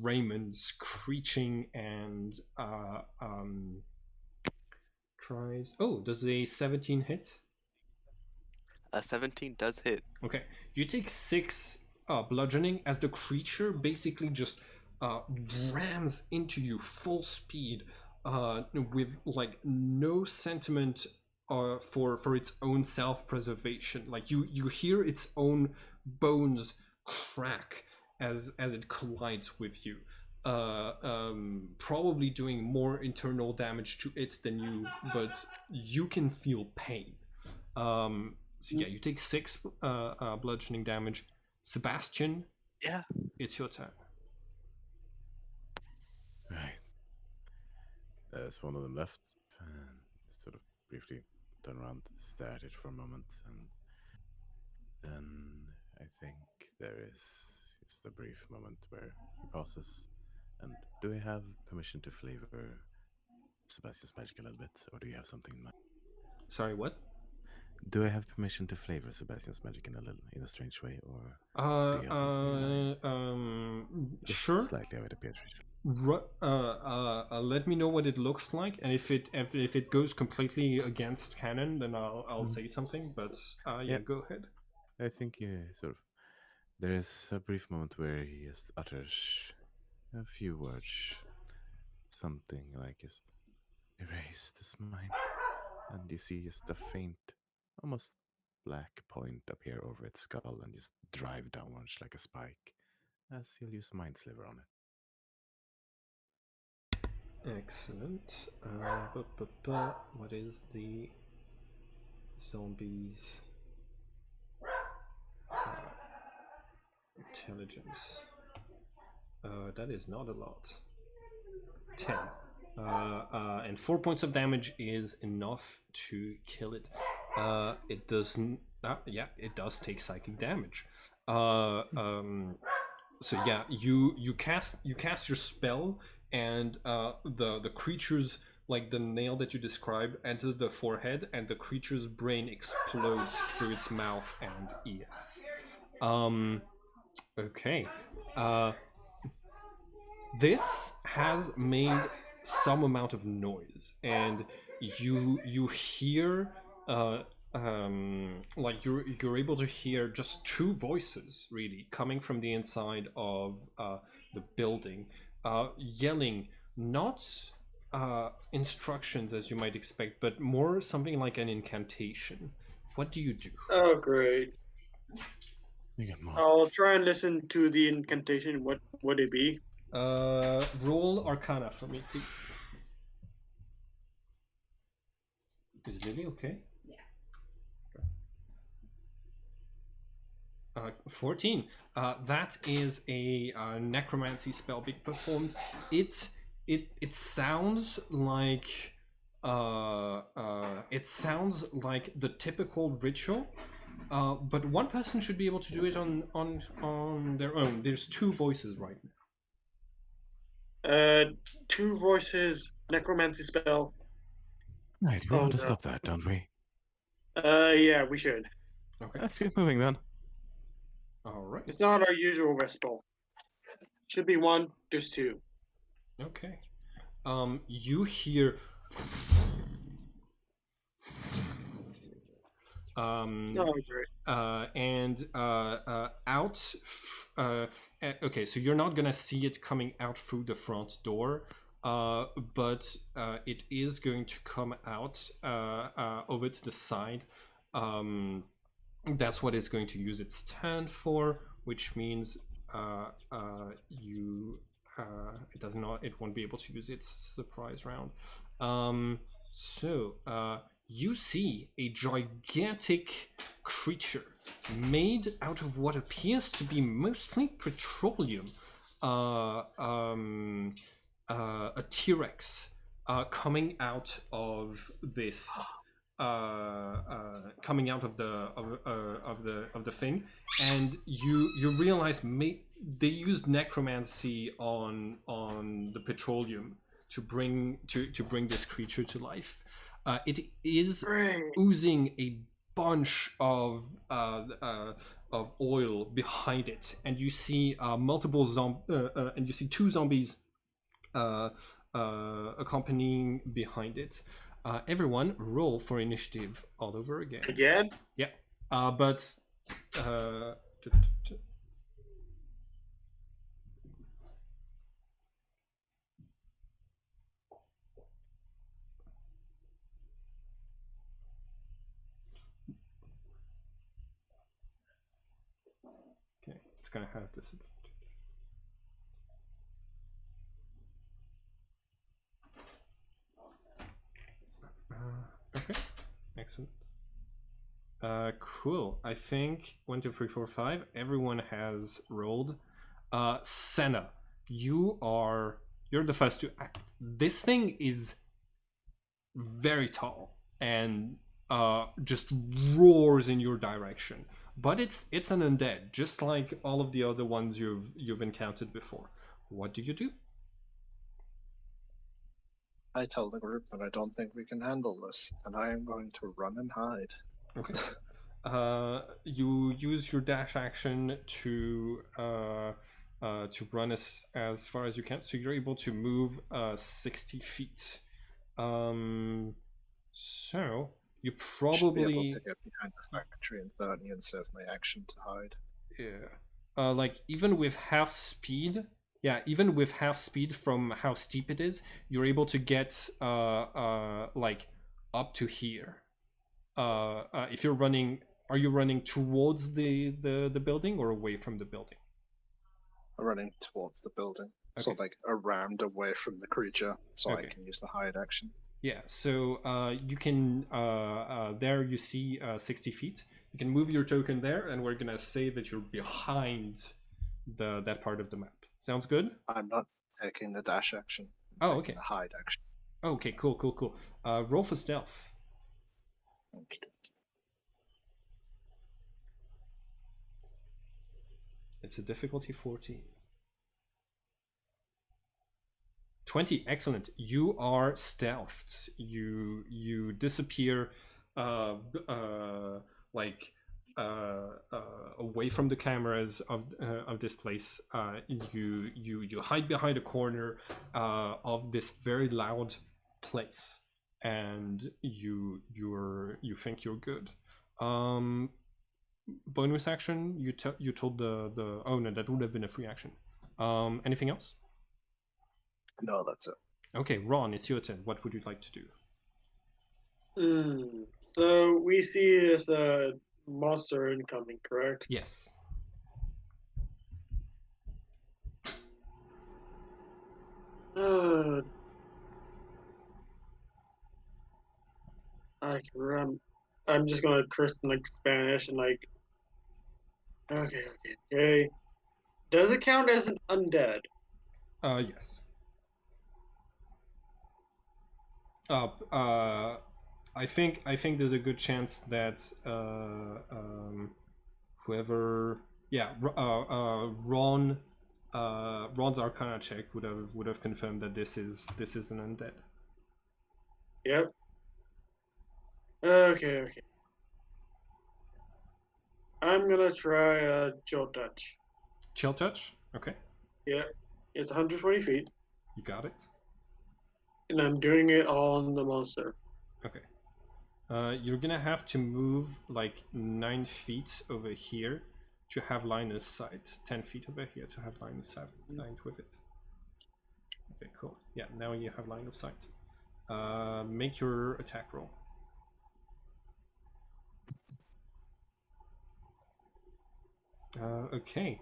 Raymond, screeching and tries. Oh, does a 17 hit? 17 does hit. Okay, you take 6 bludgeoning as the creature basically just rams into you full speed with like no sentiment for its own self-preservation. Like you hear its own bones crack as it collides with you, probably doing more internal damage to it than you, but you can feel pain. So yeah, you take 6 bludgeoning damage. Sebastian, Yeah. it's your turn. Right. There's one of them left, and sort of briefly turn around, stare at it for a moment, and then I think there is just a brief moment where he pauses. And do I have permission to flavor Sebastian's magic a little bit, or do you have something in mind? Sorry, what? Do I have permission to flavor Sebastian's magic in a strange way, or do you have something in mind? Just Sure. slightly out of Beatrice. Let me know what it looks like, and if it goes completely against canon, then I'll say something. But yeah, go ahead. I think sort of. There is a brief moment where he just utters a few words, something like just erase this mind, and you see just a faint, almost black point appear over its skull and just drive downwards like a spike, as he'll use Mind Sliver on it. Excellent. What is the Zombies. Intelligence. That is not a lot. 10. And 4 points of damage is enough to kill it. It doesn't. Yeah, it does take psychic damage. So yeah, you cast your spell, and the creature's, like the nail that you described, enters the forehead, and the creature's brain explodes through its mouth and ears. Okay. This has made some amount of noise, and you hear like you're able to hear just two voices really coming from the inside of the building, yelling, not instructions as you might expect, but more something like an incantation. What do you do? Oh, great. You get more. I'll try and listen to the incantation. What would it be? Roll Arcana for me, please. Is Lily okay? Yeah. 14. That is a necromancy spell being performed. It sounds like the typical ritual. But one person should be able to do it on their own. There's two voices right now. Two voices, necromancy spell. Right, we Oh, ought to no. stop that, don't we? Yeah, we should. Okay. Let's get moving then. All right. It's not our usual rest spell. Should be one, just two. Okay. You hear. Oh, great. Okay, so you're not gonna see it coming out through the front door, but it is going to come out over to the side. That's what it's going to use its stand for, which means it won't be able to use its surprise round. You see a gigantic creature made out of what appears to be mostly petroleum, a T-Rex, coming out of this, coming out of the thing, and you realize they used necromancy on the petroleum to bring this creature to life. It is oozing a bunch of oil behind it, and you see and you see two zombies accompanying behind it. Everyone, roll for initiative all over again. Again? Yeah, but. It's gonna have disadvantage. Okay, excellent. Cool. I think 1, 2, 3, 4, 5. Everyone has rolled. Senna, you're the first to act. This thing is very tall and just roars in your direction. But it's an undead, just like all of the other ones you've encountered before. What do you do? I tell the group that I don't think we can handle this, and I am going to run and hide. Okay. You use your dash action to run as far as you can, so you're able to move 60 feet. So you probably should be able to get behind the factory in 30 and save my action to hide. Yeah. Like even with half speed. Yeah, even with half speed from how steep it is, you're able to get like up to here. If you're running, are you running towards the building or away from the building? I'm running towards the building, so Okay. like around away from the creature, so Okay. I can use the hide action. Yeah, so you can, there you see 60 feet. You can move your token there, and we're gonna say that you're behind that part of the map. Sounds good? I'm not taking the dash action. Oh, I'm taking okay. the hide action. Okay, cool. Roll for stealth. Okay. It's a difficulty 14. 20, excellent. You are stealthed. You disappear like away from the cameras of this place. You hide behind a corner of this very loud place, and you think you're good. Bonus action. You told the oh no, that would have been a free action. Anything else? No, that's it. Okay, Ron, it's your turn. What would you like to do? So we see this monster incoming, correct? Yes. I can rem- I'm just gonna curse in like Spanish and like. Okay. Does it count as an undead? Yes. I think there's a good chance that whoever, yeah, Ron, Ron's Arcana check would have confirmed that this is an undead. Yep. Okay. I'm gonna try a chill touch. Chill touch. Okay, Yeah, it's 120 feet, you got it. and I'm doing it on the monster. Okay. You're gonna have to move like 9 feet over here to have line of sight. 10 feet over here to have line of sight with it. Okay, cool. Yeah, now you have line of sight. Make your attack roll. Okay.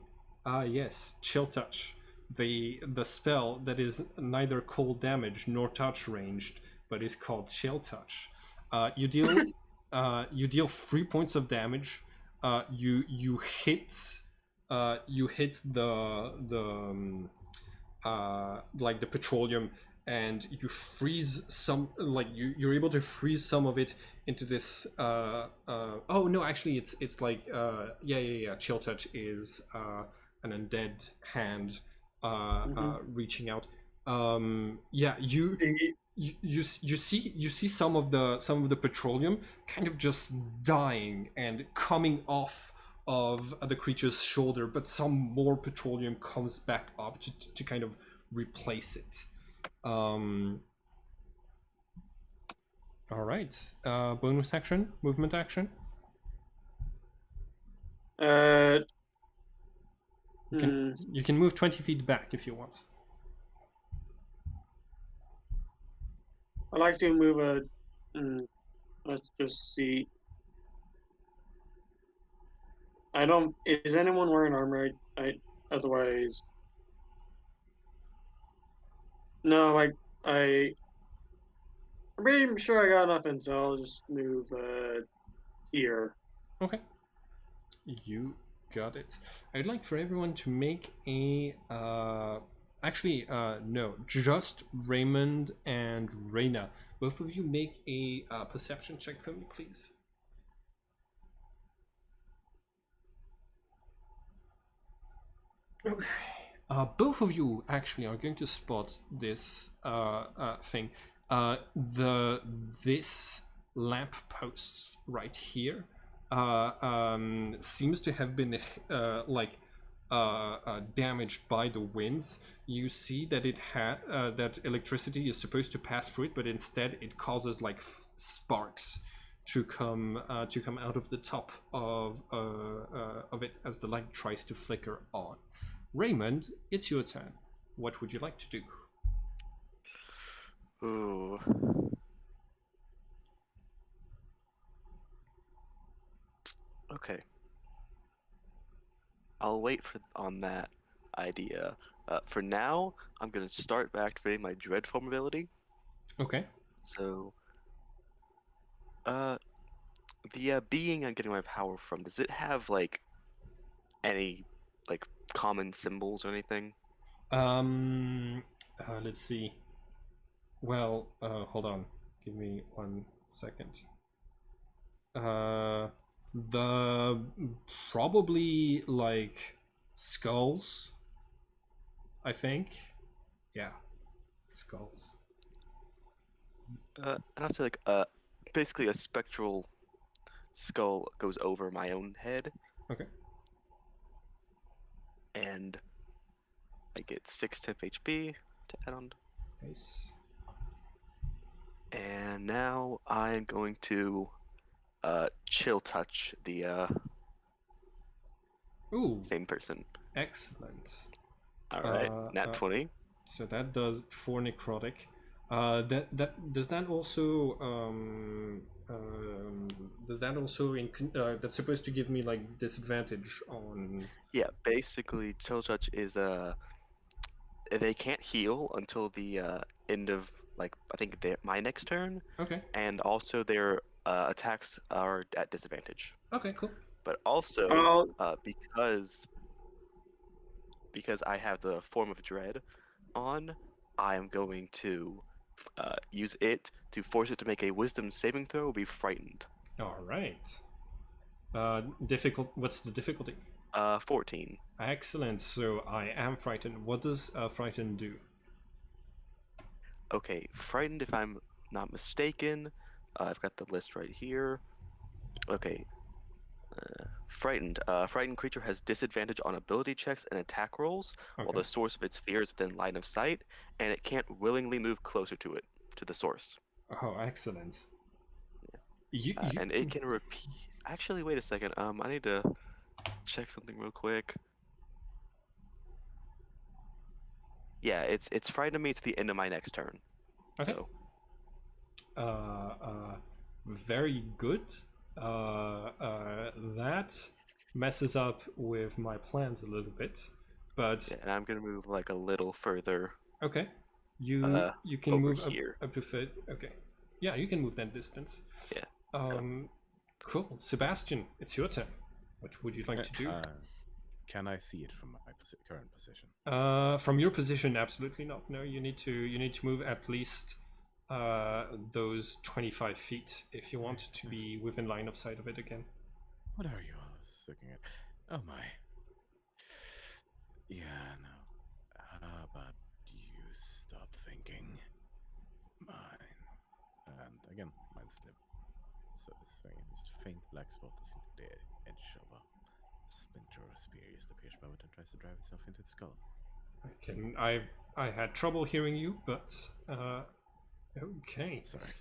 Yes, chill touch. The spell that is neither cold damage nor touch ranged, but is called chill touch. You deal 3 points of damage. You hit like the petroleum, and you freeze some, like you're able to freeze some of it into this oh no, actually it's like yeah, chill touch is an undead hand reaching out. Yeah, you see some of the petroleum kind of just dying and coming off of the creature's shoulder, but some more petroleum comes back up to kind of replace it. All right. Bonus action, movement action. Uh, You can move 20 feet back if you want. I like to move a. Let's just see. I don't. Is anyone wearing armor? Otherwise. No, I'm pretty sure I got nothing, so I'll just move here. Okay. You got it. I'd like for everyone to make a actually no, just Raymond and Reyna. Both of you make a perception check for me, please. Okay. Both of you actually are going to spot this thing. This lamp post right here seems to have been damaged by the winds. You see that it had that electricity is supposed to pass through it, but instead it causes like sparks to come out of the top of it as the light tries to flicker on. Raymond, it's your turn. What would you like to do? Ooh. Okay. I'll wait on that idea. For now, I'm gonna start activating my dread form ability. Okay. So, uh, the being I'm getting my power from, does it have like any like common symbols or anything? Let's see. Well, hold on. Give me 1 second. The probably like skulls, I think. Yeah, skulls. And I'll say like basically a spectral skull goes over my own head, Okay. and I get 6 temp HP to add on. Nice. And now I'm going to chill touch the Ooh, same person. excellent. All right, nat Uh, 20. So that does 4 necrotic. That does that also that's supposed to give me like disadvantage on. Yeah, basically chill touch is they can't heal until the end of like I think my next turn, Okay. and also their attacks are at disadvantage. Okay. Cool. But also Oh, because I have the form of dread on, I am going to use it to force it to make a wisdom saving throw. Be frightened. All right. Difficult. What's the difficulty? 14. Excellent. So I am frightened. What does frightened do? Okay, frightened. If I'm not mistaken, I've got the list right here. Okay. Frightened. Frightened creature has disadvantage on ability checks and attack rolls, while Okay. the source of its fear is within line of sight, and it can't willingly move closer to the source. Oh, excellent. And it can repeat. Actually, wait a second. I need to check something real quick. Yeah, it's frightened me to the end of my next turn. Okay. So Very good. That messes up with my plans a little bit, but yeah, and I'm gonna move like a little further okay. You can over move here. up to fit. Okay, yeah, you can move that distance. Yeah. Cool. Sebastian, it's your turn. What would you like to do? Can I see it from my current position? From your position, absolutely not. No, you need to move at least those 25 feet if you want to be within line of sight of it again. What are you all looking at? Oh my. Yeah, no. How about you stop thinking? Mine. And again, mind slip. So this thing is just a faint black spot is into the edge of a splinter or a spear used to pierce by it and tries to drive itself into its skull. I had trouble hearing you, but okay. Sorry.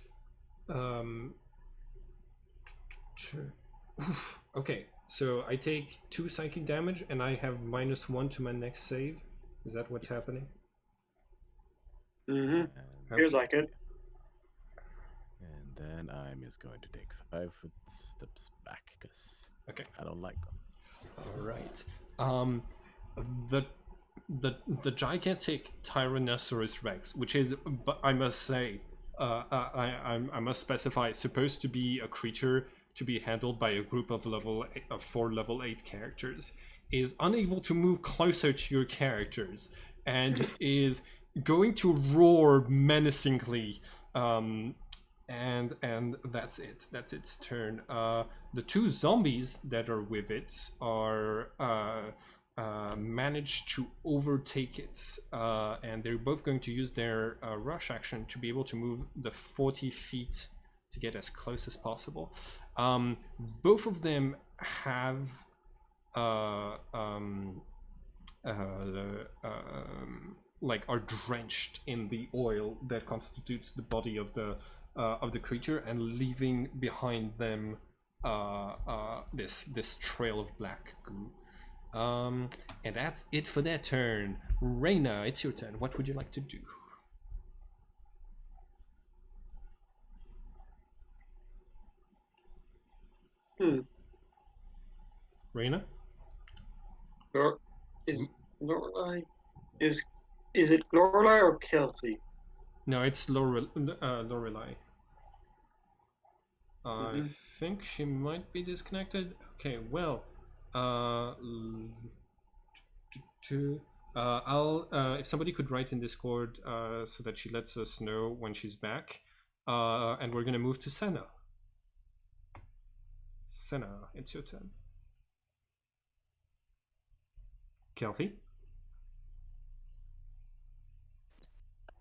Okay, so I take 2 psychic damage and I have -1 to my next save. Is that what's happening? mm-hmm. And, Feels like it. and then I'm just going to take 5 footsteps back because Okay. I don't like them. All right. The gigantic Tyrannosaurus Rex, which is, but I must say, I must specify, supposed to be a creature to be handled by a group of 4 level 8 characters, is unable to move closer to your characters and is going to roar menacingly. And that's it. That's its turn. The 2 zombies that are with it are managed to overtake it, and they're both going to use their rush action to be able to move the 40 feet to get as close as possible. Both of them have like are drenched in the oil that constitutes the body of the creature, and leaving behind them this trail of black goo. And that's it for their turn. Reyna, it's your turn. What would you like to do? Reyna? Is Lorelai is it Lorelai or Kelsey? No, it's Lorelei. I Mhm. think she might be disconnected. Okay, well, I'll if somebody could write in Discord so that she lets us know when she's back, and we're gonna move to Senna. Senna, it's your turn. Kelvy.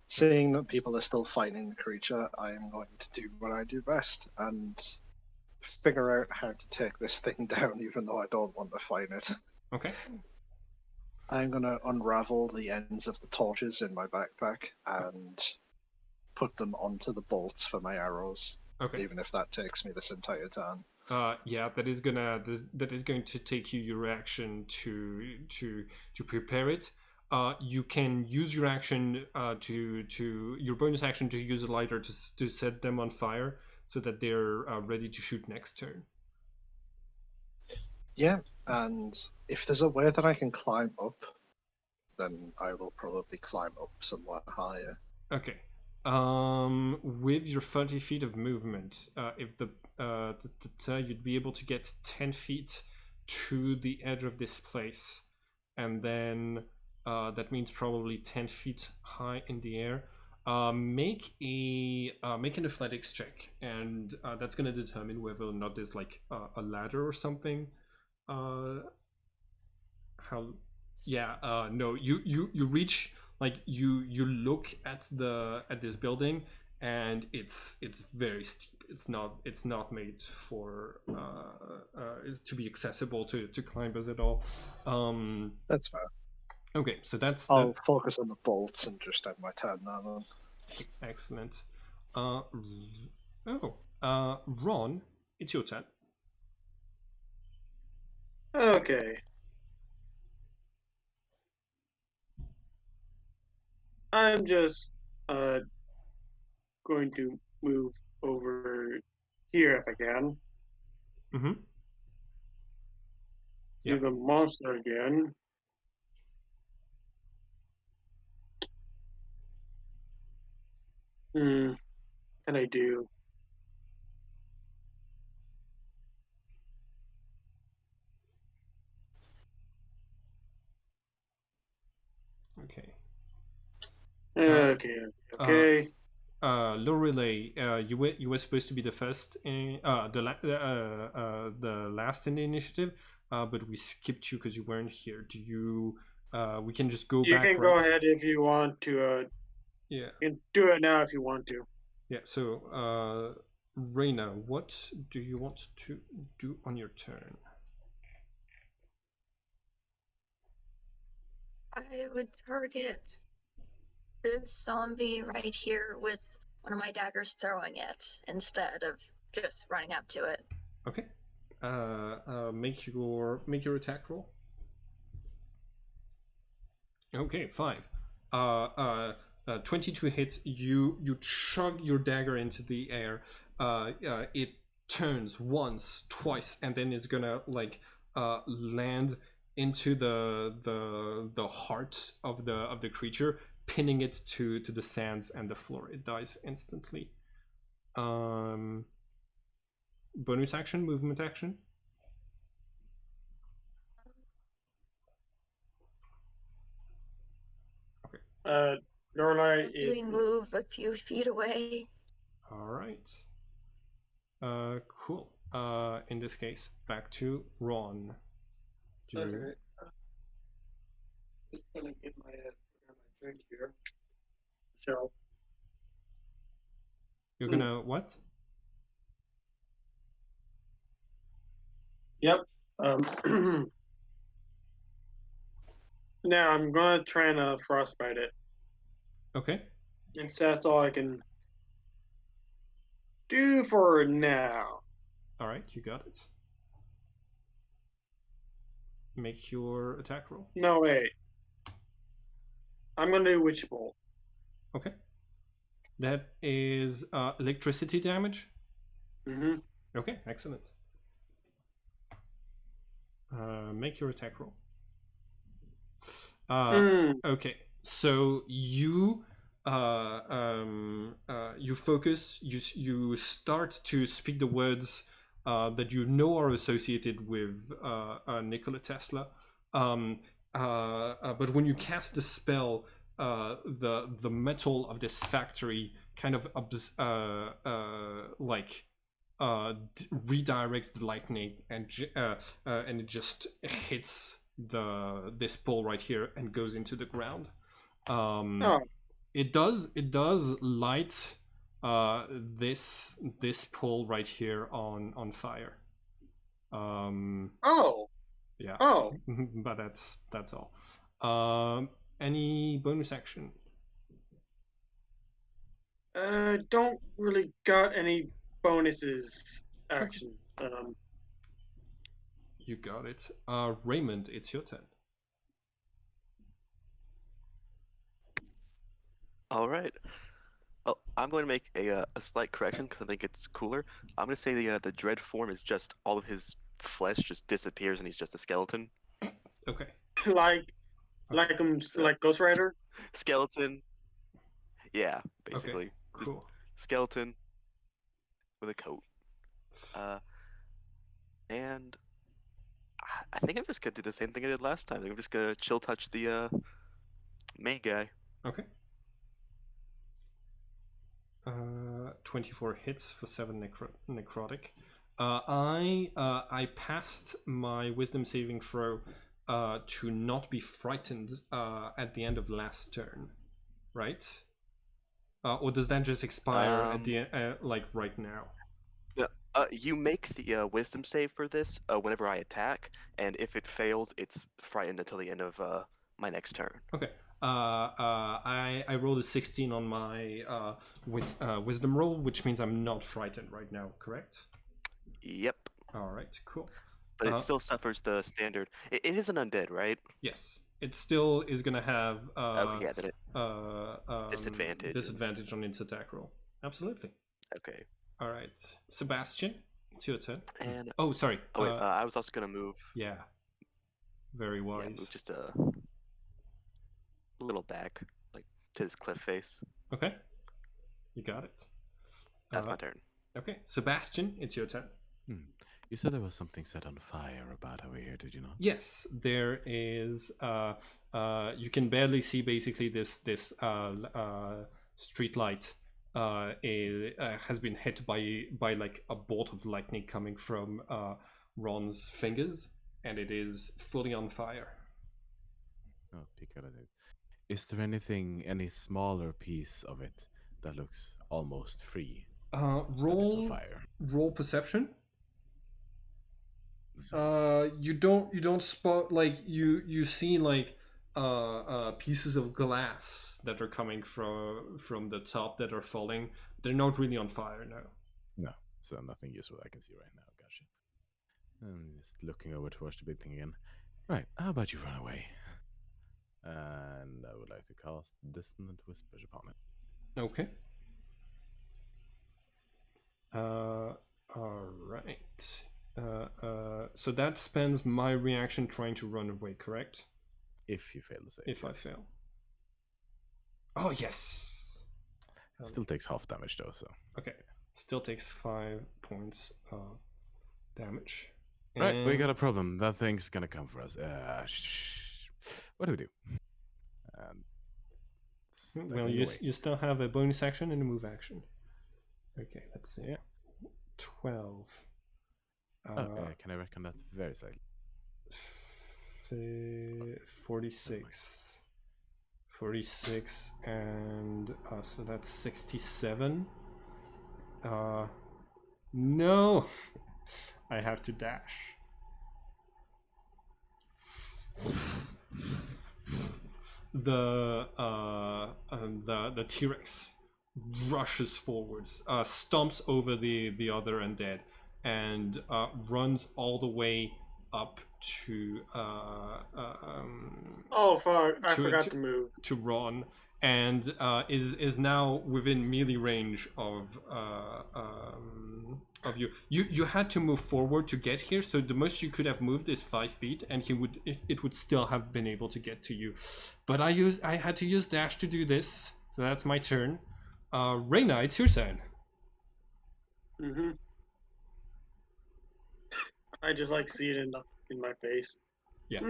Seeing that people are still fighting the creature, I am going to do what I do best and figure out how to take this thing down, even though I don't want to fight it. Okay. I'm going to unravel the ends of the torches in my backpack and put them onto the bolts for my arrows, Okay. even if that takes me this entire time. Yeah, that is going to take you your action to prepare it. You can use your action to your bonus action to use a lighter to set them on fire so that they're ready to shoot next turn. Yeah, and if there's a way that I can climb up, then I will probably climb up somewhat higher. Okay. With your 30 feet of movement, if you'd be able to get 10 feet to the edge of this place, and then that means probably 10 feet high in the air. Make an athletics check, and that's going to determine whether or not there's like a ladder or something. How? Yeah. No. You reach, like you look at this building, and it's very steep. It's not made for to be accessible to climbers at all. That's fine. Okay, so that's I'll focus on the bolts and just end my turn now then. excellent. Ron, it's your turn. Okay. I'm just going to move over here if I can. Mm-hmm. See Yep. the monster again. What can I do? Okay. Okay. Lorelei, you were supposed to be the first in the last in the initiative, but we skipped you because you weren't here. Do you? We can just go You back, can right? go ahead if you want to. Yeah. You can do it now if you want to. Yeah. So, Reina, what do you want to do on your turn? I would target this zombie right here with one of my daggers throwing it instead of just running up to it. Okay. Make your attack roll. Okay, 5. 22 hits. You chug your dagger into the air. It turns once, twice, and then it's gonna like land into the heart of the creature, pinning it to the sands and the floor. It dies instantly. Bonus action, movement action. Lorelei, We move a few feet away. All right. Cool. In this case, back to Ron. okay. Just gonna get my drink here. So, You're gonna what? yep. Now I'm gonna try and frostbite it. Okay. And so that's all I can do for now. All right, you got it. Make your attack roll. No, wait. I'm gonna do witch bolt. Okay. That is electricity damage. Mm-hmm. Okay, excellent. Make your attack roll. Okay, so you you focus. You start to speak the words that you know are associated with Nikola Tesla. But when you cast the spell, the metal of this factory kind of redirects the lightning, and it just hits this pole right here and goes into the ground. Oh, It does light this pole right here on fire. oh, Yeah. oh. But that's all. Any bonus action? Don't really got any bonuses action. You got it. Raymond, it's your turn. All right. Oh, I'm going to make a slight correction because I think it's cooler. I'm going to say the dread form is just all of his flesh just disappears and he's just a skeleton. Okay. like Ghost Rider. Skeleton. Yeah, basically. Okay. Cool. Skeleton with a coat. And I think I'm just gonna do the same thing I did last time. I think I'm just gonna chill touch the main guy. Okay. 24 hits for 7 necrotic. I passed my wisdom saving throw to not be frightened at the end of last turn, right? Or does that just expire at the like right now? You make the wisdom save for this whenever I attack, and if it fails, it's frightened until the end of my next turn. Okay. I rolled a 16 on my wisdom roll, which means I'm not frightened right now, correct? Yep. All right, cool. But it still suffers the standard. It is an undead, right? Yes, it still is gonna have Okay, yeah, then it disadvantage on its attack roll. Absolutely. Okay. All right, Sebastian, it's your turn. And oh, sorry. wait, I was also gonna move. Yeah. Very wise. Yeah, move just a little back, like to this cliff face. Okay. You got it. That's my turn. Okay, Sebastian, it's your turn. You said there was something set on fire about over here, did you not? Yes, there is. You can barely see basically this street light. Has been hit by like a bolt of lightning coming from Ron's fingers, and it is fully on fire. Oh, peek out of it. Is there any smaller piece of it that looks almost free? Roll fire. Roll perception. You don't spot, like you see like pieces of glass that are coming from the top that are falling. They're not really on fire now. No, so nothing useful I can see right now. Gotcha. I'm just looking over towards the big thing again. Right, how about you run away? And I would like to cast Dissonant Whispers upon it. Okay. All right. So that spends my reaction trying to run away, correct? If you fail to save. If I fail. Oh, yes! Still takes half damage though, so. Okay. Still takes 5 points damage. Right, we got a problem. That thing's gonna come for us. What do we do? Well, you still have a bonus action and a move action. Okay, let's see. Yeah. 12. Can I reckon that very slightly? 46. 46, and so that's 67. No! I have to dash. The T-Rex rushes forwards, stomps over the other undead, and runs all the way up to oh fuck! I forgot to move. To Ron, and is now within melee range of you. You had to move forward to get here, so the most you could have moved is 5 feet, and it would still have been able to get to you. But I had to use dash to do this, So that's my turn. Reyna, it's your turn. Mm-hmm. I just like see it in my face. Yeah.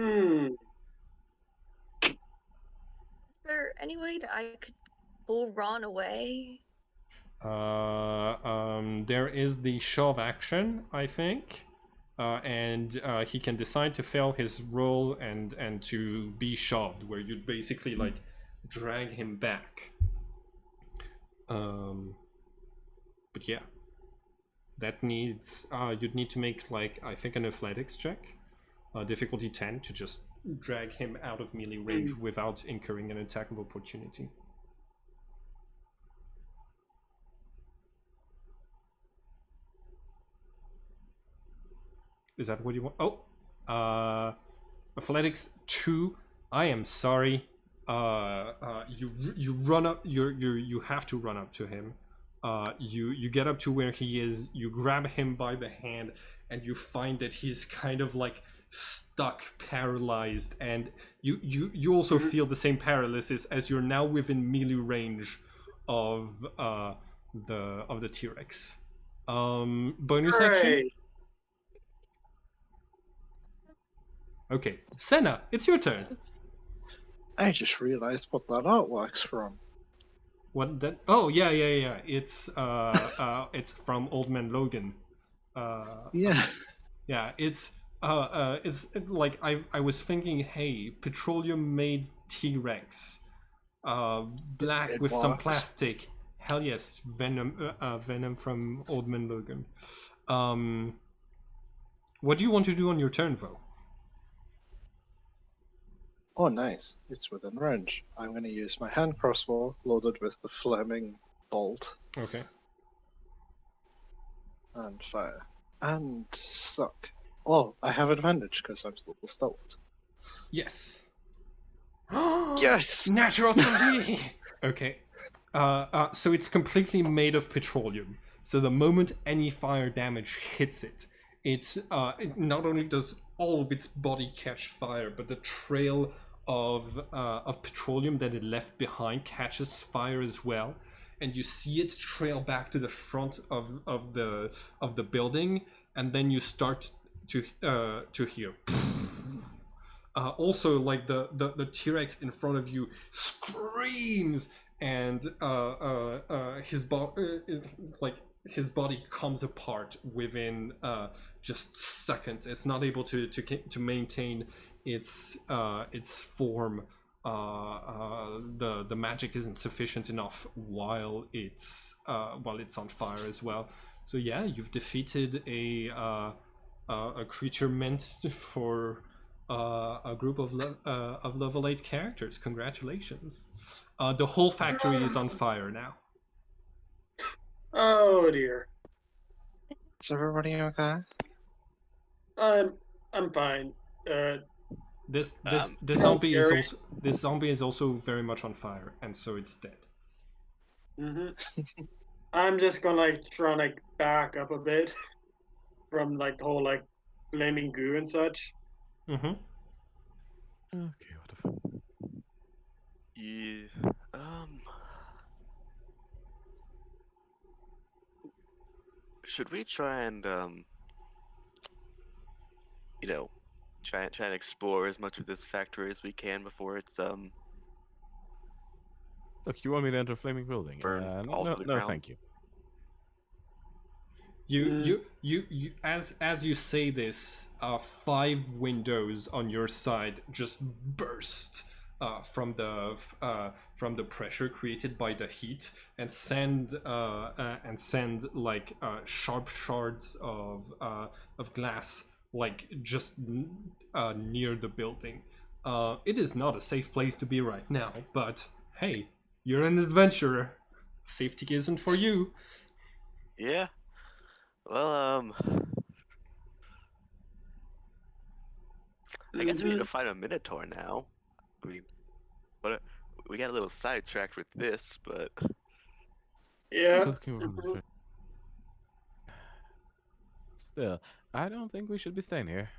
Is there any way that I could pull Ron away? There is the shove action, I think. And he can decide to fail his roll and to be shoved, where you'd basically like drag him back. But yeah, that needs you'd need to make like I think an athletics check, difficulty 10, to just drag him out of melee range without incurring an attack of opportunity. Is that what you want? Oh, athletics 2. I am sorry. You run up. You have to run up to him. You get up to where he is. You grab him by the hand, and you find that he's kind of like stuck, paralyzed, and you also feel the same paralysis as you're now within melee range of the T-Rex. Bonus action. Hooray. Okay, Senna, it's your turn. I just realized what that artwork's from. What that? Oh yeah. It's from Old Man Logan. Yeah. Yeah, it's like I was thinking, hey, petroleum made T-Rex, black It with some works. plastic. Hell yes, Venom from Old Man Logan. What do you want to do on your turn, though? Oh, nice. It's within range. I'm going to use my hand crossbow loaded with the flaming bolt Okay. and fire. And suck. Oh, I have advantage because I'm still stealthed. Yes. Yes! Natural 20! Okay. So it's completely made of petroleum. So the moment any fire damage hits it, not only does all of its body catch fire, but the trail of petroleum that it left behind catches fire as well. And you see it trail back to the front of the building, and then you start to hear. Also, like the T-Rex in front of you screams, and his body comes apart within just seconds. It's not able to maintain its form. The magic isn't sufficient enough while it's on fire as well. So yeah, you've defeated a creature meant for a group of level 8 characters. Congratulations. The whole factory is on fire now. Oh dear. Is everybody okay? I'm fine. This sounds zombie is scary. also very much on fire, and so it's dead. I'm just gonna like try and like back up a bit from like the whole like flaming goo and such. Mm-hmm. Okay, what a fun. Yeah. Should we try and try and explore as much of this factory as we can before it's Look, you want me to enter a flaming building? Burn all to the no, ground. thank you. You as you say this, 5 windows on your side just burst from the pressure created by the heat, and send like sharp shards of glass like just near the building. It is not a safe place to be right now, but hey, you're an adventurer. Safety isn't for you. Yeah. Well, I guess we need to find a Minotaur now. I mean, we got a little sidetracked with this, but Yeah. Looking around the Still, I don't think we should be staying here.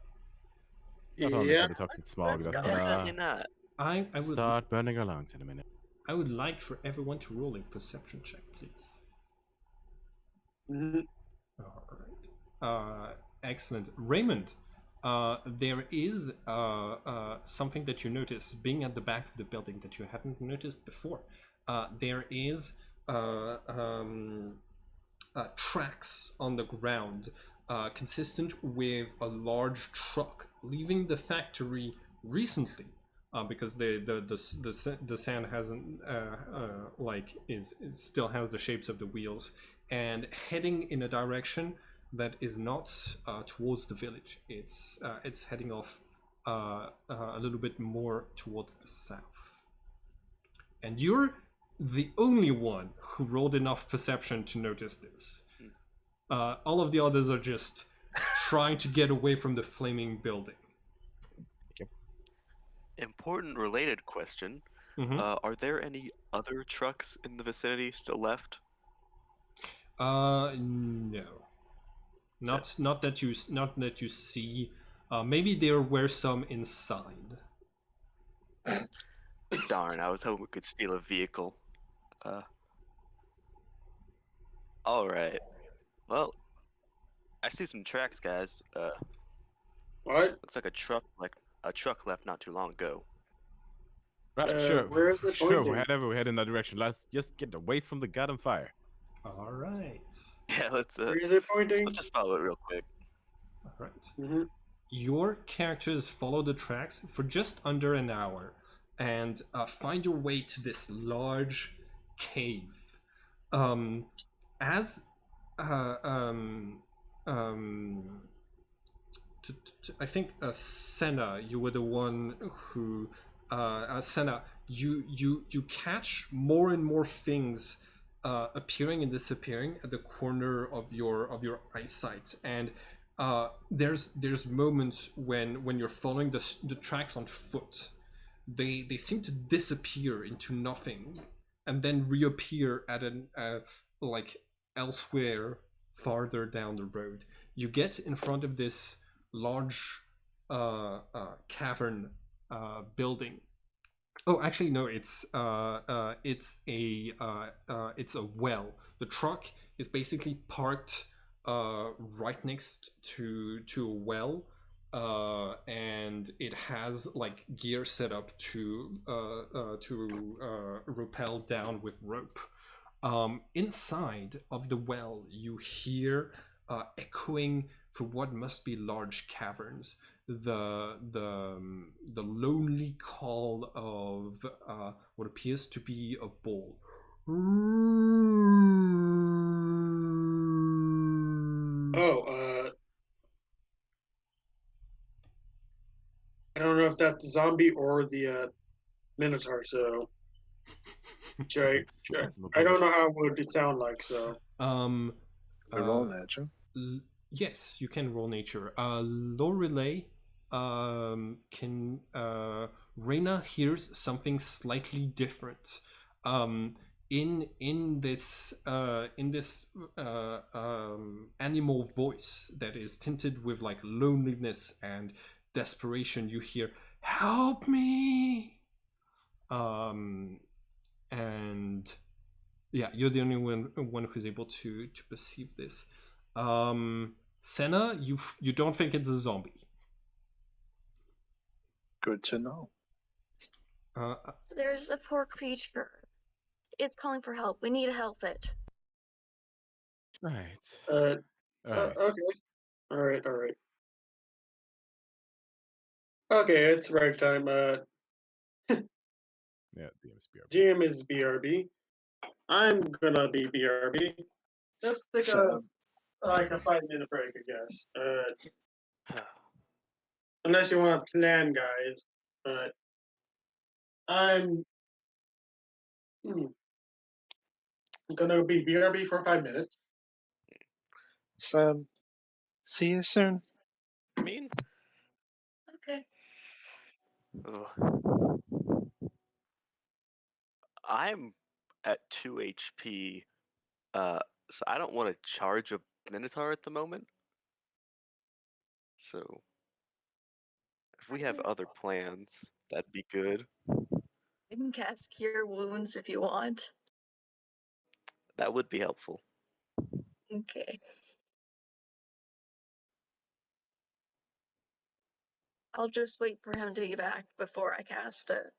Not only Yeah. for the toxic smog that's Let's go. gonna definitely not. I would start burning our lungs in a minute. I would like for everyone to roll a perception check, please. Mhm. All right. Excellent. Raymond, there is something that you notice being at the back of the building that you hadn't noticed before. There is tracks on the ground consistent with a large truck leaving the factory recently. Because the sand hasn't is still has the shapes of the wheels, and heading in a direction that is not towards the village. It's heading off a little bit more towards the south. And you're the only one who rolled enough perception to notice this. All of the others are just trying to get away from the flaming building. Important related question. Mm-hmm. Are there any other trucks in the vicinity still left? No. Not that you see. Maybe there were some inside. Darn, I was hoping we could steal a vehicle. All right. Well, I see some tracks, guys. What? Looks like a truck left not too long ago. Right, sure. Where is it Sure, pointing? we head in that direction. Let's just get away from the goddamn fire. All right. Yeah, let's Where is it pointing? let's just follow it real quick. All right. Mm-hmm. Your characters follow the tracks for just under an hour and find your way to this large cave. As I think Senna, you were the one who Senna, you catch more and more things appearing and disappearing at the corner of your eyesight, and there's moments when you're following the tracks on foot, they seem to disappear into nothing and then reappear at an like elsewhere farther down the road. You get in front of this large cavern building. Oh, actually, no. It's a well. The truck is basically parked right next to a well, and it has like gear set up to rappel down with rope. Inside of the well, you hear echoing through what must be large caverns the lonely call of what appears to be a bull. Oh, I don't know if that's the zombie or the minotaur. So, I don't know how would it sound like. So, Roll nature. Yes, you can roll nature. Lorelei can Reyna hears something slightly different. In this animal voice that is tinted with like loneliness and desperation, you hear "Help me!" And yeah, you're the only one who's able to perceive this. Senna, you don't think it's a zombie. Good to know. There's a poor creature. It's calling for help. We need to help it. Right. okay, Right. all right. Okay, it's break time. Yeah, DM's BRB. GM is BRB. I'm gonna be BRB. Let's take So, a 5-minute break, I guess. Unless you want to plan, guys. But I'm gonna be BRB for 5 minutes. Sam, see you soon. I mean, Okay. ugh. I'm at 2 HP, so I don't want to charge a Minotaur at the moment. So, if we have other plans, that'd be good. can cast Cure Wounds if you want. That would be helpful. Okay. I'll just wait for him to get back before I cast it.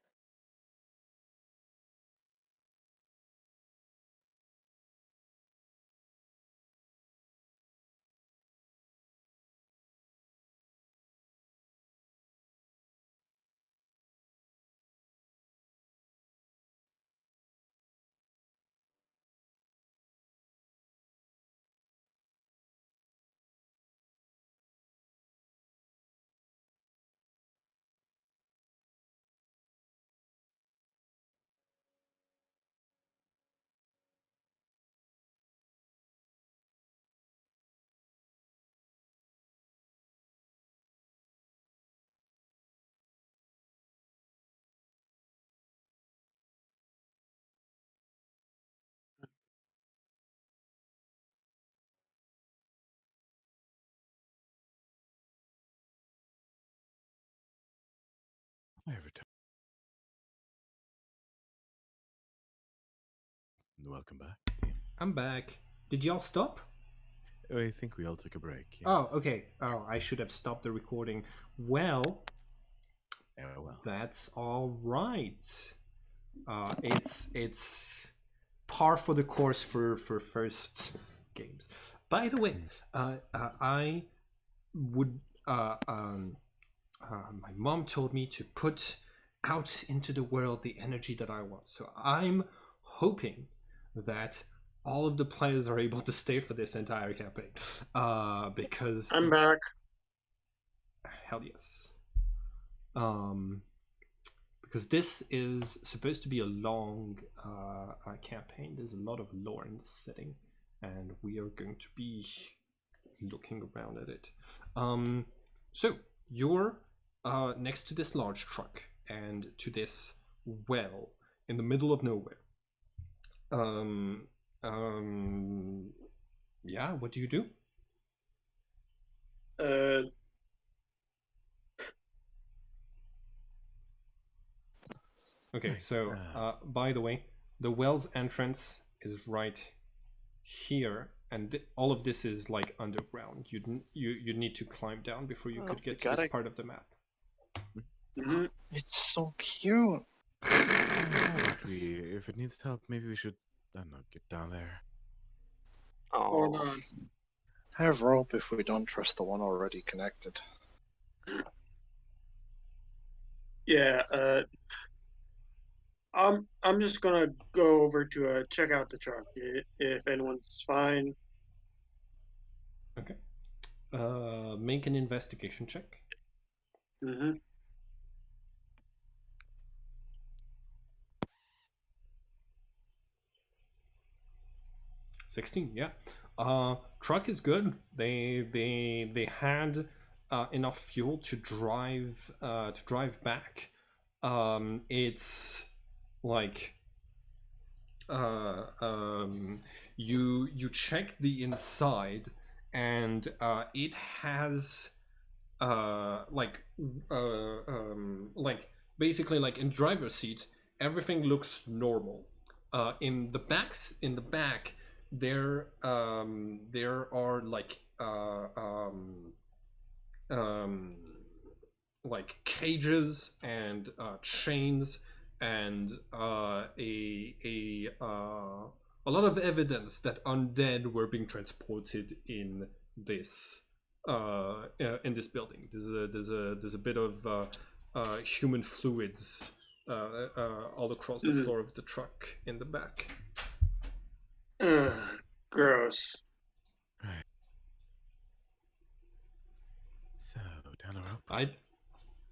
Every time. Welcome back, team. I'm back. Did y'all stop? I think we all took a break. Yes. Oh, okay. Oh, I should have stopped the recording. Well, that's all right. It's par for the course for first games. By the way, I would my mom told me to put out into the world the energy that I want. So I'm hoping that all of the players are able to stay for this entire campaign. Because I'm back. hell yes. Because this is supposed to be a long campaign. There's a lot of lore in this setting, and we are going to be looking around at it. So you're next to this large truck and to this well in the middle of nowhere. Yeah, what do you do? Okay, so by the way, the well's entrance is right here, and all of this is like underground. You need to climb down before you could get to this part of the map. It's so cute. If it needs help, maybe we should, I don't know, get down there. Hold on. Have rope if we don't trust the one already connected. Yeah, I'm just gonna go over to check out the truck if anyone's fine. Okay. Make an investigation check. 16, yeah. Truck is good. They had enough fuel to drive back. It's like you check the inside, and it has like basically like in driver's seat everything looks normal. In the back there are like cages and chains and a lot of evidence that undead were being transported in this building. There's a bit of human fluids all across the floor of the truck in the back. Gross. Right. So down the rope.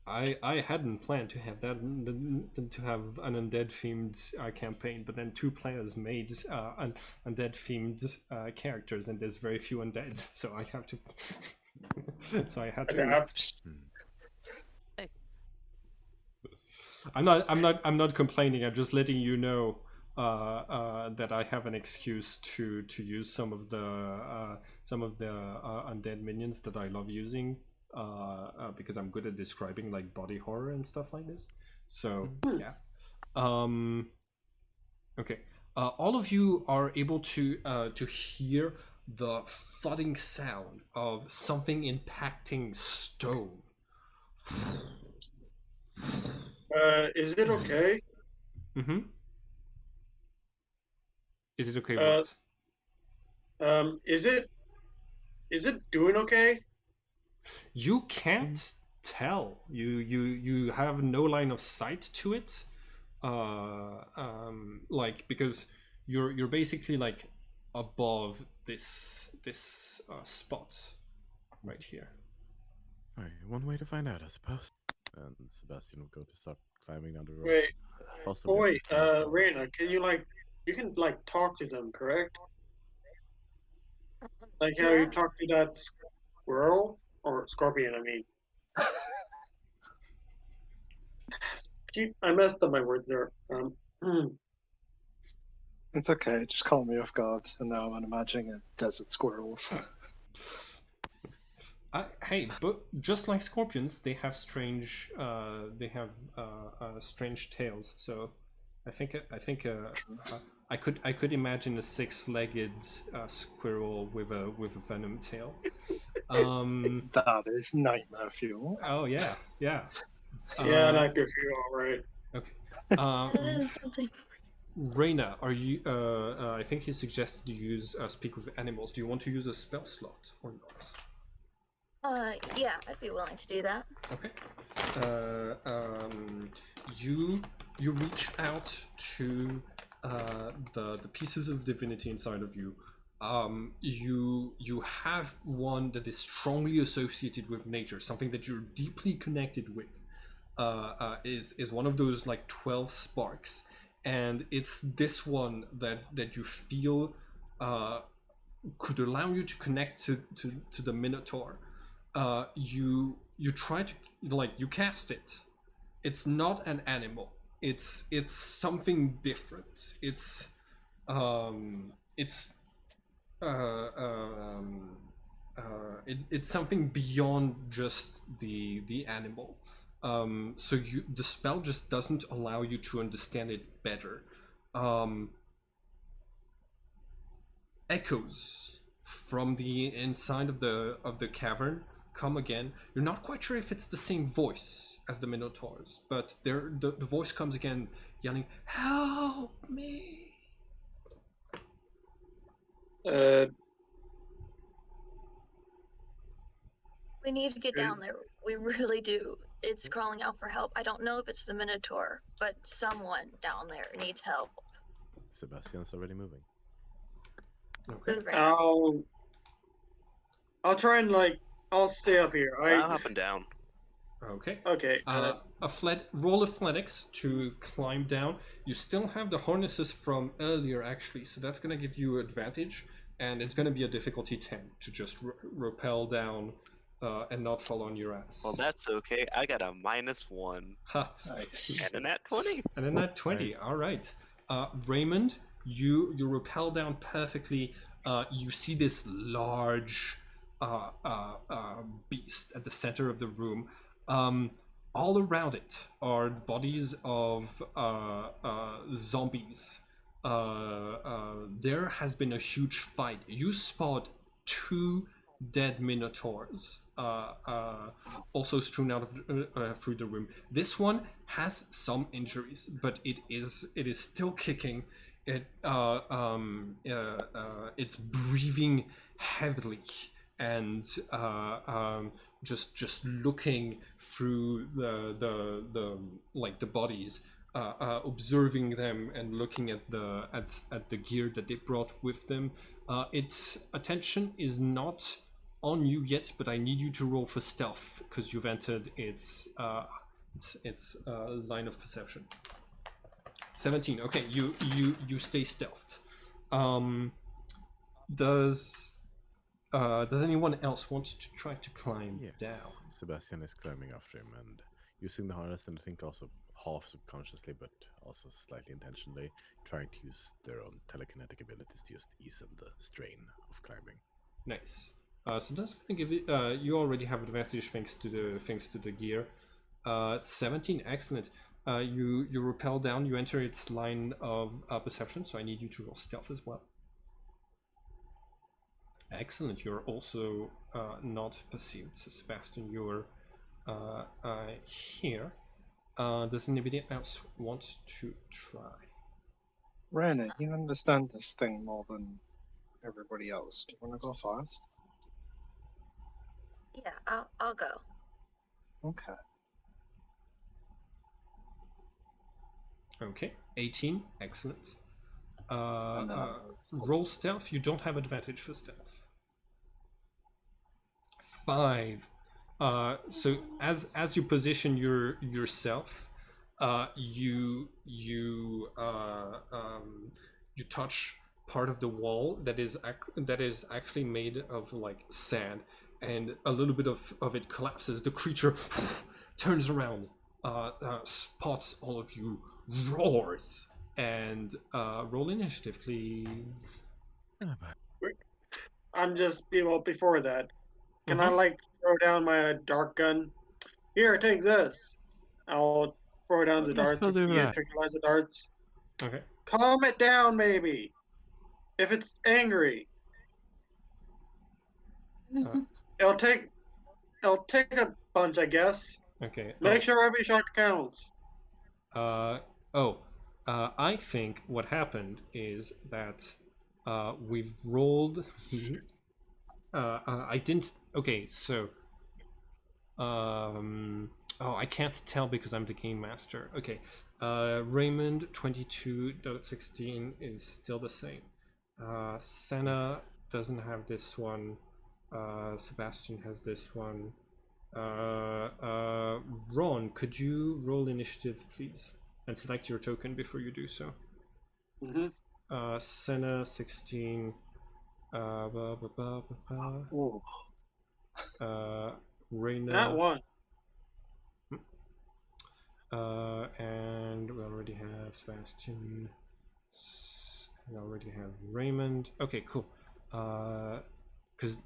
I hadn't planned to have that to have an undead themed campaign, but then 2 players made undead themed characters, and there's very few undead, so I have to. So I had to. I'm not complaining. I'm just letting you know that I have an excuse to use some of the undead minions that I love using. Because I'm good at describing like body horror and stuff like this. So yeah. Okay. All of you are able to hear the thudding sound of something impacting stone. Is it okay? Mm-hmm. Is it okay? Uh, What? is it doing okay? You can't tell. You have no line of sight to it. Like because you're basically like above this spot right here. Alright, one way to find out, I suppose. And Sebastian will go to start climbing down the rope. Wait, Possibly wait, assisting the followers. Reina, can you you can talk to them, correct? Like how Yeah. you talk to that squirrel or scorpion, I mean. I messed up my words there. It's okay, just call me off guard, and now I'm imagining desert squirrels. Hey, but just like scorpions, they have strange strange tails. So I think I could imagine a six-legged squirrel with a venom tail. That is nightmare fuel. Oh yeah. Yeah, not good for you, all right. Okay. That is something. Reina, are you? I think he suggested you use speak with animals. Do you want to use a spell slot or not? Yeah, I'd be willing to do that. Okay. You reach out to the pieces of divinity inside of you. You have one that is strongly associated with nature, something that you're deeply connected with. Is one of those like 12 sparks, and it's this one that you feel could allow you to connect to the Minotaur. You try to you cast it. It's not an animal. It's something different. It's uh, it's something beyond just the animal. So the spell just doesn't allow you to understand it better. Echoes from the inside of the cavern come again. You're not quite sure if it's the same voice as the Minotaurs, but the voice comes again, yelling, "Help me!" We need to get down there. We really do. It's crawling out for help. I don't know if it's the Minotaur, but someone down there needs help. Sebastian's already moving. Okay. I'll try and I'll stay up here. I'm up and down. Okay. Okay. Roll athletics to climb down. You still have the harnesses from earlier, actually, so that's going to give you advantage, and it's going to be a difficulty 10 to just rappel down and not fall on your ass. Well, that's okay. I got a -1. Ha. Nice. And a nat 20. And then that 20. All right. Raymond, you rappel down perfectly. You see this large beast at the center of the room. All around it are bodies of zombies. There has been a huge fight. You spot 2 dead minotaurs also strewn out of through the room. This one has some injuries, but it is still kicking. It's breathing heavily and just looking through the bodies, observing them and looking at the gear that they brought with them. Its attention is not on you yet, but I need you to roll for stealth because you've entered its line of perception. 17. Okay, you stay stealthed. Does anyone else want to try to climb down? Sebastian is climbing after him and using the harness, and I think also half subconsciously, but also slightly intentionally, trying to use their own telekinetic abilities to just ease in the strain of climbing. Nice. So that's going to give you. You already have advantage thanks to the gear. 17, excellent. You rappel down. You enter its line of perception. So I need you to roll stealth as well. Excellent. You're also not perceived, so Sebastian. You're here. Does anybody else want to try? Rena, you understand this thing more than everybody else. Do you want to go first? Yeah, I'll go. Okay. Okay, 18. Excellent. And then Roll stealth. You don't have advantage for stealth. 5. So as you position yourself, you touch part of the wall that is actually made of like sand, and a little bit of it collapses. The creature turns around, spots all of you, roars, and roll initiative, please. I'm just before that. Can I like throw down my dart gun? Here, take this. I'll throw down the darts. Let's do that. Neutralize the darts. Okay. Calm it down, maybe. If it's angry, it'll take a bunch, I guess. Okay. Make sure every shot counts. I think what happened is that we've rolled. I didn't. Okay, so. I can't tell because I'm the game master. Okay. Raymond 22.16 is still the same. Senna doesn't have this one. Sebastian has this one. Ron, could you roll initiative, please? And select your token before you do so. Senna 16. Ooh. Reyna. Not one. And we already have Sebastian. We already have Raymond. Okay, cool. Because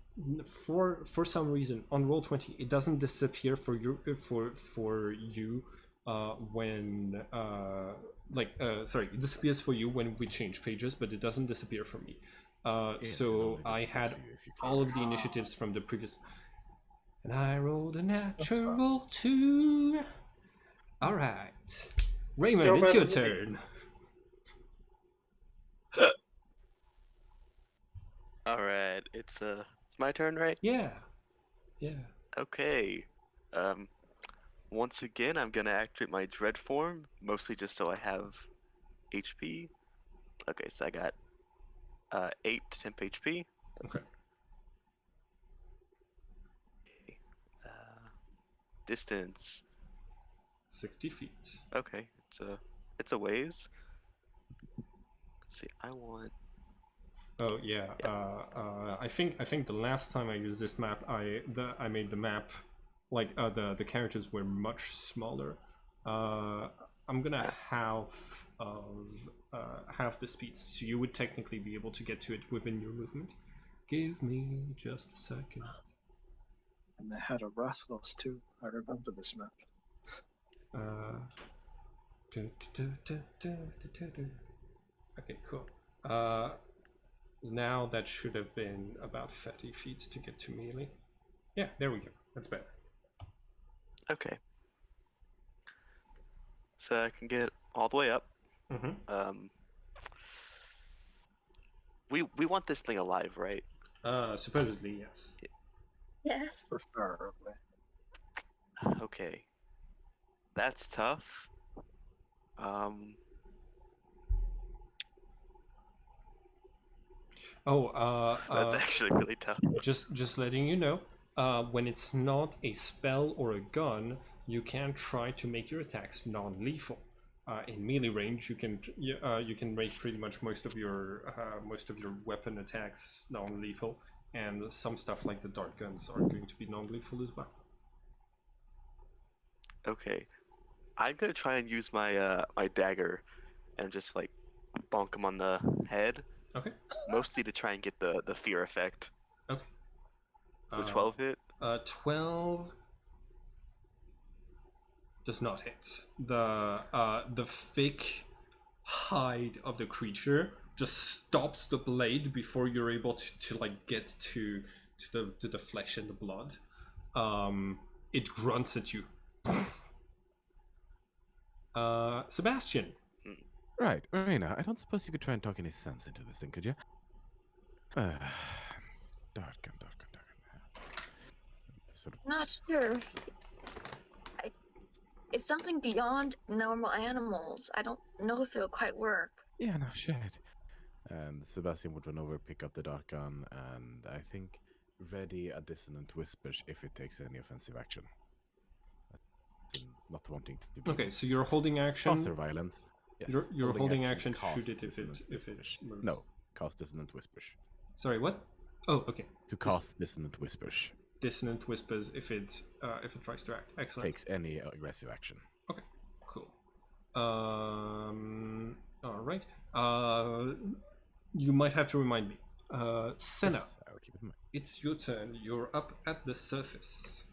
for some reason on Roll20 it doesn't disappear for you when sorry, it disappears for you when we change pages, but it doesn't disappear for me. So I had all of the initiatives from the previous, and I rolled a natural 2. All right, Raymond, it's your turn. All right, it's my turn, right? Yeah. Okay. Once again, I'm gonna activate my dread form, mostly just so I have HP. Okay, so I got 8 temp HP. Okay. Distance 60 feet. Okay, it's a ways. Let's see. I want. Oh yeah. I think the last time I used this map, I made the map like the characters were much smaller. I'm gonna halve the speed, so you would technically be able to get to it within your movement. Give me just a second. And they had a Rathlos too. I remember this map. Okay, cool. Now that should have been about 30 feet to get to melee. Yeah, there we go. That's better. Okay. So I can get all the way up. We want this thing alive, right? Supposedly, yes. Yes. Preferably. Okay. That's tough. That's actually really tough. Just letting you know, when it's not a spell or a gun, you can try to make your attacks non-lethal. In melee range, you can make pretty much most of your weapon attacks non-lethal, and some stuff like the dart guns are going to be non-lethal as well. Okay, I'm gonna try and use my my dagger, and just like bonk him on the head. Okay. Mostly to try and get the fear effect. Okay. So 12 hit. 12. Does not hit. The thick hide of the creature just stops the blade before you're able to like get to the flesh and the blood. It grunts at you. Sebastian. Right, Marina, I don't suppose you could try and talk any sense into this thing, could you? Darken. Sort of, Not sure. It's something beyond normal animals. I don't know if it'll quite work. yeah, no shit. And Sebastian would run over, pick up the dart gun, and I think ready a dissonant whispers if it takes any offensive action. Not wanting to be Okay, so you're holding action. cause violence. Yes. You're holding action to cast shoot it if dissonant it whispers. moves. No, cast dissonant whispers. Sorry, what? Oh, okay. To cast dissonant whispers. Dissonant whispers if it tries to act. Excellent. Takes any aggressive action. Okay, cool. All right. You might have to remind me. Senna, Yes, I will keep it in mind. it's your turn. You're up at the surface.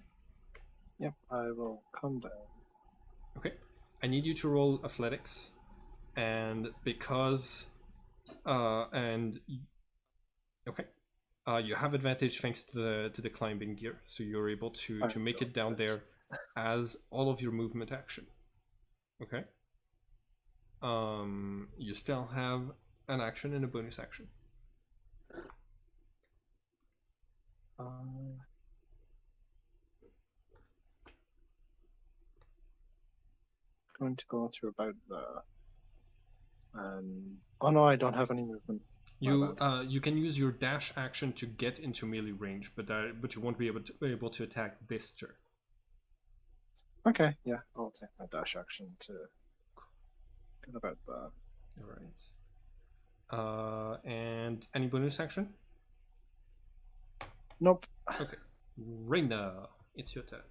Yep, I will come down. Okay. I need you to roll athletics, and because okay. You have advantage thanks to the climbing gear, so you're able to make it down there as all of your movement action. Okay. You still have an action and a bonus action. Going to go through about the. Oh no, I don't have any movement. You can use your dash action to get into melee range, but you won't be able to attack this turn. Okay, yeah, I'll take my dash action to get about that. All right. And any bonus action? Nope. Okay. Reina, it's your turn.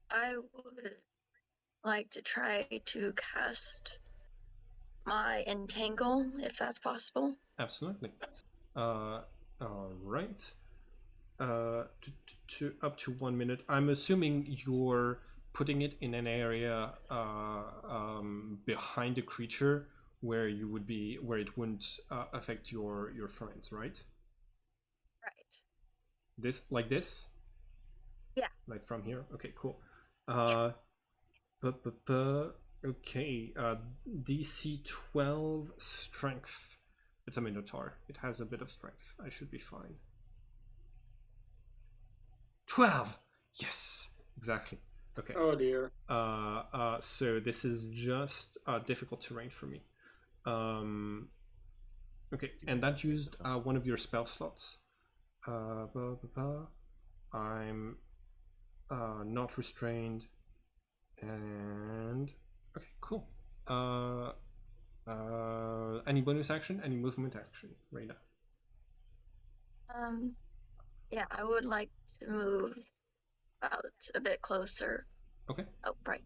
I would like to try to cast my entangle, if that's possible. Absolutely. All right. To up to 1 minute. I'm assuming you're putting it in an area behind the creature where it wouldn't affect your friends, right? Right. This like this? Yeah. Like from here? Okay, cool. Okay. DC 12 strength. It's a minotaur. It has a bit of strength. I should be fine. 12. Yes, exactly. Okay. Oh dear. So this is just difficult terrain for me. Okay, and that used one of your spell slots. I'm not restrained, and okay, cool. Any bonus action? Any movement action, Reina? Yeah, I would like to move out a bit closer. Okay. Oh, right.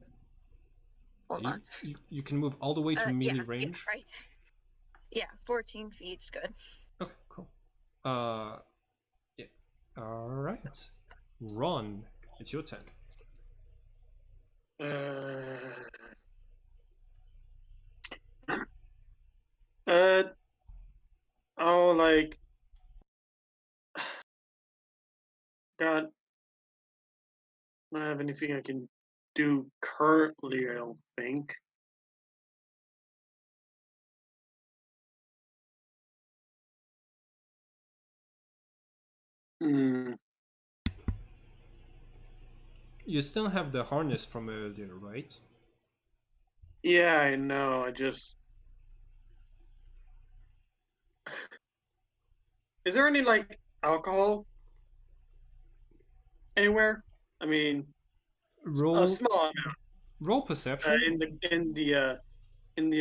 Hold on. You can move all the way to melee range. Yeah, right. Yeah, 14 feet's good. Okay, cool. Yeah. All right. Ron, it's your turn. Oh, like, God, I don't have anything I can do currently, I don't think. Hmm. You still have the harness from earlier, right? Yeah, I know. I just. Is there any like alcohol anywhere? I mean, Roll a small amount roll perception. in the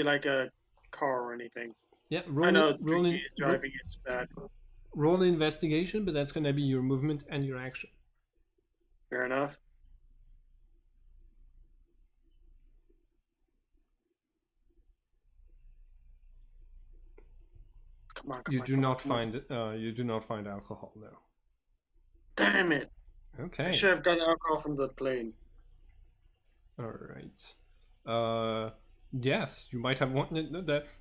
like a car or anything. Yeah, I know roll driving is bad. roll investigation, but that's gonna be your movement and your action. Fair enough. Come on, You do not find alcohol, no. Damn it! I Okay. should have gotten alcohol from the plane. All right. Yes, you might have one.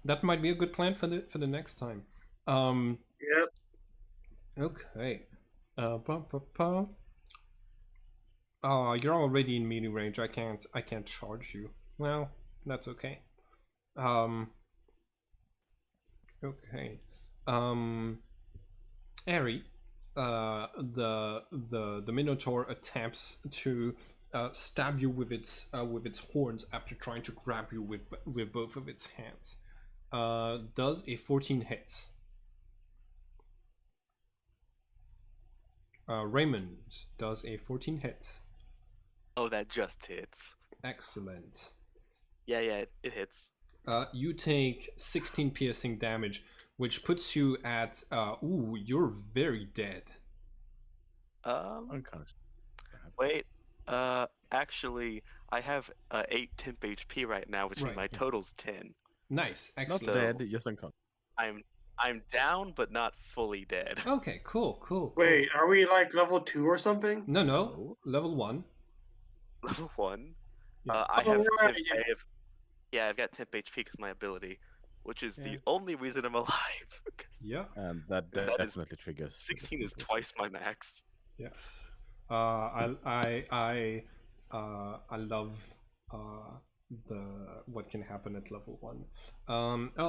That might be a good plan for the next time. Yep. Okay. Ba, ba, ba. You're already in melee range. I can't charge you. Well, that's okay. Okay. Ari, the Minotaur attempts to stab you with its horns after trying to grab you with both of its hands. Does a 14 hit? Raymond, does a 14 hit? Oh, that just hits. Excellent. Yeah, it hits. You take 16 piercing damage, which puts you at ooh, you're very dead. Unconscious. Wait. Actually, I have 8 temp HP right now, which means Right, my yeah. total's 10. Nice, Not excellent. dead, just unconscious. I'm down, but not fully dead. Okay, cool. Wait, are we like level 2 or something? No, No. level 1. Level 1. Yeah. I have right. I've got temp HP because my ability, which is Yeah. the only reason I'm alive. Yeah. And that That is- definitely triggers. the 16 is sprinkles. twice my max. Yes. I love the what can happen at level 1.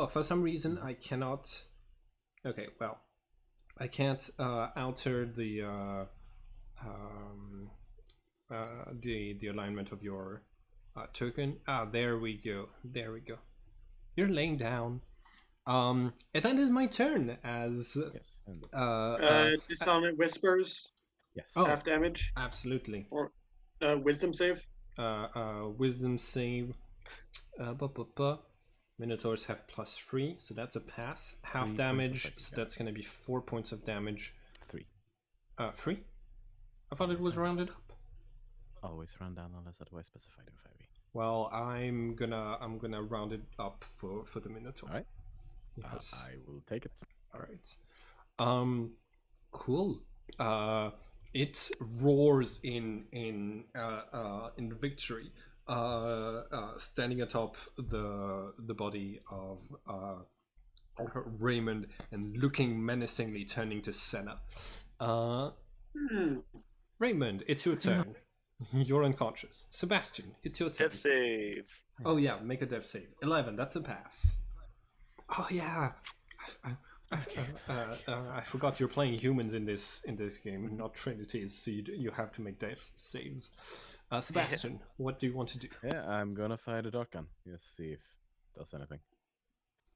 For some reason I cannot. Okay, well, I can't alter the alignment of your token. There we go. You're laying down. And that is my turn as Yes. And Dissonant Whispers, yes. Oh. half damage. absolutely. Or Wisdom save. Wisdom save. Minotaurs have +3, so that's a pass. Half 3 points of damage, psychic so that's going to be 4 points of damage. 3. 3? I thought it was rounded up. Always round down unless otherwise specified in 5e. Well, I'm gonna round it up for the Minotaur. All right. Yes. I will take it. All right. Cool. It roars in victory. Standing atop the body of Raymond and looking menacingly, turning to Senna. Raymond, it's your turn. You're unconscious. Sebastian, it's your turn. Death save. Oh yeah, make a death save. 11. That's a pass. Oh yeah. I forgot you're playing humans in this game, not trinities. So you have to make death saves. Sebastian, what do you want to do? Yeah, I'm gonna fire the dark gun. Let's see if it does anything.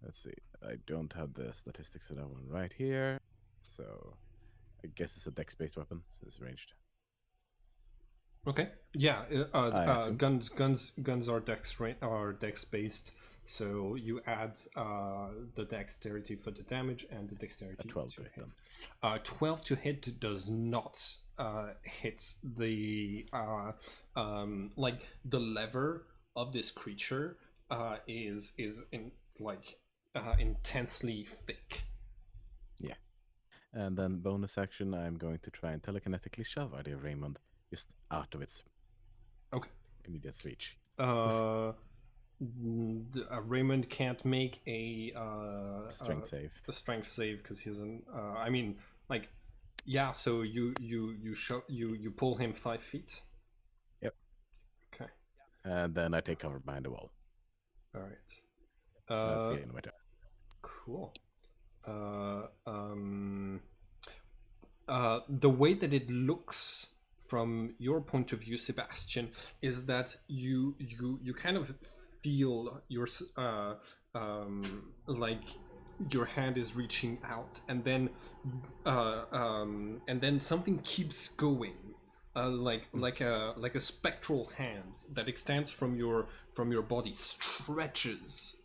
Let's see. I don't have the statistics of that one right here, so I guess it's a dex-based weapon, so it's ranged. Okay. Yeah. I assume. Guns are dex based. So you add the dexterity for the damage and the dexterity 12 to to hit hit. them. 12 to hit does not hit the like the lever of this creature is intensely thick. Yeah. And then bonus action, I'm going to try and telekinetically shove idea Raymond just out of its immediate reach. Raymond can't make a Strength save. a strength save because he's an. I mean, like, yeah. So you pull him 5 feet. Yep. Okay. And then I take cover behind the wall. All right. That's the end of my turn. Cool. The way that it looks from your point of view, Sebastian, is that you kind of feel your like your hand is reaching out, and then something keeps going, like a spectral hand that extends from your body, stretches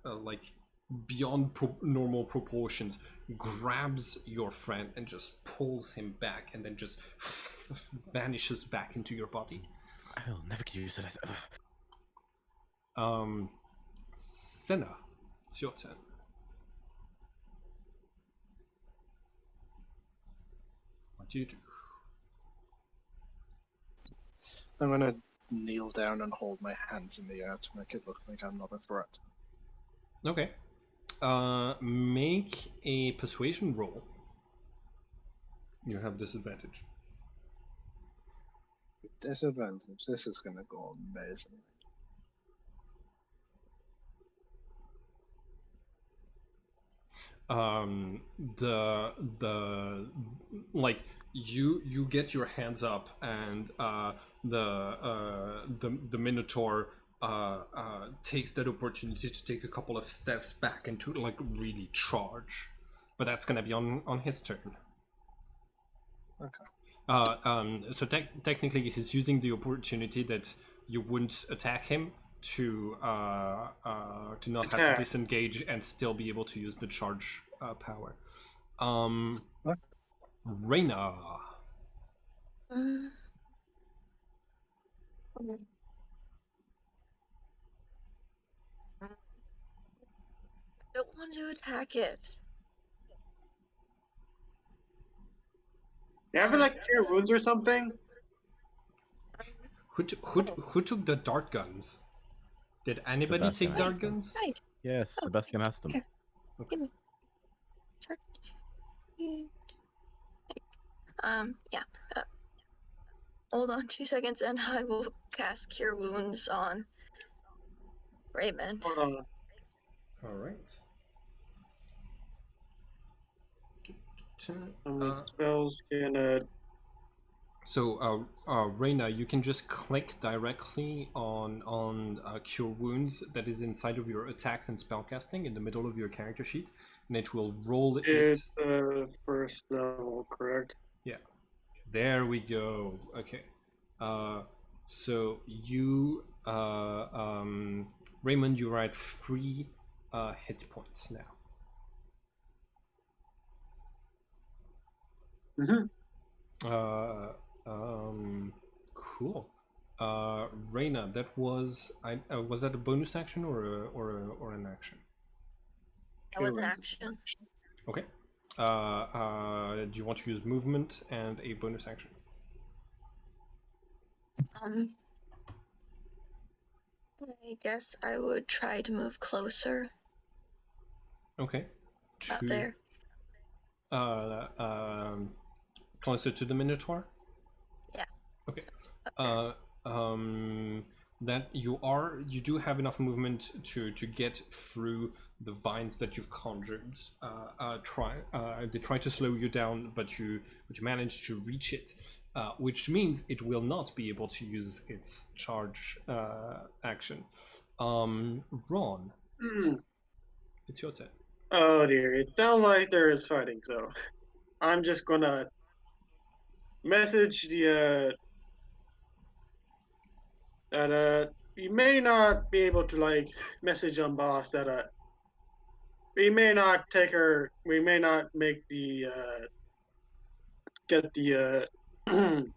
like beyond normal proportions, grabs your friend and just pulls him back, and then just vanishes back into your body. I'll never use it. Senna, it's your turn. What do you do? I'm gonna kneel down and hold my hands in the air to make it look like I'm not a threat. Okay. Make a persuasion roll. You have disadvantage. Disadvantage. This is gonna go amazing. The like you get your hands up, and the Minotaur takes that opportunity to take a couple of steps back and to like really charge, but that's gonna be on his turn. Okay. So technically he's using the opportunity that you wouldn't attack him to not have to Attack. disengage and still be able to use the charge power. What? Reyna. Mm. I don't want to attack it. You have like cure wounds or something? Who took the dart guns? Did anybody Sebastian take has dart them. guns? Right. Yes, Oh, Sebastian has them. here. Give me. Sure. Yeah. Hold on 2 seconds and I will cast Cure Wounds on Raymond. Hold on. All right. How many spells can So, Reyna, you can just click directly on Cure Wounds that is inside of your attacks and spellcasting in the middle of your character sheet, and it will roll it. it's first level, correct? Yeah, there we go. Okay, so you, Raymond, you're at 3 hit points now. Mm-hmm. Cool. Reyna, that was was that a bonus action or an action? That was an action. Okay. Do you want to use movement and a bonus action? I guess I would try to move closer Okay. out there. Closer to the Minotaur? Yeah. Okay. Up there. That you do have enough movement to get through the vines that you've conjured. They try to slow you down, but you manage to reach it, which means it will not be able to use its charge action. Ron, it's your turn. Oh dear, it sounds like there is fighting, so I'm just gonna message the that you may not be able to like message on boss that we may not take her, we may not make the get the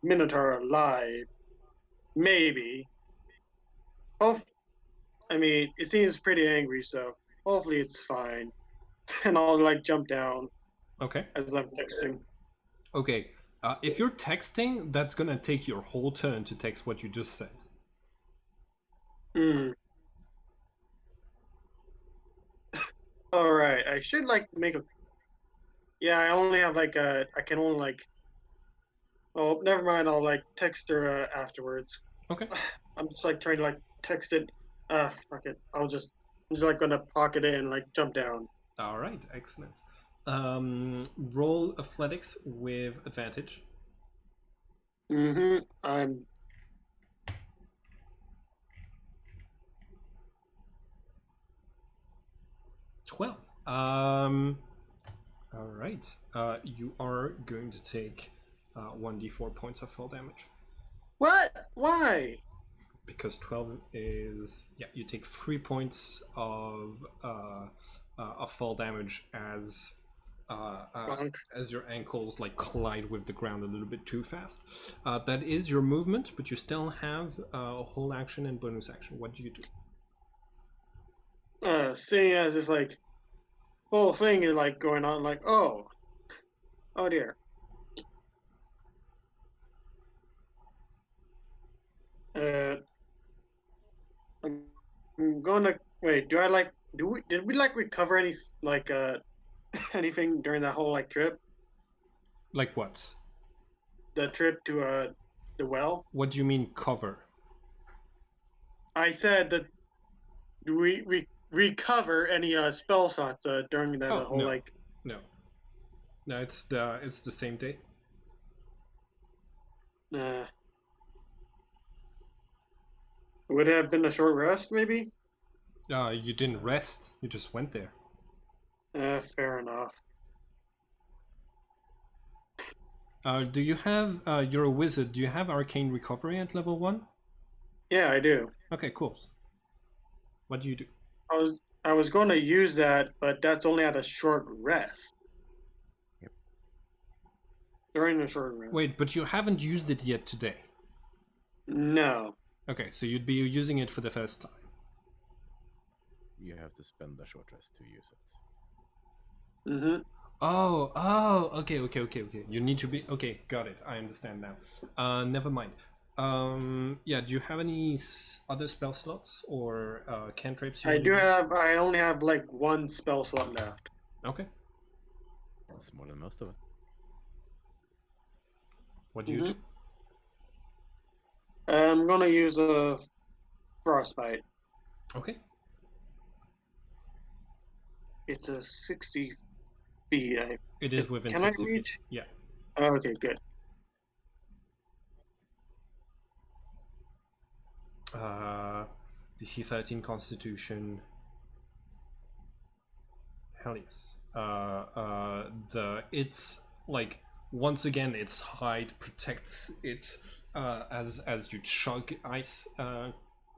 Minotaur alive. Maybe. I mean, it seems pretty angry, so hopefully it's fine. And I'll like jump down Okay. as I'm texting. Okay. If you're texting, that's gonna take your whole turn to text what you just said. All right, I should like make a. Yeah, I only have like I can only like. Oh, never mind. I'll like text her afterwards. Okay. I'm just like trying to like text it. Fuck it. I'm just like gonna pocket it and like jump down. All right. Excellent. Roll athletics with advantage. I'm 12. All right. You are going to take 1d4 points of fall damage. what? Why? Because 12 is you take 3 points of fall damage as your ankles like collide with the ground a little bit too fast. That is your movement, but you still have a whole action and bonus action. What do you do? Seeing as this like whole thing is like going on, like oh dear. gonna wait. Do I like? Did we like recover any like anything during that whole like trip? Like what? The trip to the well. What do you mean cover? I said that do we recover any spell slots during that Oh whole no, like? no, no. It's the same day. Uh, would it have been a short rest maybe? You didn't rest. You just went there. Fair enough. Do you have? You're a wizard. Do you have arcane recovery at level 1? Yeah, I do. Okay, cool. What do you do? I was going to use that, but that's only at a short rest. Yep. During the short rest. Wait, but you haven't used it yet today. No. Okay, so you'd be using it for the first time. You have to spend a short rest to use it. Mm-hmm. Oh, okay. You need to be okay. Got it. I understand now. Never mind. Yeah. Do you have any other spell slots or cantrips? I do have. I only have like one spell slot left. Okay. That's more than most of it. What do you do? I'm gonna use a frostbite. Okay. It's a 60 feet. It is within Can 60 I reach? feet. Yeah. Oh, okay, good. DC 13 Constitution. Hell yes. It's like once again its hide protects it as you chug ice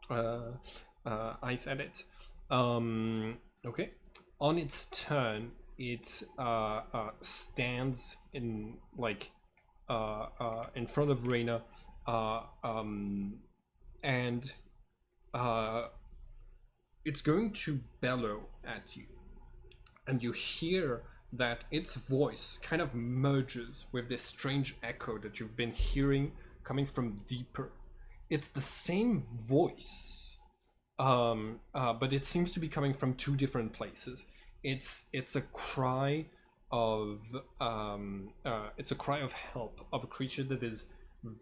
ice at it. Okay. On its turn, it stands in like in front of Reyna, and it's going to bellow at you, and you hear that its voice kind of merges with this strange echo that you've been hearing coming from deeper. It's the same voice, but it seems to be coming from two different places. It's a cry of help of a creature that is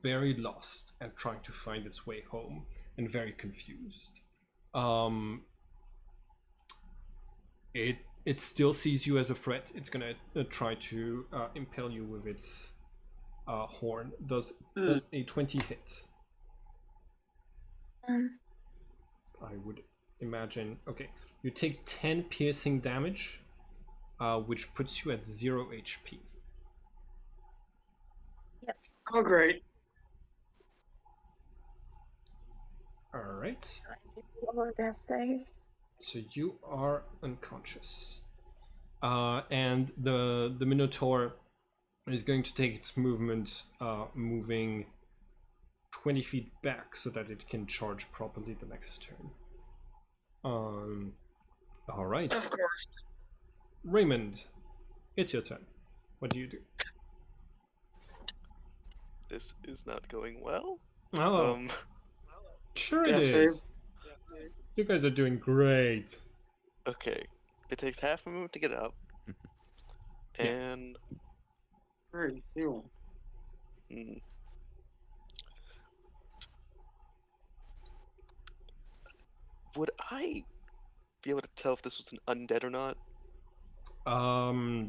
very lost and trying to find its way home and very confused. It still sees you as a threat. It's gonna try to impale you with its horn. Does a 20 hit? I would imagine. Okay, you take 10 piercing damage, which puts you at 0 HP. Yep. Oh, great. All right. Lower death save. So you are unconscious, and the Minotaur is going to take its movement, moving 20 feet back so that it can charge properly the next turn. All right. Of course. Raymond, it's your turn. What do you do? This is not going well. Oh, sure it Death is. save. You guys are doing great. Okay. It takes half a move to get up. Yeah. And Very cool. would I be able to tell if this was an undead or not?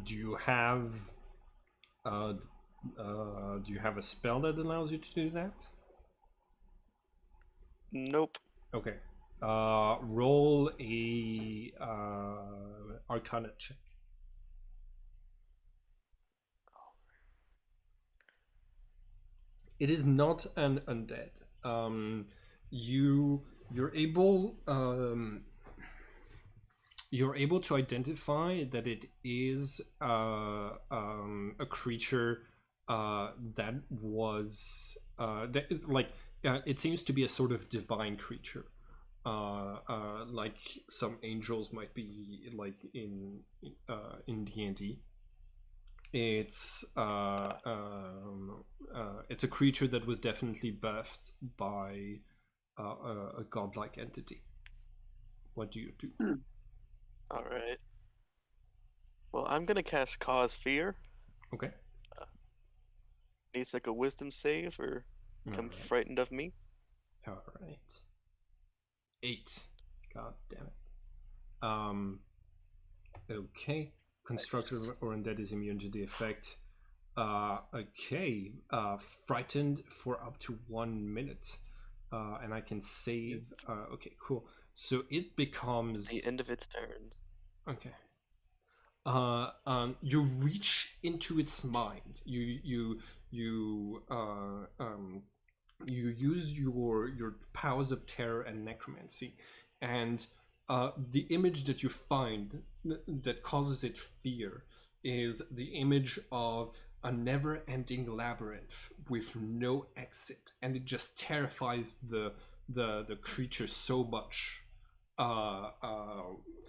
Do you have do you have a spell that allows you to do that? Nope. Okay. Roll a Arcana check. It is not an undead. You're able to identify that it is a creature that was it seems to be a sort of divine creature, like some angels might be like in D&D. It's a creature that was definitely birthed by a godlike entity. What do you do? All right. Well, I'm gonna cast Cause Fear. Okay. Needs like a Wisdom save or become Alright. frightened of me. Alright. 8. God damn it. Okay. Constructed or undead is immune to the effect. Okay. Frightened for up to 1 minute. And I can save. Okay, cool. So it becomes. The end of its turns. Okay. You reach into its mind. You use your powers of terror and necromancy, and the image that you find that causes it fear is the image of a never-ending labyrinth with no exit, and it just terrifies the creature so much.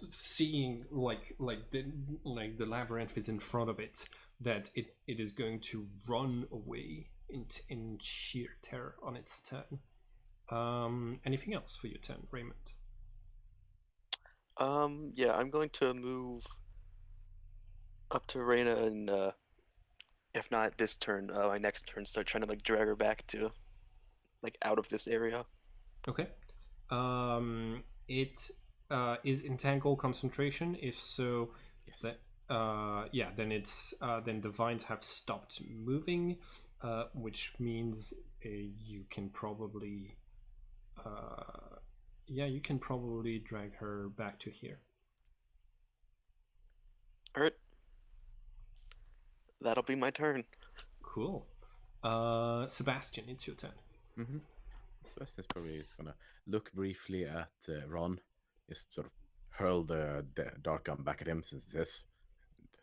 Seeing like the labyrinth is in front of it, that it is going to run away in sheer terror on its turn. Anything else for your turn, Raymond? Yeah, I'm going to move up to Reina and if not this turn, my next turn, start trying to like drag her back to like out of this area. Okay. It is entangle concentration. If so, Yes. yeah, then it's then the vines have stopped moving, which means you can probably yeah, you can probably drag her back to here. All right. That'll be my turn. Cool. Sebastian, it's your turn. Mm-hmm. Sebastian's probably just gonna look briefly at Ron, just sort of hurl the dark gun back at him since it is.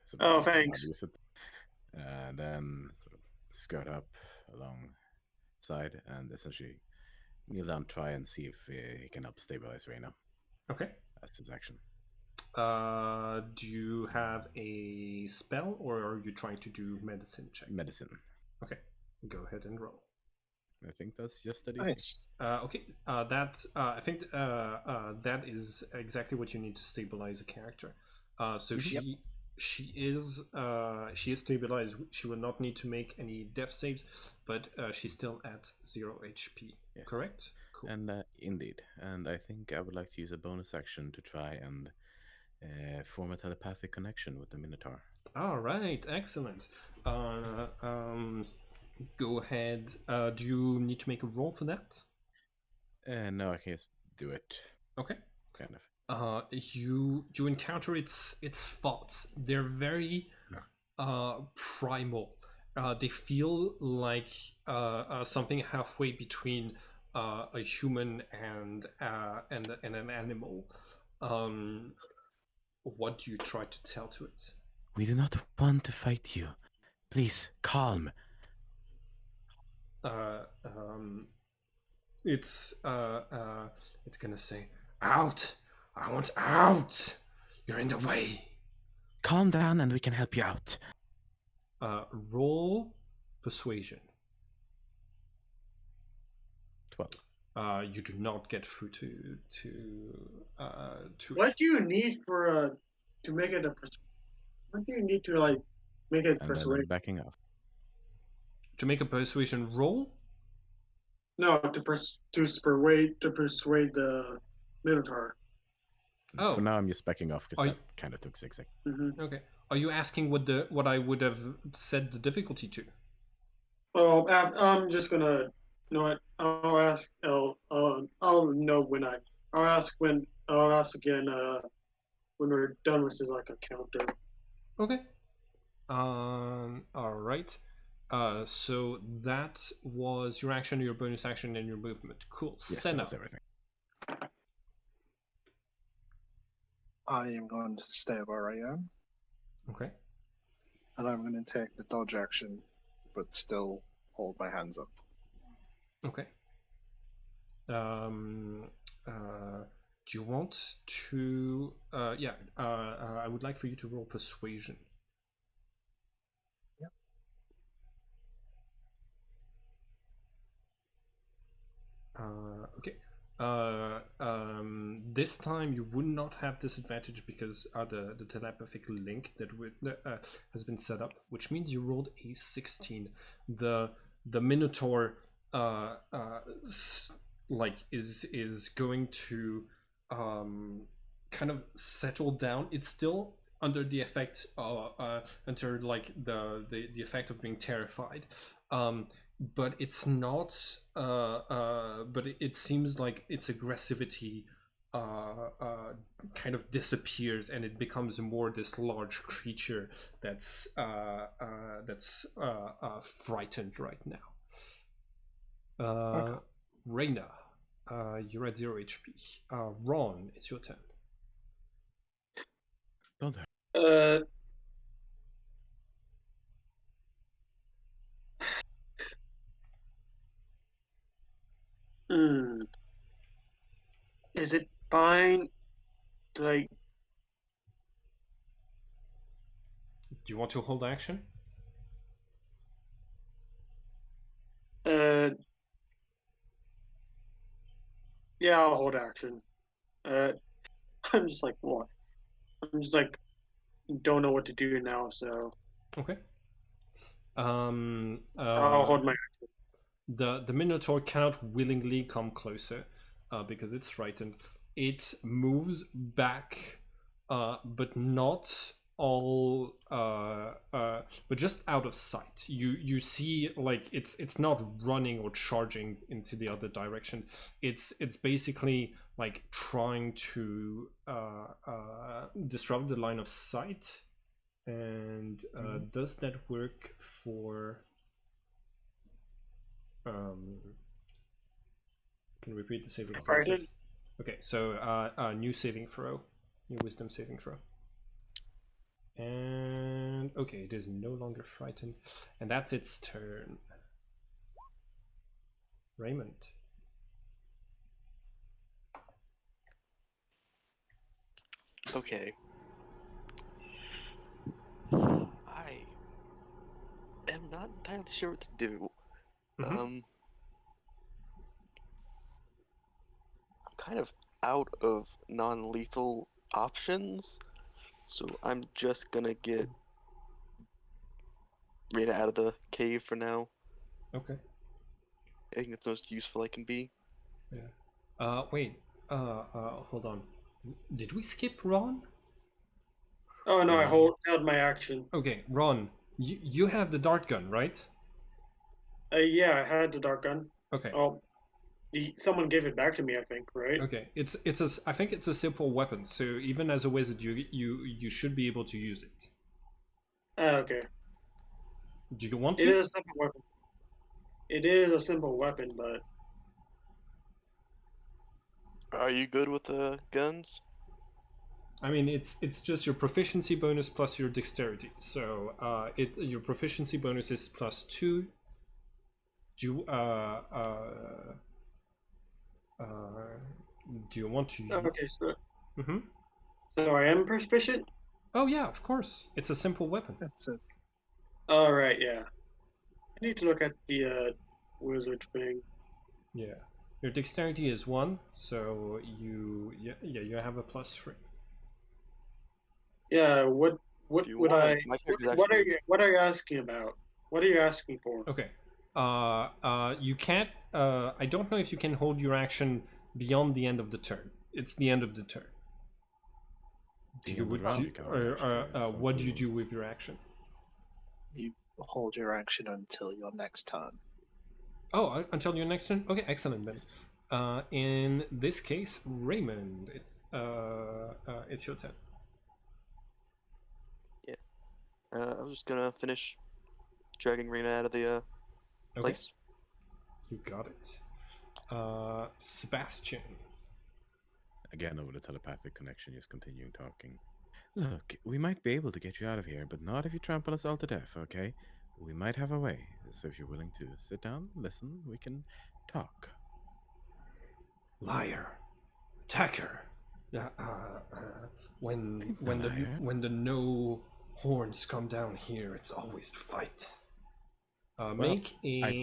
So Oh, doesn't know how to thanks. use it. And then sort of skirt up alongside and essentially kneel down, try and see if he can help stabilize Reina. Okay. That's his action. Do you have a spell, or are you trying to do medicine check? Medicine. Okay, go ahead and roll. I think that's just a DC. Nice. Okay, I think that is exactly what you need to stabilize a character. So she is stabilized. She will not need to make any death saves, but she's still at 0 HP. Yes. Correct? Cool. And indeed. And I think I would like to use a bonus action to try and form a telepathic connection with the Minotaur. All right, excellent. Go ahead. Do you need to make a roll for that? No, I can just do it. Okay. Kind of. You encounter its thoughts. They're very primal. They feel like something halfway between a human and an animal. What do you try to tell to it? We do not want to fight you. Please, calm. It's gonna say, "Out! I want out! You're in the way." Calm down and we can help you out. Roll persuasion. 12. You do not get through to What do you need for to make it a? What do you need to like make it And persuade? then backing off. to make a persuasion roll. No, to persuade the Minotaur. Oh. For now, I'm just backing off because Are that kind of took 6 seconds. Mm-hmm. Okay. Are you asking what I would have set the difficulty to? Well, I'm just gonna. You know what? I'll ask. I'll know when I. I'll ask when. I'll ask again. When we're done with this, like a counter. Okay. All right. So that was your action, your bonus action, and your movement. Cool. Yes, Senna. that was everything. I am going to stay where I am, Okay. and I'm going to take the dodge action, but still hold my hands up. Okay. Do you want to? Yeah. I would like for you to roll persuasion. Yep. Okay. This time you would not have disadvantage because the telepathic link that has been set up, which means you rolled a 16. The Minotaur like is going to kind of settle down. It's still under the effect under like the effect of being terrified, but it's not but it seems like its aggressivity kind of disappears, and it becomes more this large creature that's frightened right now. Okay. Reyna, you're at 0 HP. Ron, it's your turn. Don't hurt. Hmm. Is it fine? Like, Do you want to hold action? yeah, I'll hold action. I'm just like, what? I'm just like, don't know what to do now, so Okay. I'll hold my action. The Minotaur cannot willingly come closer because it's frightened. It moves back, but not all, but just out of sight. You see, like it's not running or charging into the other direction. It's basically like trying to disrupt the line of sight. And does that work for? Can you repeat the saving process? Okay, so new saving throw, new wisdom saving throw. And okay, it is no longer frightened, and that's its turn. Raymond. Okay. I am not entirely sure what to do. Mhm. I'm kind of out of non-lethal options, so I'm just gonna get Rita out of the cave for now. Okay. I think it's the most useful I can be. Yeah. Wait. Hold on. Did we skip Ron? Oh no, I held my action. Okay, Ron. You have the dart gun, right? Yeah, I had the dark gun. Okay. Oh, someone gave it back to me, I think, right? Okay, I think it's a simple weapon, so even as a wizard, you should be able to use it. Okay. Do you want It to? is a simple weapon. It is a simple weapon, but Are you good with the guns? I mean, it's just your proficiency bonus plus your dexterity. So your proficiency bonus is +2. Do you do you want to? okay. Mm-hmm. So I am proficient. Oh yeah, of course. It's a simple weapon. That's it. All right, yeah. I need to look at the wizard thing. Yeah. Your dexterity is 1, so you have a +3. Yeah. What If you would want, I? my character's What are actually you? What are you asking about? What are you asking for? Okay. You can't. I don't know if you can hold your action beyond the end of the turn. It's the end of the turn. What do you do with your action? You hold your action until your next turn. Oh, until your next turn. Okay, excellent then. In this case, Raymond, it's your turn. Yeah. I was just gonna finish dragging Rena out of the place. You got it. Sebastian. Again, over the telepathic connection, just continuing talking. Look, we might be able to get you out of here, but not if you trample us all to death, okay? We might have a way, so if you're willing to sit down, listen, we can talk. Liar. Attacker. When the no horns come down here, it's always to fight. I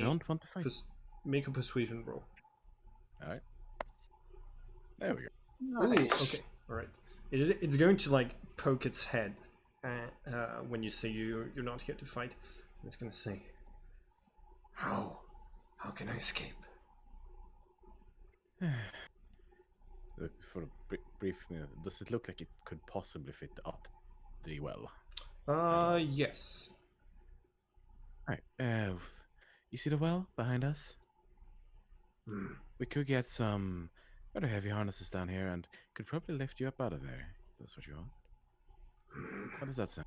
don't want to fight. Make a persuasion roll. All right. There we go. Ooh, Nice. okay, all right. It's going to like poke its head when you say you're not here to fight. It's going to say, "How can I escape?" For a brief minute, does it look like it could possibly fit up the well? Yes. Right. You see the well behind us? Hmm. We could get some rather heavy harnesses down here and could probably lift you up out of there, if that's what you want. How does that sound?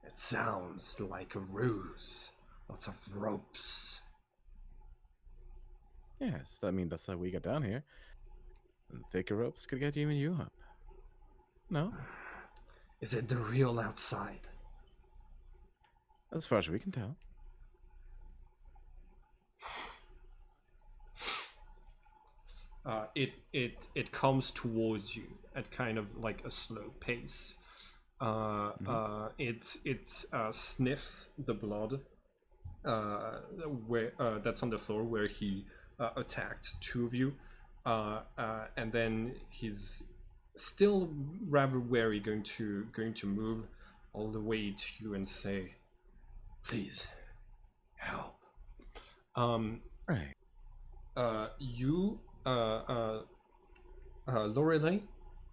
It sounds like a ruse. Lots of ropes. Yes, I mean, that's how we got down here. And thicker ropes could get even you up. No? Is it the real outside? As far as we can tell. It comes towards you at kind of like a slow pace. It sniffs the blood where that's on the floor where he attacked two of you, and then he's still rather wary, going to move all the way to you and say, "Please help." Right. You, Lorelei.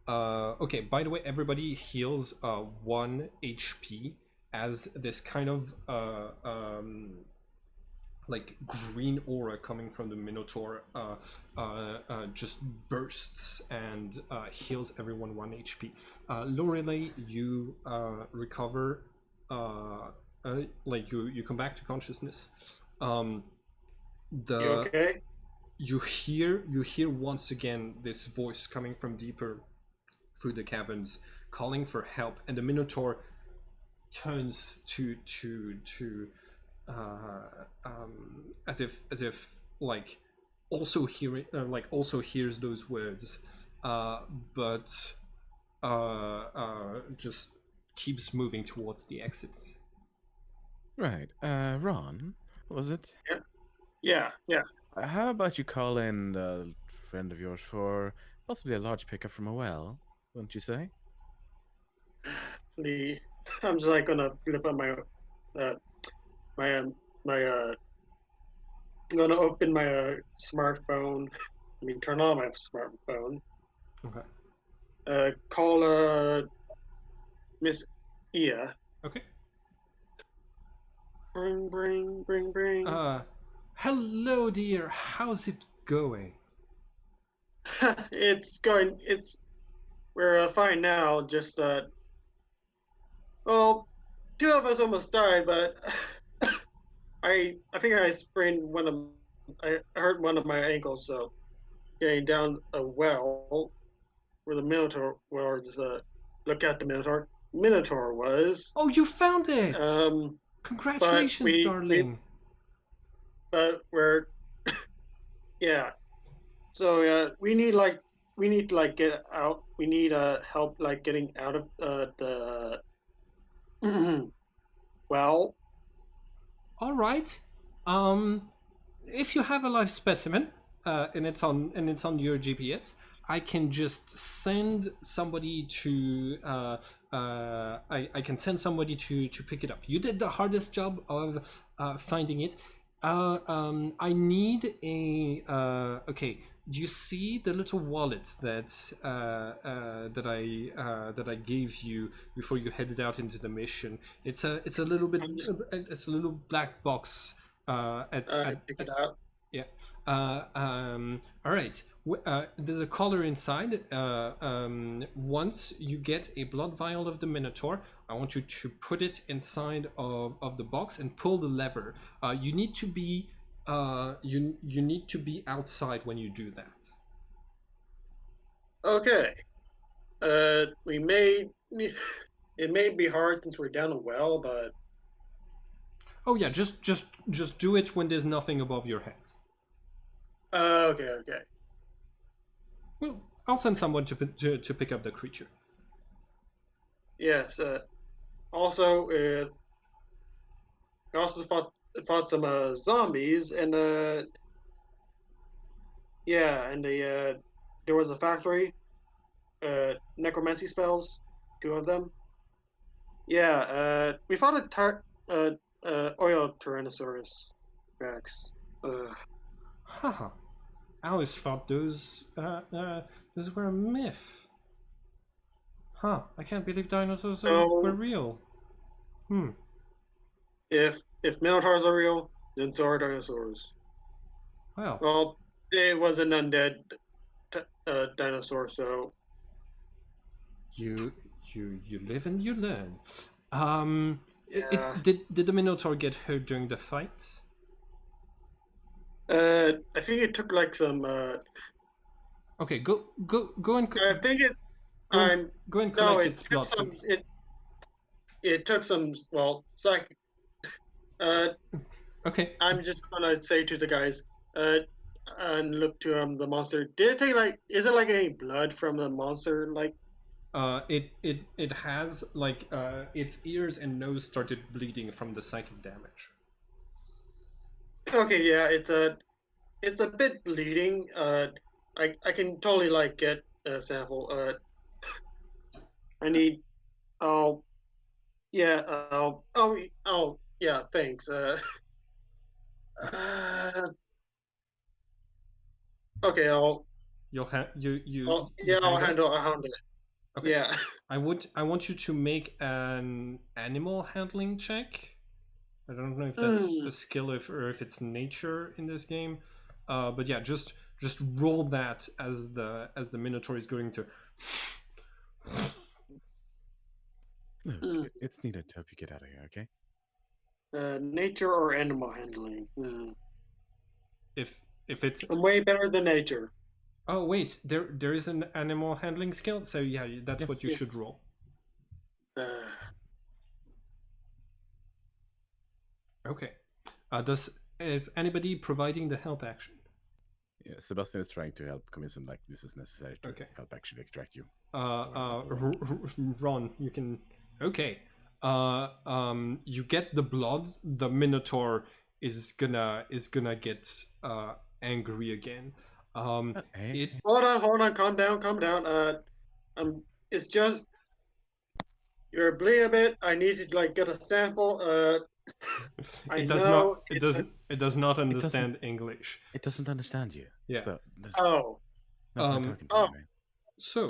Okay. By the way, everybody heals 1 HP as this kind of like green aura coming from the Minotaur just bursts and heals everyone 1 HP. Lorelei, you recover. Like you come back to consciousness. You The okay? you hear once again this voice coming from deeper through the caverns, calling for help, and the Minotaur turns to as if like also hearing also hears those words, but just keeps moving towards the exit. Right. Ron, was it? Yeah. How about you call in a friend of yours for possibly a large pickup from a well, wouldn't you say? The I'm just like gonna flip up uh my my I'm gonna open my smartphone. I mean, turn on my smartphone. Okay. Call Miss Ia. Okay. Bring. Hello, dear. How's it going? It's going. We're fine now. Just well, two of us almost died, but I think I sprained I hurt one of my ankles. So getting down a well where the Minotaur was. Look at the Minotaur was. Oh, you found it! Um, but Congratulations, darling. but we're yeah. So we need to like get out. We need help like getting out of the well. All right. If you have a live specimen, and it's on your GPS, I can just send somebody to. I can send somebody to pick it up. You did the hardest job of finding it. I need a. Okay. Do you see the little wallet that that I gave you before you headed out into the mission? It's a little bit. I'm just It's a little black box. pick it out. Yeah. All right. There's a collar inside. Once you get a blood vial of the Minotaur, I want you to put it inside of the box and pull the lever. You need to be you need to be outside when you do that. Okay. We may. It may be hard since we're down a well, but Oh yeah, just do it when there's nothing above your head. okay. Well, I'll send someone to pick up the creature. Yes. Also, we also fought some zombies, and yeah, and there was a factory, necromancy spells, 2 of them. Yeah, we fought oil Tyrannosaurus Rex. Haha. I always thought those were a myth. Huh, I can't believe dinosaurs were So real. if Minotaurs are real, then so are dinosaurs. Well, Well, it was an undead dinosaur, so you you live and you learn. yeah. Did the Minotaur get hurt during the fight? I think it took like some. Okay, go and I think it. go and, I'm go and no. collect It its took blood for some. me. It took some. Well, psych. Okay. I'm just gonna say to the guys. And look to the monster. Did it take like? Is it like any blood from the monster? Like, It has like its ears and nose started bleeding from the psychic damage. okay, yeah, it's a bit bleeding. I can totally like get a sample. I need. Oh, yeah. Oh, yeah. Thanks. Uh, okay. You I'll handle it. handle it. Okay. Yeah. I want you to make an animal handling check. I don't know if that's a skill or if it's nature in this game. But yeah, just roll that as the Minotaur is going to. Look, it's needed to help you get out of here, okay? Nature or animal handling. If it's I'm way better than nature. oh wait, there is an animal handling skill, so yeah, that's what you Yes. should roll. Okay. Is anybody providing the help action? Yeah, Sebastian is trying to help convince him like this is necessary to Okay. help actually extract you. Ron, you can. Okay. You get the blood. The Minotaur is gonna get angry again. Hey, Hold on, calm down. It's just you're bleeding a bit. I need to like get a sample. It does not. It does not understand English. it doesn't understand you. Yeah. So Oh, no point talking to oh. you, right? So,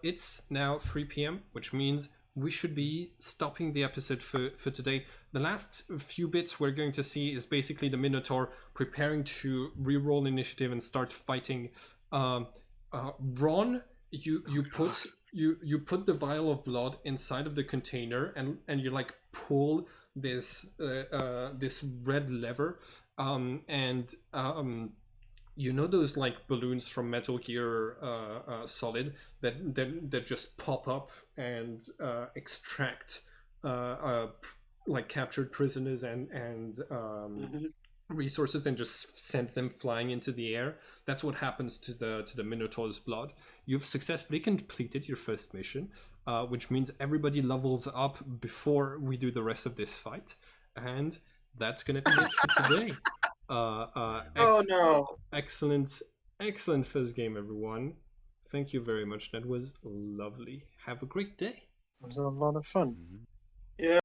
it's now 3 p.m., which means we should be stopping the episode for today. The last few bits we're going to see is basically the Minotaur preparing to re-roll initiative and start fighting. Ron, you put the vial of blood inside of the container and you like pull this this red lever, and you know those like balloons from Metal Gear Solid that just pop up and extract like captured prisoners and resources and just sends them flying into the air. That's what happens to the Minotaur's blood. You've successfully completed your first mission, which means everybody levels up before we do the rest of this fight, and that's gonna be it for today. Oh no. Excellent first game, everyone. Thank you very much. That was lovely. Have a great day. It was a lot of fun. Mhm. Yeah.